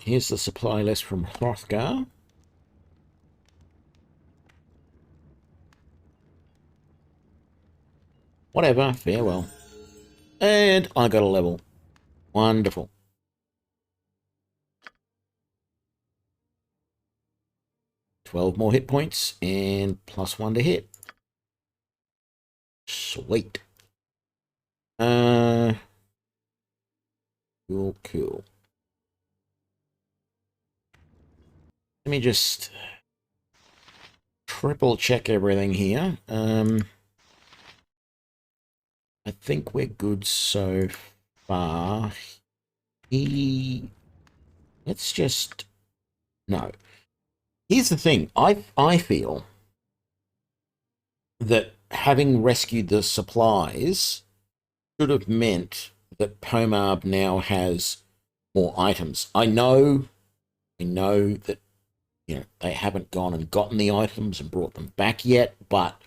A: Here's the supply list from Hrothgar. Whatever, farewell. And I got a level. Wonderful. +12 more hit points and +1 to hit. Sweet. Cool, cool. Let me just triple check everything here. I think we're good so far. Let's just... No. Here's the thing. I feel that having rescued the supplies should have meant that Pomab now has more items. I know that, you know, they haven't gone and gotten the items and brought them back yet, but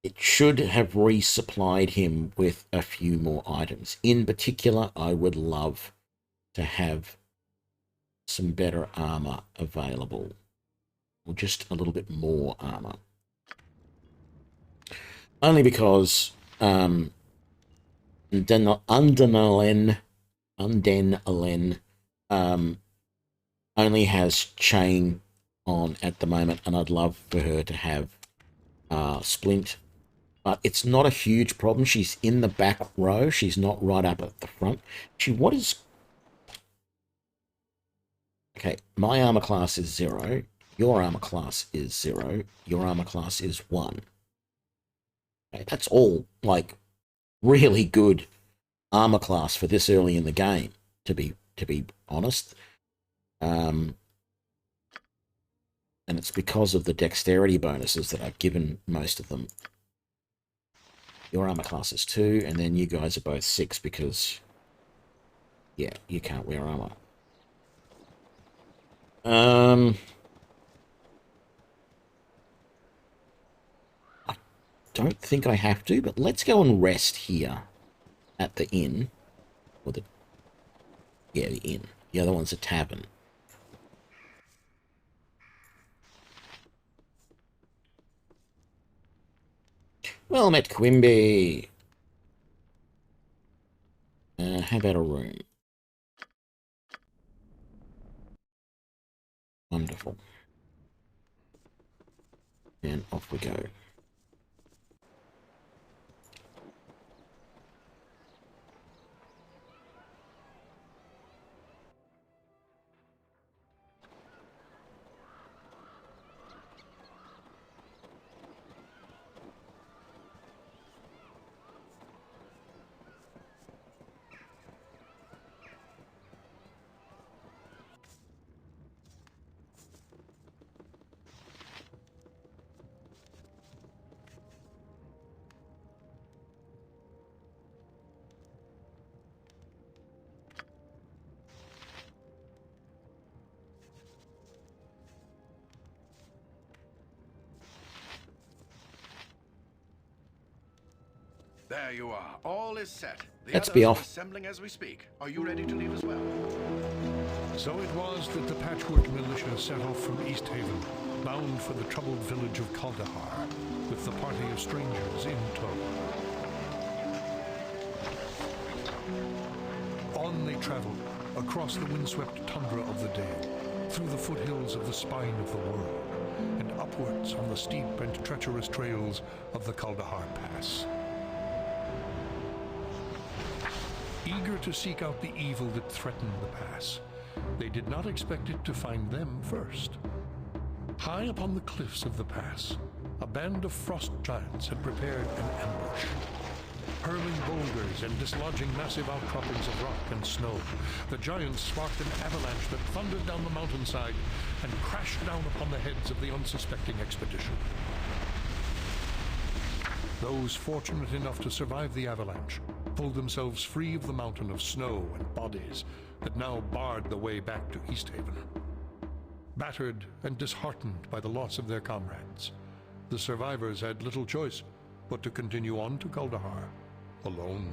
A: it should have resupplied him with a few more items. In particular, I would love to have some better armor available, or just a little bit more armor. Only because Undenelyn only has chain on at the moment, and I'd love for her to have splint. But it's not a huge problem. She's in the back row. She's not right up at the front. What is... Okay, my armor class is 0. Your armor class is 0. Your armor class is 1. Okay, that's all, like, really good armor class for this early in the game, to be honest. And it's because of the dexterity bonuses that I've given most of them. Your armor class is 2, and then you guys are both 6 because, yeah, you can't wear armor. I don't think I have to, but let's go and rest here at the inn. Or the inn. The other one's a tavern. Well met, Quimby. How about a room? Wonderful. And off we go.
C: There you are. All is set. The
A: Let's
C: others
A: be
C: are
A: off.
C: assembling as we speak. Are you ready to leave as well?
B: So it was that the Patchwork Militia set off from East Haven, bound for the troubled village of Kaldahar, with the party of strangers in tow. On they traveled, across the windswept tundra of the Dale, through the foothills of the spine of the world, and upwards on the steep and treacherous trails of the Kaldahar Pass. Eager to seek out the evil that threatened the pass, they did not expect it to find them first. High upon the cliffs of the pass, a band of frost giants had prepared an ambush. Hurling boulders and dislodging massive outcroppings of rock and snow, the giants sparked an avalanche that thundered down the mountainside and crashed down upon the heads of the unsuspecting expedition. Those fortunate enough to survive the avalanche pulled themselves free of the mountain of snow and bodies that now barred the way back to East Haven. Battered and disheartened by the loss of their comrades, the survivors had little choice but to continue on to Kaldahar, alone.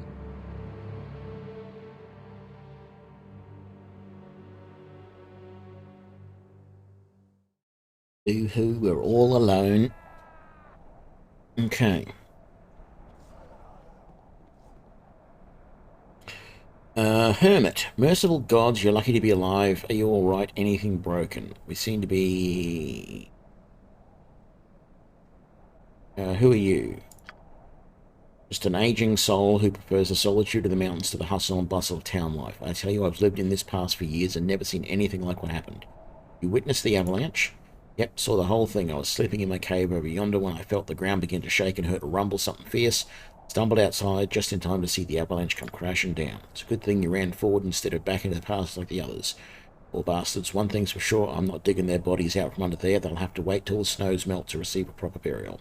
A: Boo-hoo, we're all alone. Okay. Hermit. Merciful gods, you're lucky to be alive. Are you alright? Anything broken? We seem to be... who are you? Just an aging soul who prefers the solitude of the mountains to the hustle and bustle of town life. I tell you, I've lived in this pass for years and never seen anything like what happened. You witnessed the avalanche? Yep, saw the whole thing. I was sleeping in my cave over yonder when I felt the ground begin to shake and heard a rumble, something fierce. Stumbled outside just in time to see the avalanche come crashing down. It's a good thing you ran forward instead of back into the pass like the others. Poor bastards. One thing's for sure, I'm not digging their bodies out from under there. They'll have to wait till the snows melt to receive a proper burial.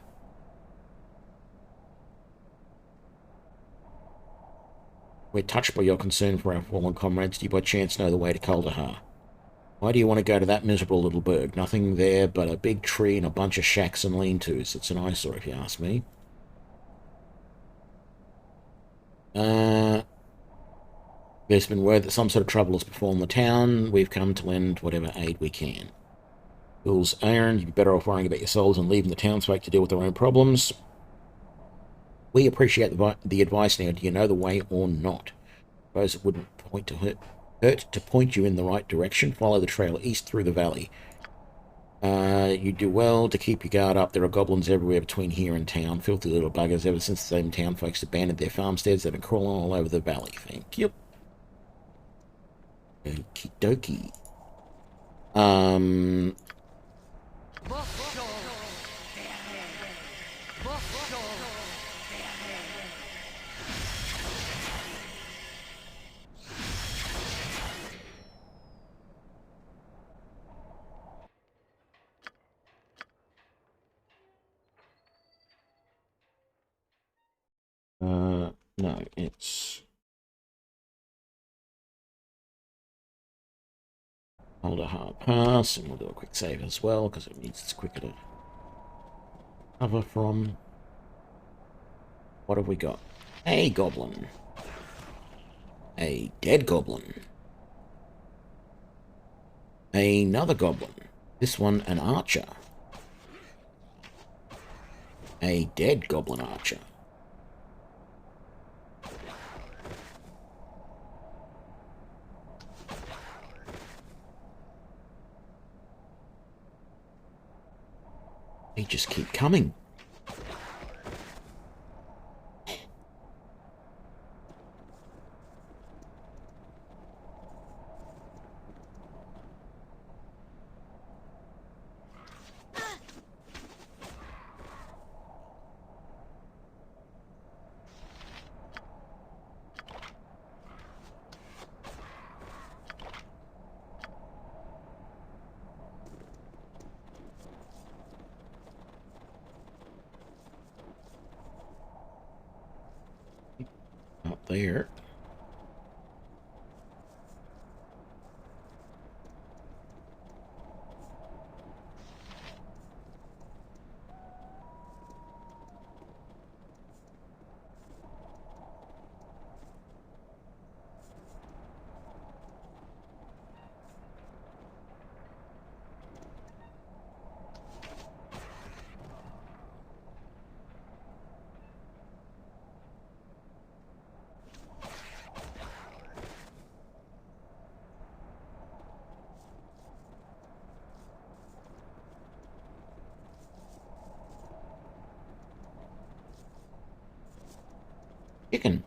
A: We're touched by your concern for our fallen comrades. Do you by chance know the way to Kaldahar? Why do you want to go to that miserable little burg? Nothing there but a big tree and a bunch of shacks and lean-tos. It's an eyesore, if you ask me. There's been word that some sort of trouble has befallen the town. We've come to lend whatever aid we can. Fool's errand. You'd be better off worrying about yourselves and leaving the townsfolk to deal with their own problems. We appreciate the advice now. Do you know the way or not? I suppose it wouldn't point to hurt to point you in the right direction. Follow the trail east through the valley. You do well to keep your guard up. There are goblins everywhere between here and town. Filthy little buggers. Ever since the same town folks abandoned their farmsteads, they've been crawling all over the valley. Thank you. Okie dokie. No, it's... Hold a hard pass, and we'll do a quick save as well, because it means it's quicker to cover from. What have we got? A goblin. A dead goblin. Another goblin. This one, an archer. A dead goblin archer. They just keep coming. Up there. Chicken.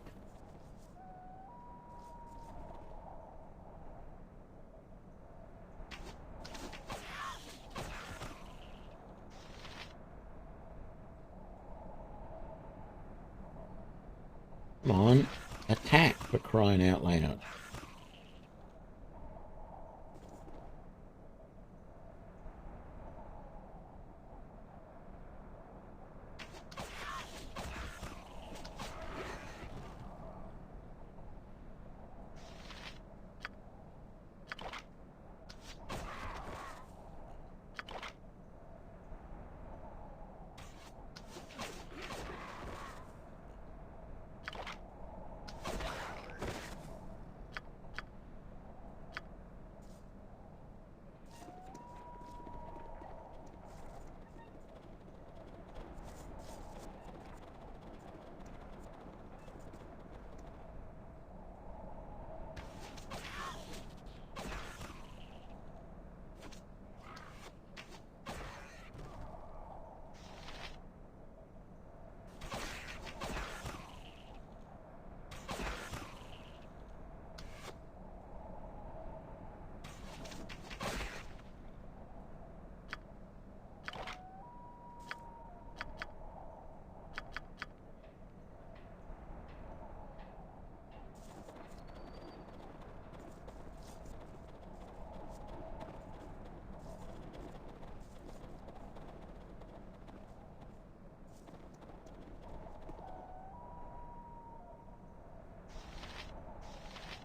A: Come on, attack, for crying out loud.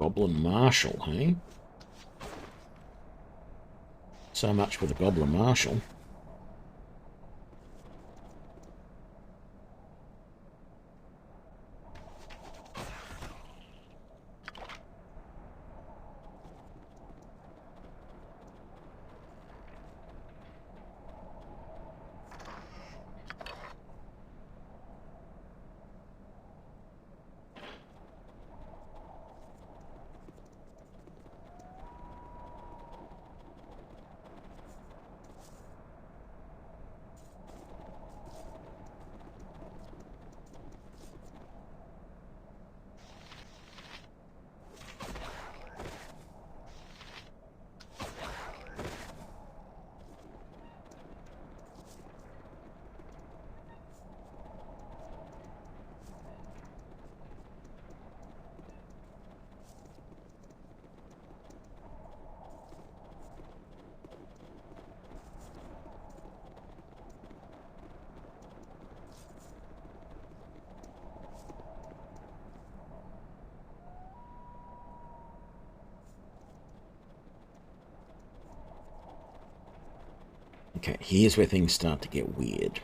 A: Goblin Marshal, hey? So much for the Goblin Marshal. Okay, here's where things start to get weird.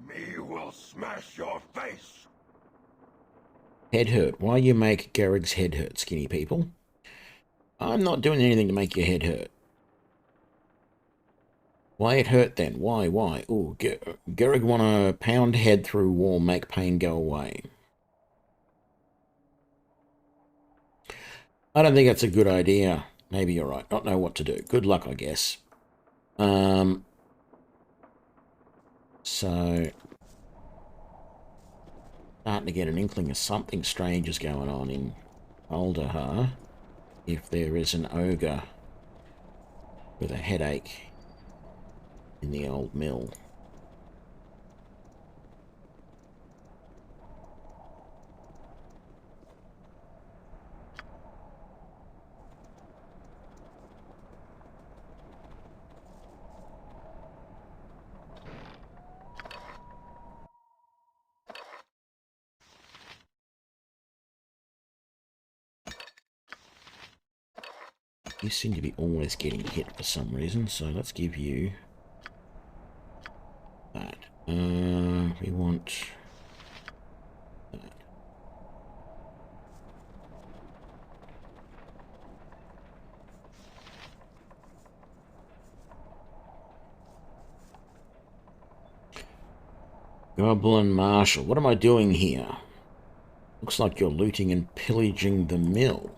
E: Me will smash your face.
A: Head hurt. Why you make Garrig's head hurt, skinny people? I'm not doing anything to make your head hurt. Why it hurt then? Why? Ooh, Garrig wanna pound head through wall, make pain go away. I don't think that's a good idea. Maybe you're right. Not know what to do. Good luck, I guess. So starting to get an inkling of something strange is going on in Aldahar. If there is an ogre with a headache in the old mill. You seem to be always getting hit for some reason, so let's give you that. We want that. Goblin Marshal, what am I doing here? Looks like you're looting and pillaging the mill.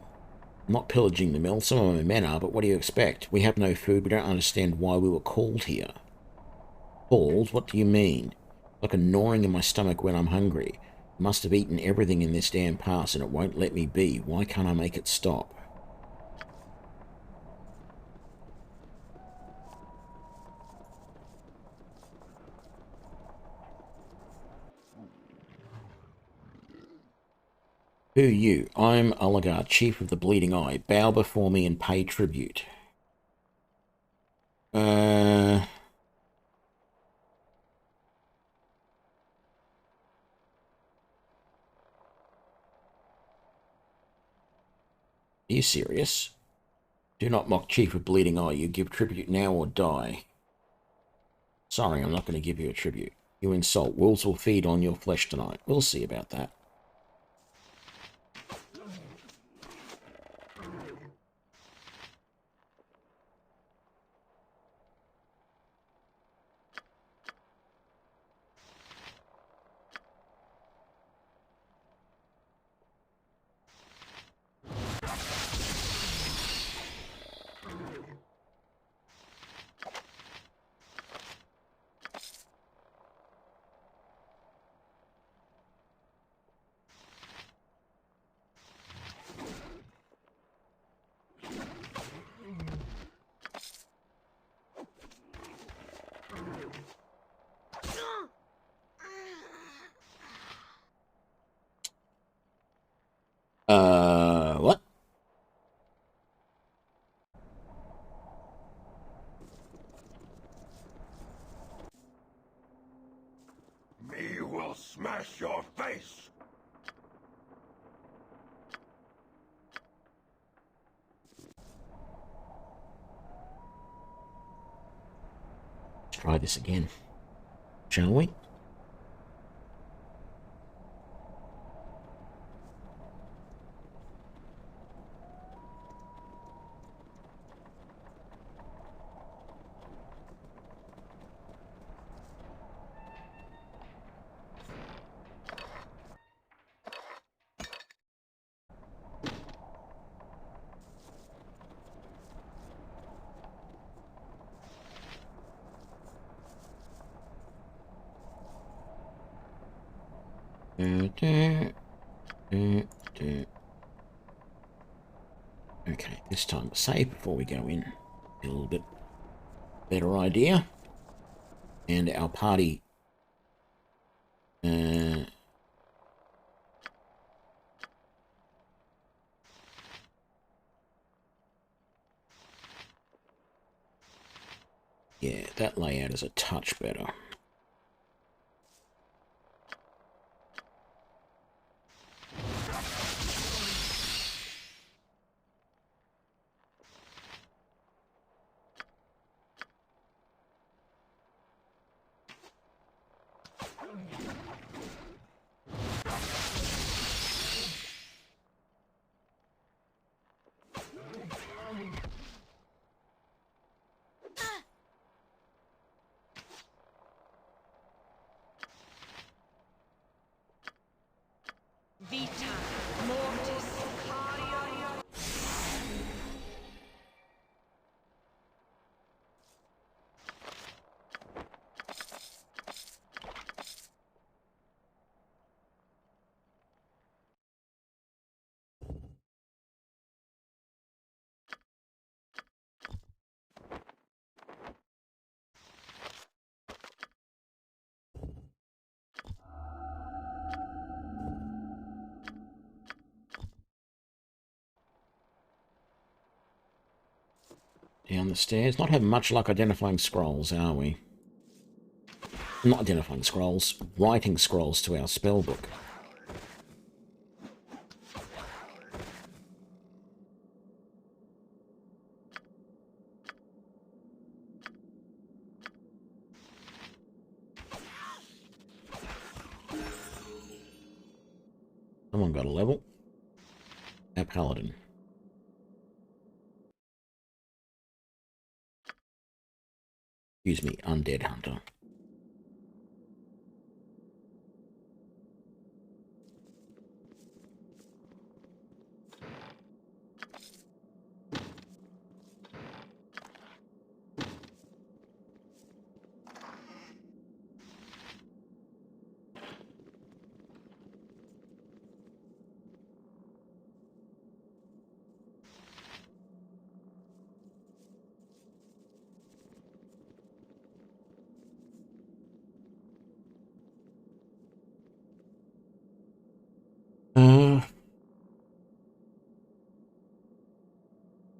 A: Not pillaging the mill, some of my men are, but what do you expect? We have no food, we don't understand why we were called here. Called? What do you mean? Like a gnawing in my stomach when I'm hungry. Must have eaten everything in this damn pass and it won't let me be. Why can't I make it stop? Who you? I'm Ulligar, Chief of the Bleeding Eye. Bow before me and pay tribute. Are you serious? Do not mock Chief of Bleeding Eye. You give tribute now or die. Sorry, I'm not going to give you a tribute. You insult. Wolves will feed on your flesh tonight. We'll see about that.
E: face!
A: Let's try this again, shall we? Okay, this time we'll save before we go in. A little bit better idea. And our party... yeah, that layout is a touch better.
D: Vita, mortis, caria.
A: Down the stairs. Not having much luck identifying scrolls, are we? Not identifying scrolls. Writing scrolls to our spell book. Someone got a level. Our paladin. Excuse me, undead hunter.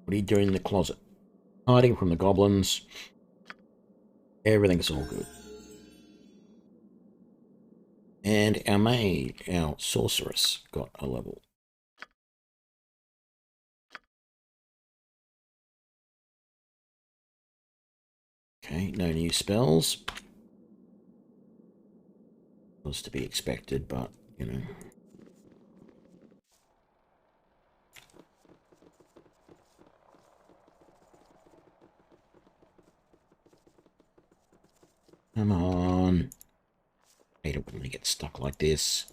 A: What are you doing in the closet? Hiding from the goblins. Everything's all good. And our mage, our sorceress, got a level. Okay, no new spells. Was to be expected, but, you know. Come on. I hate it when they get stuck like this.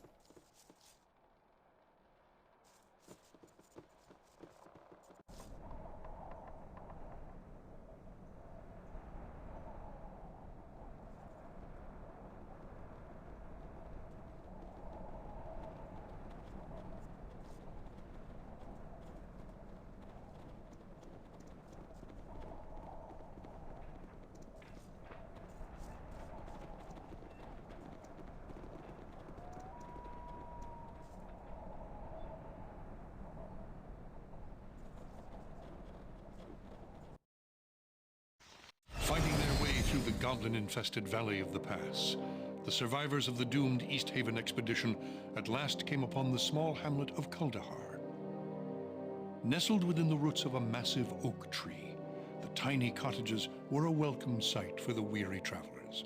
B: Fighting their way through the goblin-infested valley of the pass, the the survivors of the doomed East Haven expedition at last came upon the small hamlet of Kuldahar. Nestled within the roots of a massive oak tree, the tiny cottages were a welcome sight for the weary travelers.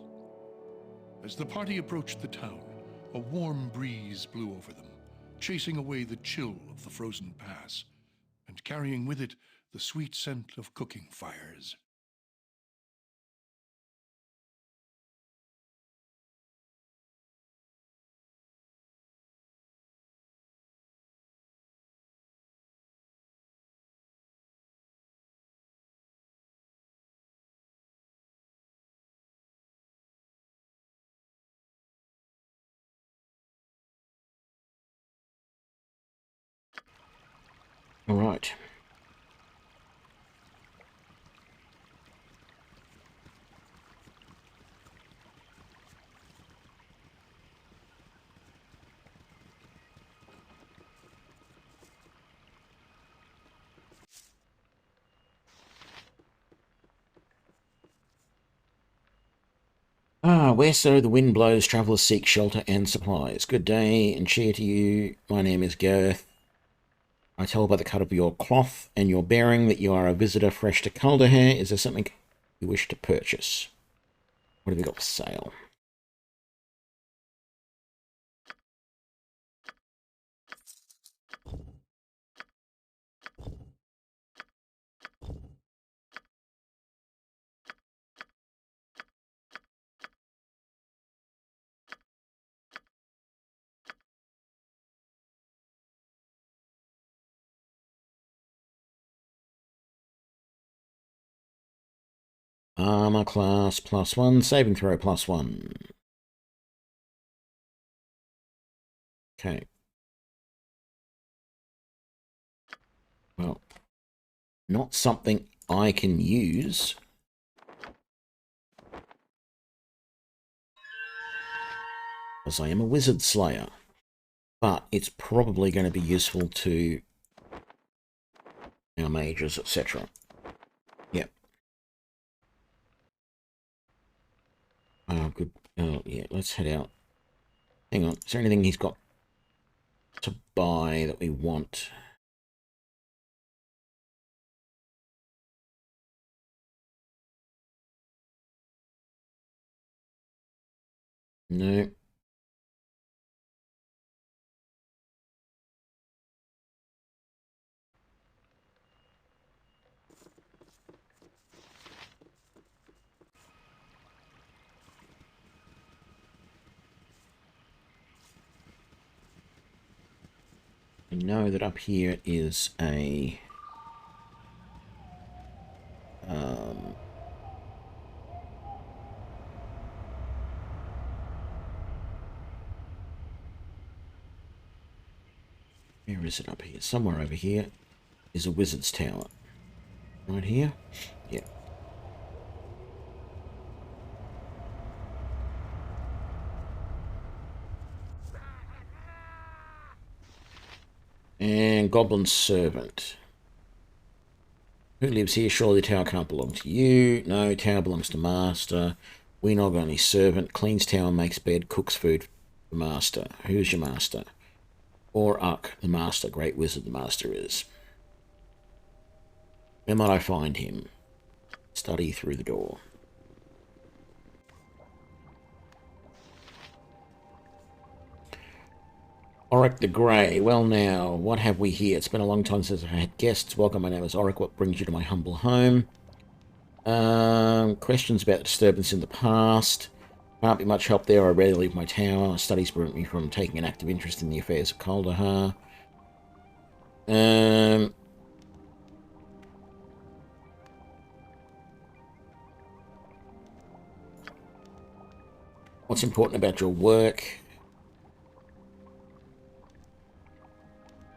B: As the party approached the town, a warm breeze blew over them, chasing away the chill of the frozen pass, and carrying with it the sweet scent of cooking fires.
A: All right. Whereso the wind blows, travellers seek shelter and supplies. Good day and cheer to you. My name is Gareth. I tell by the cut of your cloth and your bearing that you are a visitor fresh to Kuldahar. Is there something you wish to purchase? What have we got for sale? Armor class +1, saving throw +1. Okay. Well, not something I can use. Because I am a wizard slayer. But it's probably going to be useful to our mages, etc. Yep. Oh, good. Oh, yeah, let's head out. Hang on. Is there anything he's got to buy that we want? No. I know that up here is a where is it up here? Somewhere over here is a wizard's tower. Right here? Yeah. And Goblin Servant. Who lives here? Surely the tower can't belong to you. No, tower belongs to Master. Weenog only servant. Cleans tower, makes bed, cooks food for Master. Who's your Master? Or Uck, the Master, great wizard the Master is. Where might I find him? Study through the door. Oric the Grey. Well now, what have we here? It's been a long time since I had guests. Welcome, my name is Oric. What brings you to my humble home? Questions about the disturbance in the past. Can't be much help there. I rarely leave my tower. Studies prevent me from taking an active interest in the affairs of Kuldahar. What's important about your work?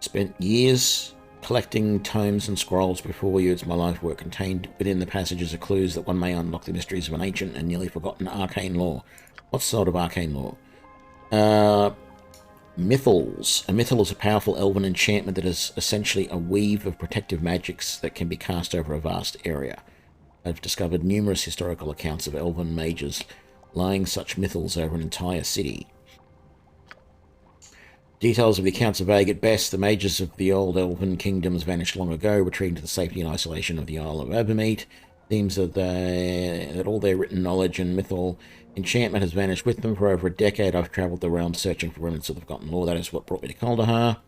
A: Spent years collecting tomes and scrolls before you. It's my life work. Contained within the passages are clues that one may unlock the mysteries of an ancient and nearly forgotten arcane lore. What sort of arcane lore? Mythals. A mythal is a powerful elven enchantment that is essentially a weave of protective magics that can be cast over a vast area. I've discovered numerous historical accounts of elven mages laying such mythals over an entire city. Details of the accounts are vague at best. The mages of the old Elven kingdoms vanished long ago, retreating to the safety and isolation of the Isle of Abermeet. Seems that all their written knowledge and mythal enchantment has vanished with them. For over a decade, I've travelled the realm searching for remnants of the forgotten lore. That is what brought me to Kuldahar.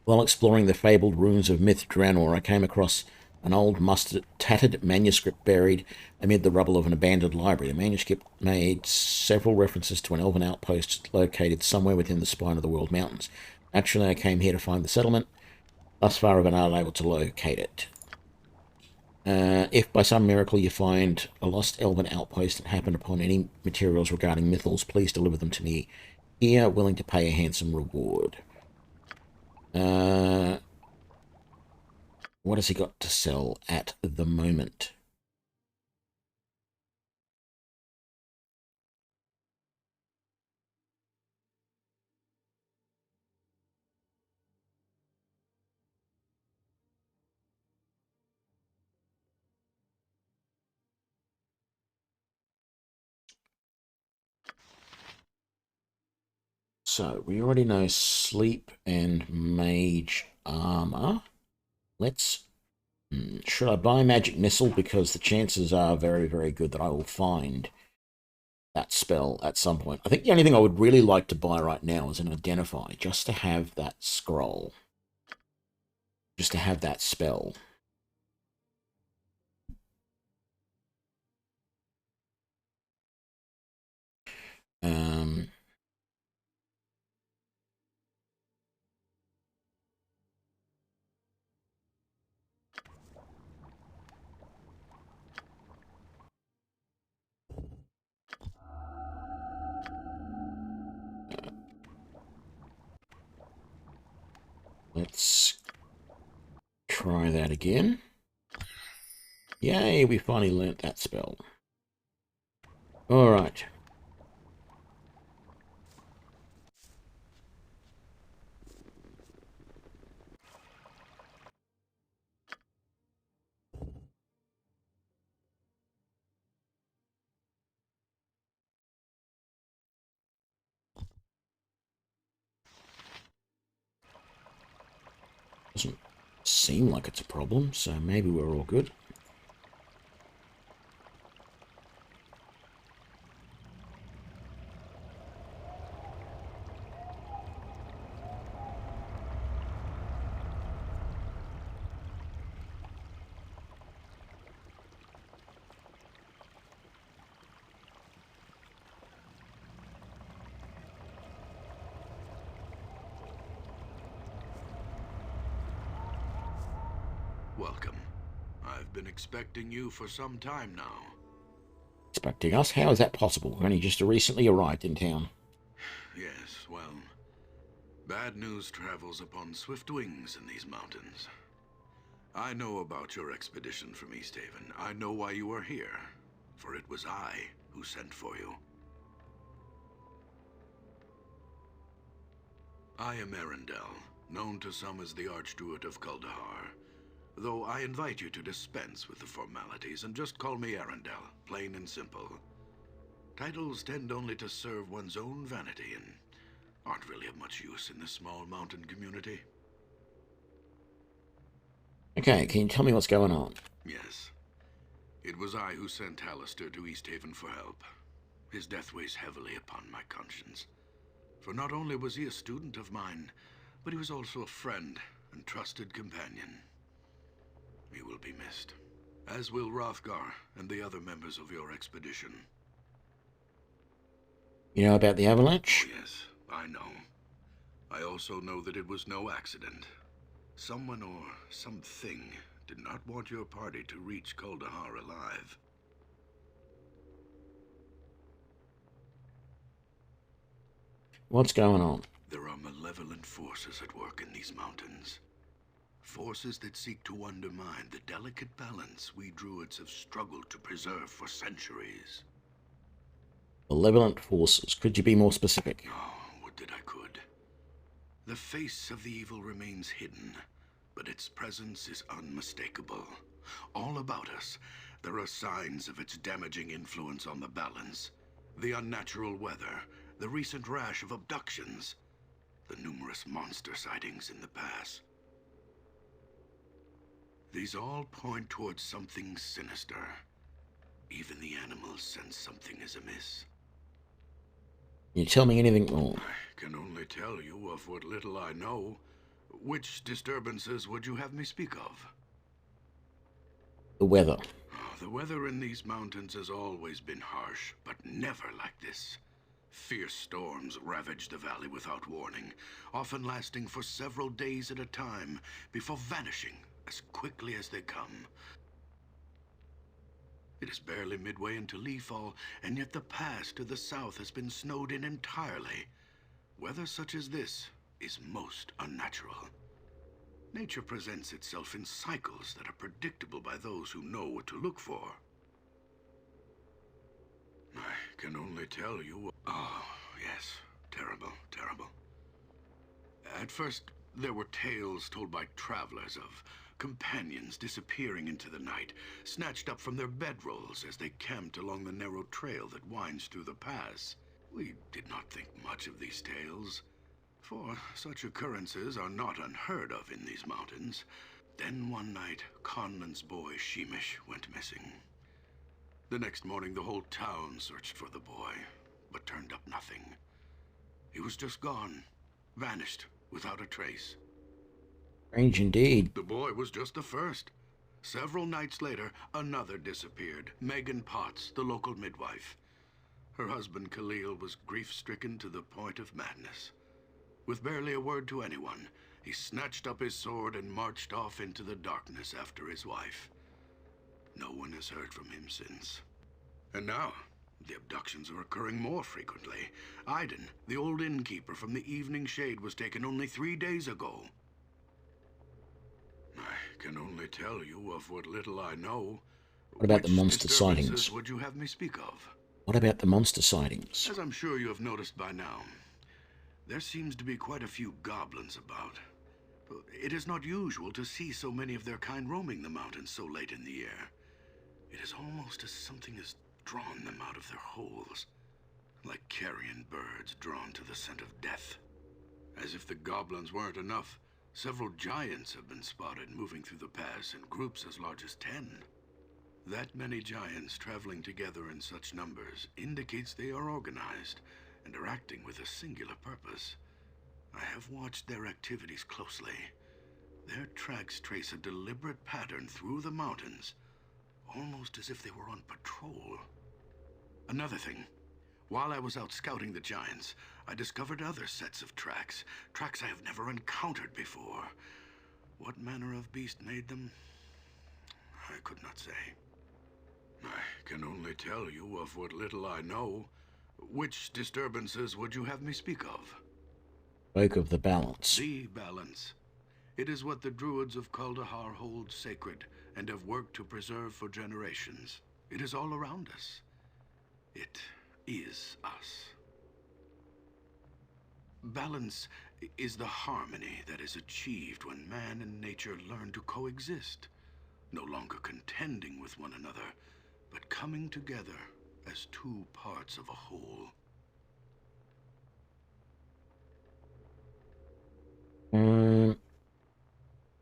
A: While exploring the fabled ruins of Myth Draenor, I came across an old, tattered manuscript buried amid the rubble of an abandoned library. The manuscript made several references to an elven outpost located somewhere within the spine of the World Mountains. Naturally, I came here to find the settlement. Thus far, I've been unable to locate it. If by some miracle you find a lost elven outpost and happen upon any materials regarding mythals, please deliver them to me here, willing to pay a handsome reward. What has he got to sell at the moment? So, we already know sleep and mage armor. Let's... should I buy magic missile? Because the chances are very, very good that I will find that spell at some point. I think the only thing I would really like to buy right now is an identify, just to have that scroll. Just to have that spell. Let's try that again. Yay, we finally learnt that spell. Alright. Doesn't seem like it's a problem, so maybe we're all good.
C: Welcome. I've been expecting you for some time now.
A: Expecting us? How is that possible? We're only just recently arrived in town.
C: Yes, well, bad news travels upon swift wings in these mountains. I know about your expedition from Easthaven. I know why you are here, for it was I who sent for you. I am Arundel, known to some as the Archdruid of Kuldahar, though I invite you to dispense with the formalities and just call me Arundel, plain and simple. Titles tend only to serve one's own vanity and aren't really of much use in this small mountain community.
A: Okay, can you tell me what's going on?
C: Yes. It was I who sent Hallister to Easthaven for help. His death weighs heavily upon my conscience. For not only was he a student of mine, but he was also a friend and trusted companion. He will be missed, as will Hrothgar and the other members of your expedition.
A: You know about the avalanche?
C: Oh, yes, I know. I also know that it was no accident. Someone or something did not want your party to reach Kuldahar alive.
A: What's going on?
C: There are malevolent forces at work in these mountains. Forces that seek to undermine the delicate balance we druids have struggled to preserve for centuries.
A: Malevolent forces. Could you be more specific?
C: Oh, would that I could. The face of the evil remains hidden, but its presence is unmistakable. All about us, there are signs of its damaging influence on the balance. The unnatural weather, the recent rash of abductions, the numerous monster sightings in the pass. These all point towards something sinister. Even the animals sense something is amiss.
A: Can you tell me anything more?
C: I can only tell you of what little I know. Which disturbances would you have me speak of?
A: The weather.
C: The weather in these mountains has always been harsh, but never like this. Fierce storms ravage the valley without warning, often lasting for several days at a time, before vanishing as quickly as they come. It is barely midway into Leafall, and yet the pass to the south has been snowed in entirely. Weather such as this is most unnatural. Nature presents itself in cycles that are predictable by those who know what to look for. I can only tell you... Oh, yes. Terrible, terrible. At first, there were tales told by travelers of companions disappearing into the night, snatched up from their bedrolls as they camped along the narrow trail that winds through the pass. We did not think much of these tales, for such occurrences are not unheard of in these mountains. Then one night, Conlan's boy Sheemish went missing. The next morning, the whole town searched for the boy, but turned up nothing. He was just gone, vanished without a trace.
A: Strange indeed.
C: The boy was just the first. Several nights later, another disappeared, Megan Potts, the local midwife. Her husband Khalil was grief-stricken to the point of madness. With barely a word to anyone, he snatched up his sword and marched off into the darkness after his wife. No one has heard from him since. And now, the abductions are occurring more frequently. Iden, the old innkeeper from the Evening Shade, was taken only 3 days ago. I can only tell you of what little I know.
A: What about the
C: Which
A: monster
C: disturbances
A: sightings?
C: would you have me speak of?
A: What about the monster sightings?
C: As I'm sure you have noticed by now, there seems to be quite a few goblins about. It is not usual to see so many of their kind roaming the mountains so late in the year. It is almost as something has drawn them out of their holes, like carrion birds drawn to the scent of death. As if the goblins weren't enough, several giants have been spotted moving through the pass in groups as large as 10. That many giants traveling together in such numbers indicates they are organized and are acting with a singular purpose. I have watched their activities closely. Their tracks trace a deliberate pattern through the mountains, almost as if they were on patrol. Another thing, while I was out scouting the giants, I discovered other sets of tracks I have never encountered before. What manner of beast made them? I could not say. I can only tell you of what little I know. Which disturbances would you have me speak of?
A: Spoke of the balance.
C: The balance. It is what the druids of Kuldahar hold sacred and have worked to preserve for generations. It is all around us. It is us. Balance is the harmony that is achieved when man and nature learn to coexist, no longer contending with one another, but coming together as two parts of a whole.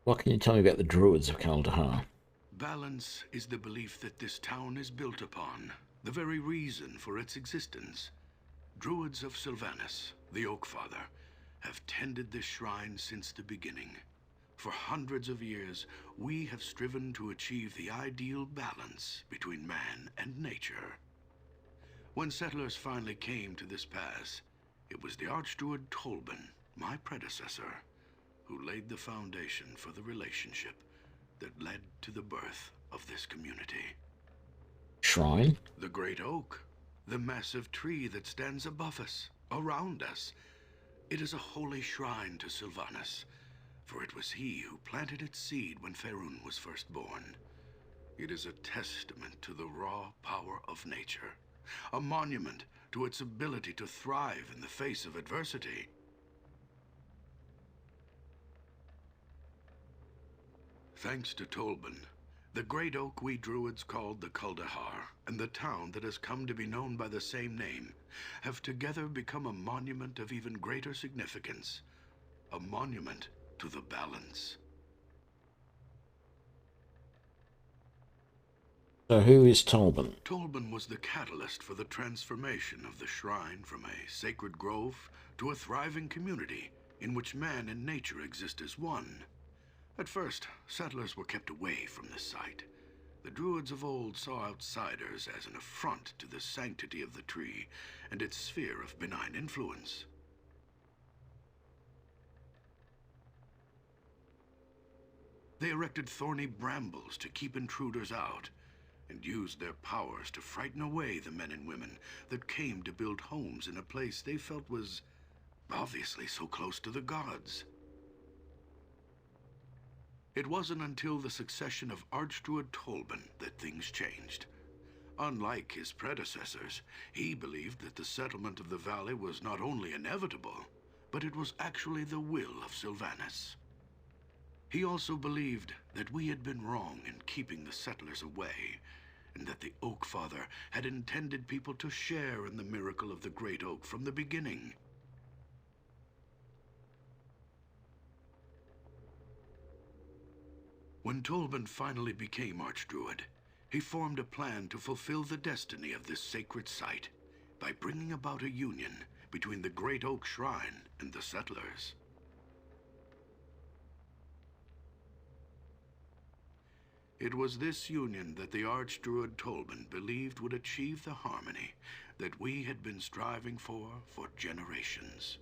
A: What can you tell me about the druids of Kuldahar?
C: Balance is the belief that this town is built upon, the very reason for its existence. Druids of Sylvanas, the Oak Father, have tended this shrine since the beginning. For hundreds of years, we have striven to achieve the ideal balance between man and nature. When settlers finally came to this pass, it was the Archdruid Tolban, my predecessor, who laid the foundation for the relationship that led to the birth of this community.
A: Shrine?
C: The great oak, the massive tree that stands above us, around us. It is a holy shrine to Sylvanas, for it was he who planted its seed when Faerun was first born. It is a testament to the raw power of nature, a monument to its ability to thrive in the face of adversity. Thanks to Tolban, The great oak we druids called the Kuldahar, and the town that has come to be known by the same name, have together become a monument of even greater significance. A monument to the balance.
A: So who is Tolban?
C: Tolban was the catalyst for the transformation of the shrine from a sacred grove to a thriving community in which man and nature exist as one. At first, settlers were kept away from the site. The druids of old saw outsiders as an affront to the sanctity of the tree and its sphere of benign influence. They erected thorny brambles to keep intruders out, and used their powers to frighten away the men and women that came to build homes in a place they felt was obviously so close to the gods. It wasn't until the succession of Archdruid Tolban that things changed. Unlike his predecessors, he believed that the settlement of the valley was not only inevitable, but it was actually the will of Sylvanas. He also believed that we had been wrong in keeping the settlers away, and that the Oak Father had intended people to share in the miracle of the Great Oak from the beginning. When Tolban finally became Archdruid, he formed a plan to fulfill the destiny of this sacred site by bringing about a union between the Great Oak Shrine and the settlers. It was this union that the Archdruid Tolban believed would achieve the harmony that we had been striving for generations.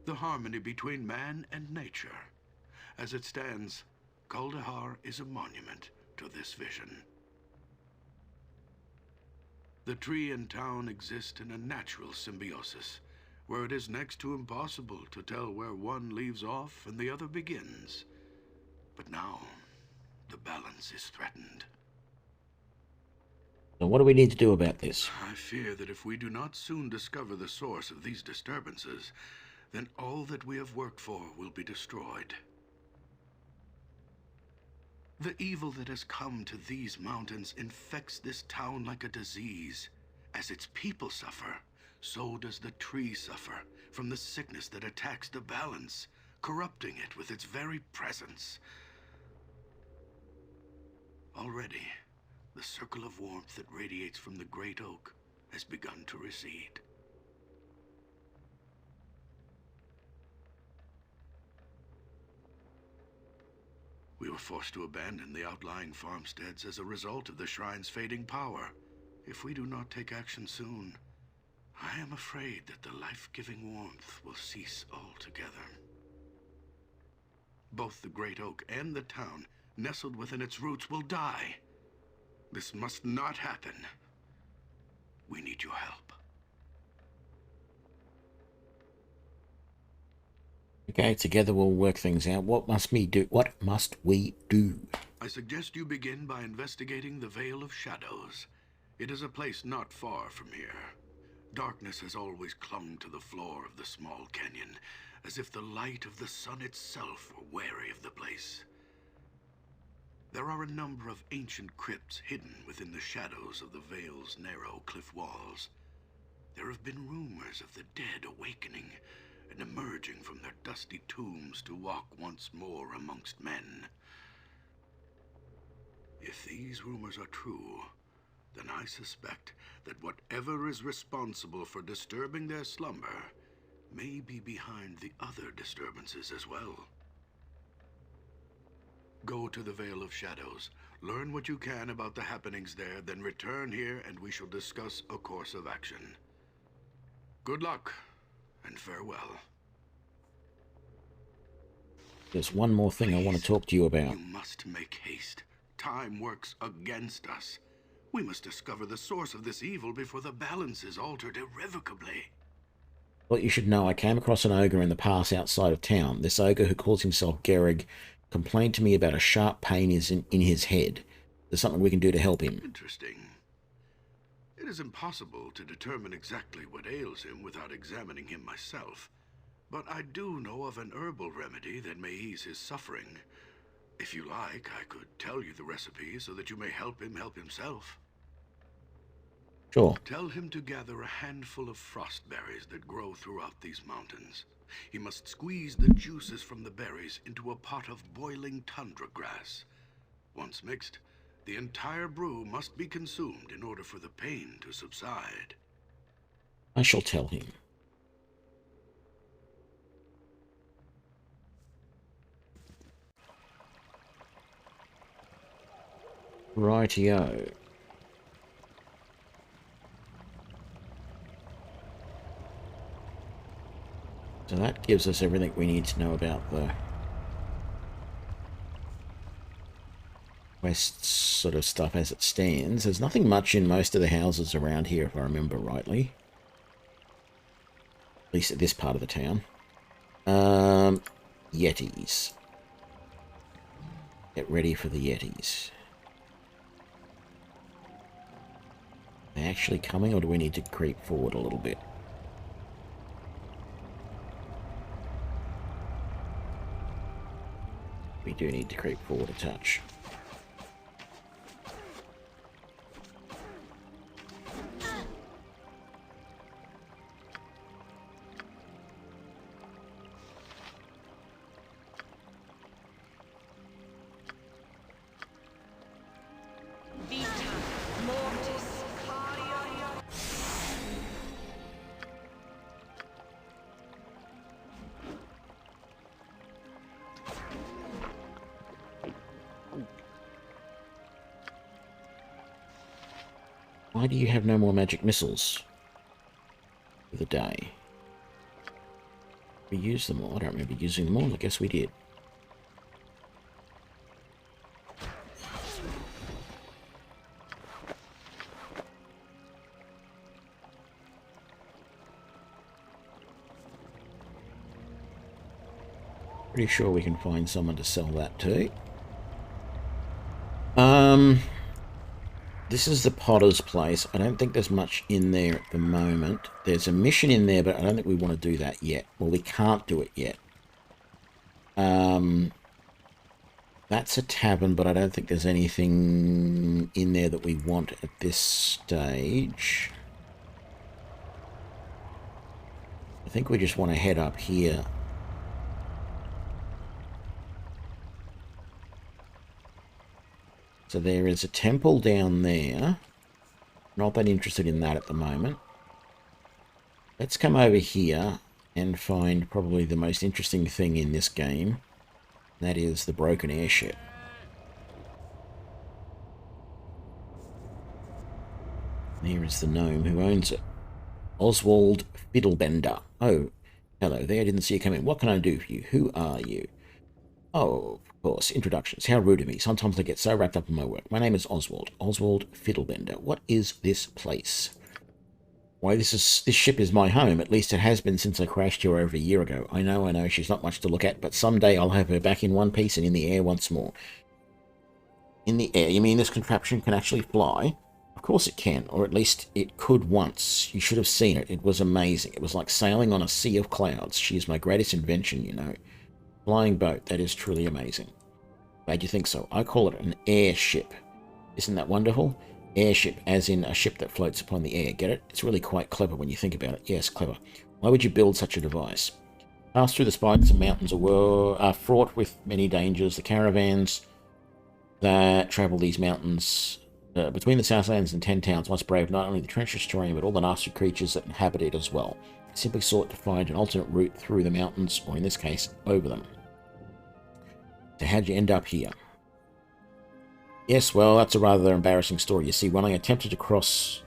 C: The harmony between man and nature. As it stands, Kuldahar is a monument to this vision. The tree and town exist in a natural symbiosis, where it is next to impossible to tell where one leaves off and the other begins. But now, the balance is threatened.
A: So what do we need to do about this?
C: I fear that if we do not soon discover the source of these disturbances, then all that we have worked for will be destroyed. The evil that has come to these mountains infects this town like a disease. As its people suffer, so does the tree suffer from the sickness that attacks the balance, corrupting it with its very presence. Already, the circle of warmth that radiates from the great oak has begun to recede. We were forced to abandon the outlying farmsteads as a result of the shrine's fading power. If we do not take action soon, I am afraid that the life-giving warmth will cease altogether. Both the great oak and the town nestled within its roots will die. This must not happen. We need your help.
A: Okay, together we'll work things out. What must we do? What must we do?
C: I suggest you begin by investigating the Vale of Shadows. It is a place not far from here. Darkness has always clung to the floor of the small canyon, as if the light of the sun itself were wary of the place. There are a number of ancient crypts hidden within the shadows of the Vale's narrow cliff walls. There have been rumors of the dead awakening and emerging from their dusty tombs to walk once more amongst men. If these rumors are true, then I suspect that whatever is responsible for disturbing their slumber may be behind the other disturbances as well. Go to the Vale of Shadows, learn what you can about the happenings there, then return here and we shall discuss a course of action. Good luck, and farewell.
A: There's one more thing I want to talk to you about.
C: You must make haste. Time works against us. We must discover the source of this evil before the balance is altered irrevocably.
A: Well, you should know I came across an ogre in the pass outside of town. This ogre, who calls himself Gerrig, complained to me about a sharp pain in his head. There's something we can do to help him.
C: Interesting. It is impossible to determine exactly what ails him without examining him myself, but I do know of an herbal remedy that may ease his suffering. If you like, I could tell you the recipe so that you may help him help himself.
A: Sure.
C: Tell him to gather a handful of frost berries that grow throughout these mountains. He must squeeze the juices from the berries into a pot of boiling tundra grass. Once mixed, the entire brew must be consumed in order for the pain to subside.
A: I shall tell him. Rightio. So that gives us everything we need to know about the west sort of stuff as it stands. There's nothing much in most of the houses around here, if I remember rightly. At least at this part of the town. Yetis. Get ready for the Yetis. Are they actually coming, or do we need to creep forward a little bit? We do need to creep forward a touch. Why do you have no more magic missiles for the day? We used them all. I don't remember using them all. I guess we did. Pretty sure we can find someone to sell that to. This is the potter's place. I don't think there's much in there at the moment. There's a mission in there, but I don't think we want to do that yet. Well, we can't do it yet. That's a tavern, but I don't think there's anything in there that we want at this stage. I think we just want to head up here. So there is a temple down there. Not that interested in that at the moment. Let's come over here and find probably the most interesting thing in this game. That is the broken airship. There is the gnome who owns it. Oswald Fiddlebender. Oh, hello there. Didn't see you come in. What can I do for you? Who are you? Oh, of course. Introductions. How rude of me. Sometimes I get so wrapped up in my work. My name is Oswald. Oswald Fiddlebender. What is this place? Why, this ship is my home. At least it has been since I crashed here over a year ago. I know, she's not much to look at, but someday I'll have her back in one piece and in the air once more. In the air? You mean this contraption can actually fly? Of course it can, or at least it could once. You should have seen it. It was amazing. It was like sailing on a sea of clouds. She is my greatest invention, you know. Flying boat, that is truly amazing. Glad you think so. I call it an airship. Isn't that wonderful? Airship, as in a ship that floats upon the air. Get it? It's really quite clever when you think about it. Yes, clever. Why would you build such a device? Pass through the spikes and mountains are fraught with many dangers. The caravans that travel these mountains between the Southlands and 10 towns must brave not only the treacherous terrain, but all the nasty creatures that inhabit it as well. Simply sought to find an alternate route through the mountains, or in this case, over them. So how'd you end up here? Yes, well, that's a rather embarrassing story. You see, when I attempted to cross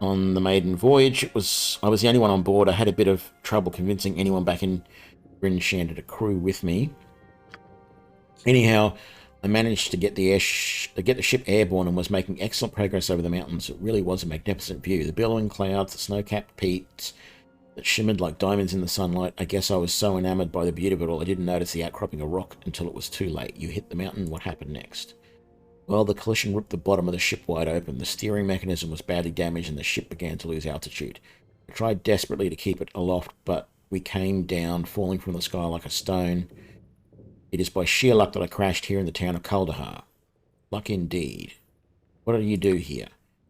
A: on the maiden voyage, I was the only one on board. I had a bit of trouble convincing anyone back in Bryn Shander to crew with me. Anyhow, I managed to get the ship airborne and was making excellent progress over the mountains. It really was a magnificent view. The billowing clouds, the snow-capped peaks that shimmered like diamonds in the sunlight. I guess I was so enamored by the beauty of it all, I didn't notice the outcropping of rock until it was too late. You hit the mountain, what happened next? Well, the collision ripped the bottom of the ship wide open. The steering mechanism was badly damaged and the ship began to lose altitude. I tried desperately to keep it aloft, but we came down, falling from the sky like a stone. It is by sheer luck that I crashed here in the town of Kuldahar. Luck indeed. What do you do here?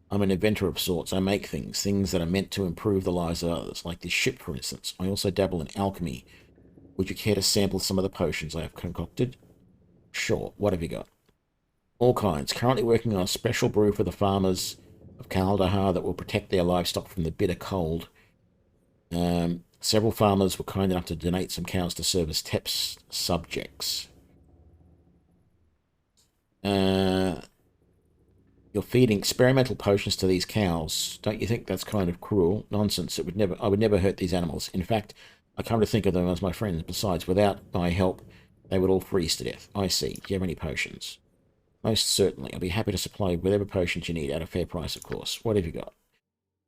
A: I'm an inventor of sorts. I make things that are meant to improve the lives of others, like this ship, for instance. I also dabble in alchemy. Would you care to sample some of the potions I have concocted? Sure. What have you got? All kinds. Currently working on a special brew for the farmers of Kuldahar that will protect their livestock from the bitter cold. Several farmers were kind enough to donate some cows to serve as test subjects. You're feeding experimental potions to these cows. Don't you think that's kind of cruel? Nonsense. I would never hurt these animals. In fact, I come to think of them as my friends. Besides, without my help, they would all freeze to death. I see. Do you have any potions? Most certainly. I'll be happy to supply whatever potions you need at a fair price, of course. What have you got?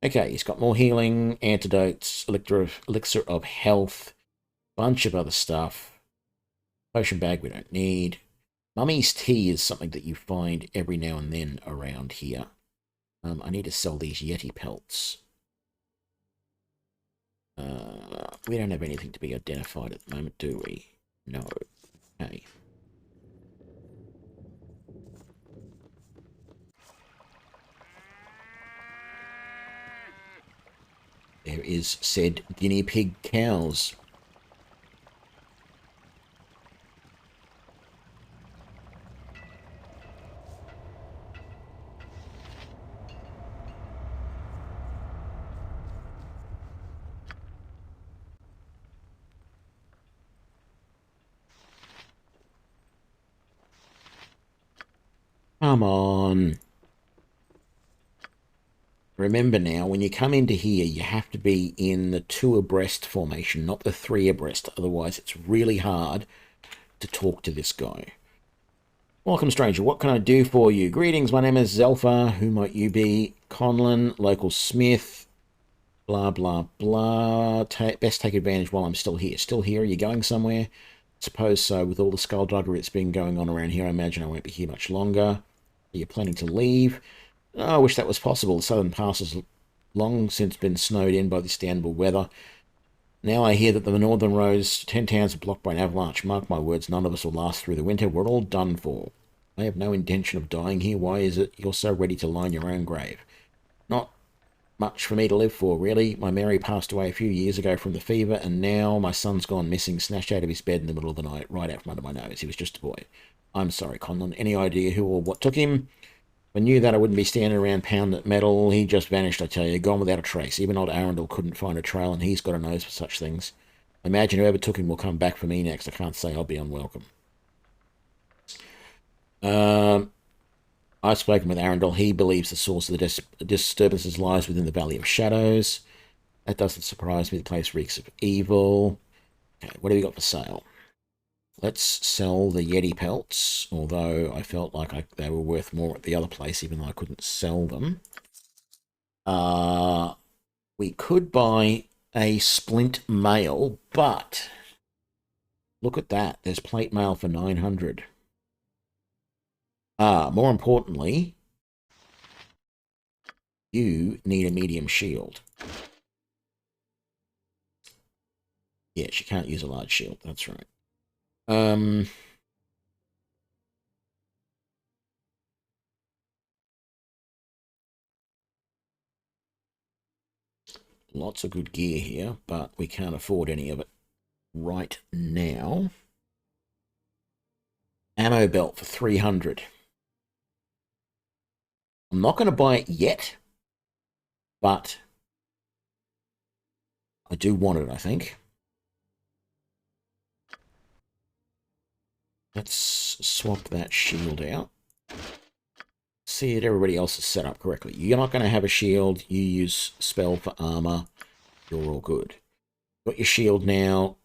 A: Okay, he's got more healing, antidotes, elixir of health, bunch of other stuff. Potion bag we don't need. Mummy's tea is something that you find every now and then around here. I need to sell these Yeti pelts. We don't have anything to be identified at the moment, do we? No. Okay. There is said guinea pig cows. Come on. Remember now, when you come into here, you have to be in the 2 abreast formation, not the 3 abreast. Otherwise, it's really hard to talk to this guy. Welcome, stranger. What can I do for you? Greetings, my name is Zelphar. Who might you be? Conlon, local smith, blah, blah, blah. Best take advantage while I'm still here. Still here? Are you going somewhere? Suppose so. With all the skullduggery that's been going on around here, I imagine I won't be here much longer. Are you planning to leave? Oh, I wish that was possible. The southern pass has long since been snowed in by this damnable weather. Now I hear that the northern roads, 10 towns are blocked by an avalanche. Mark my words, none of us will last through the winter. We're all done for. I have no intention of dying here. Why is it you're so ready to line your own grave? Not much for me to live for, really. My Mary passed away a few years ago from the fever, and now my son's gone missing, snatched out of his bed in the middle of the night, right out from under my nose. He was just a boy. I'm sorry, Conlon. Any idea who or what took him? I knew that I wouldn't be standing around pounding metal. He just vanished, I tell you, gone without a trace. Even old Arundel couldn't find a trail, and he's got a nose for such things. I imagine whoever took him will come back for me next. I can't say I'll be unwelcome. I've spoken with Arundel. He believes the source of the disturbances lies within the Valley of Shadows. That doesn't surprise me. The place reeks of evil. Okay, what have we got for sale? Let's sell the Yeti pelts, although I felt like they were worth more at the other place, even though I couldn't sell them. We could buy a splint mail, but look at that. There's plate mail for 900. More importantly, you need a medium shield. Yes, you can't use a large shield. That's right. Lots of good gear here, but we can't afford any of it right now. Ammo belt for 300. I'm not going to buy it yet, but I do want it, I think. Let's swap that shield out. See that everybody else is set up correctly. You're not going to have a shield. You use spell for armor. You're all good. Got your shield now.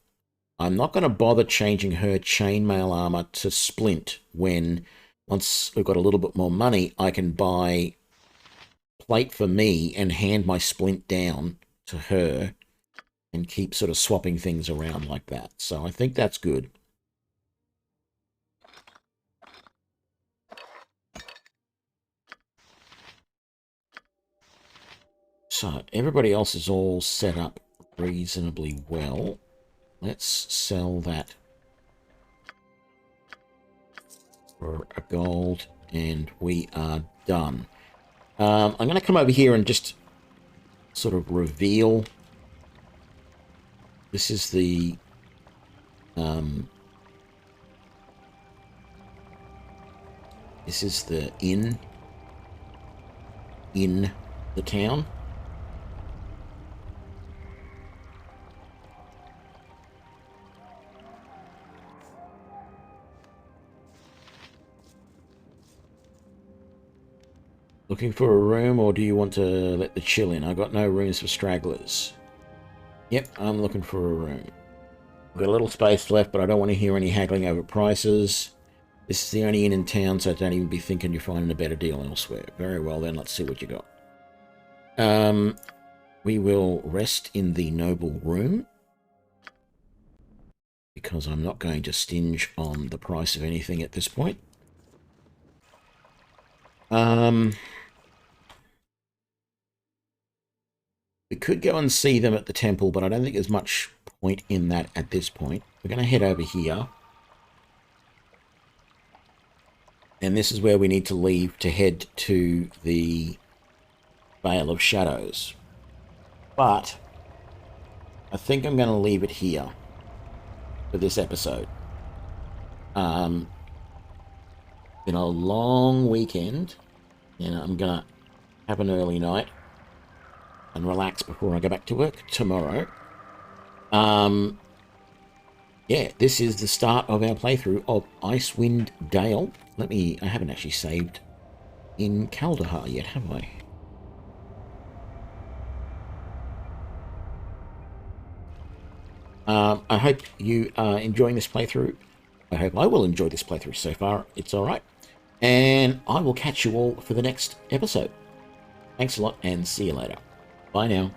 A: I'm not going to bother changing her chainmail armor to splint when, once we've got a little bit more money, I can buy plate for me and hand my splint down to her and keep sort of swapping things around like that. So I think that's good. So everybody else is all set up reasonably well. Let's sell that for a gold, and we are done. I'm going to come over here and just sort of reveal. This is the inn in the town. Looking for a room, or do you want to let the chill in? I got no rooms for stragglers. Yep, I'm looking for a room. I've got a little space left, but I don't want to hear any haggling over prices. This is the only inn in town, so don't even be thinking you're finding a better deal elsewhere. Very well then, let's see what you got. We will rest in the noble room, because I'm not going to stinge on the price of anything at this point. We could go and see them at the temple, but I don't think there's much point in that at this point. We're going to head over here. And this is where we need to leave to head to the Vale of Shadows. But I think I'm going to leave it here for this episode. Been a long weekend, and I'm going to have an early night and relax before I go back to work tomorrow. Yeah, this is the start of our playthrough of Icewind Dale. I haven't actually saved in Kaldahar yet, have I? I hope you are enjoying this playthrough. I hope I will enjoy this playthrough. So far, it's alright. And I will catch you all for the next episode. Thanks a lot, and see you later. Bye now.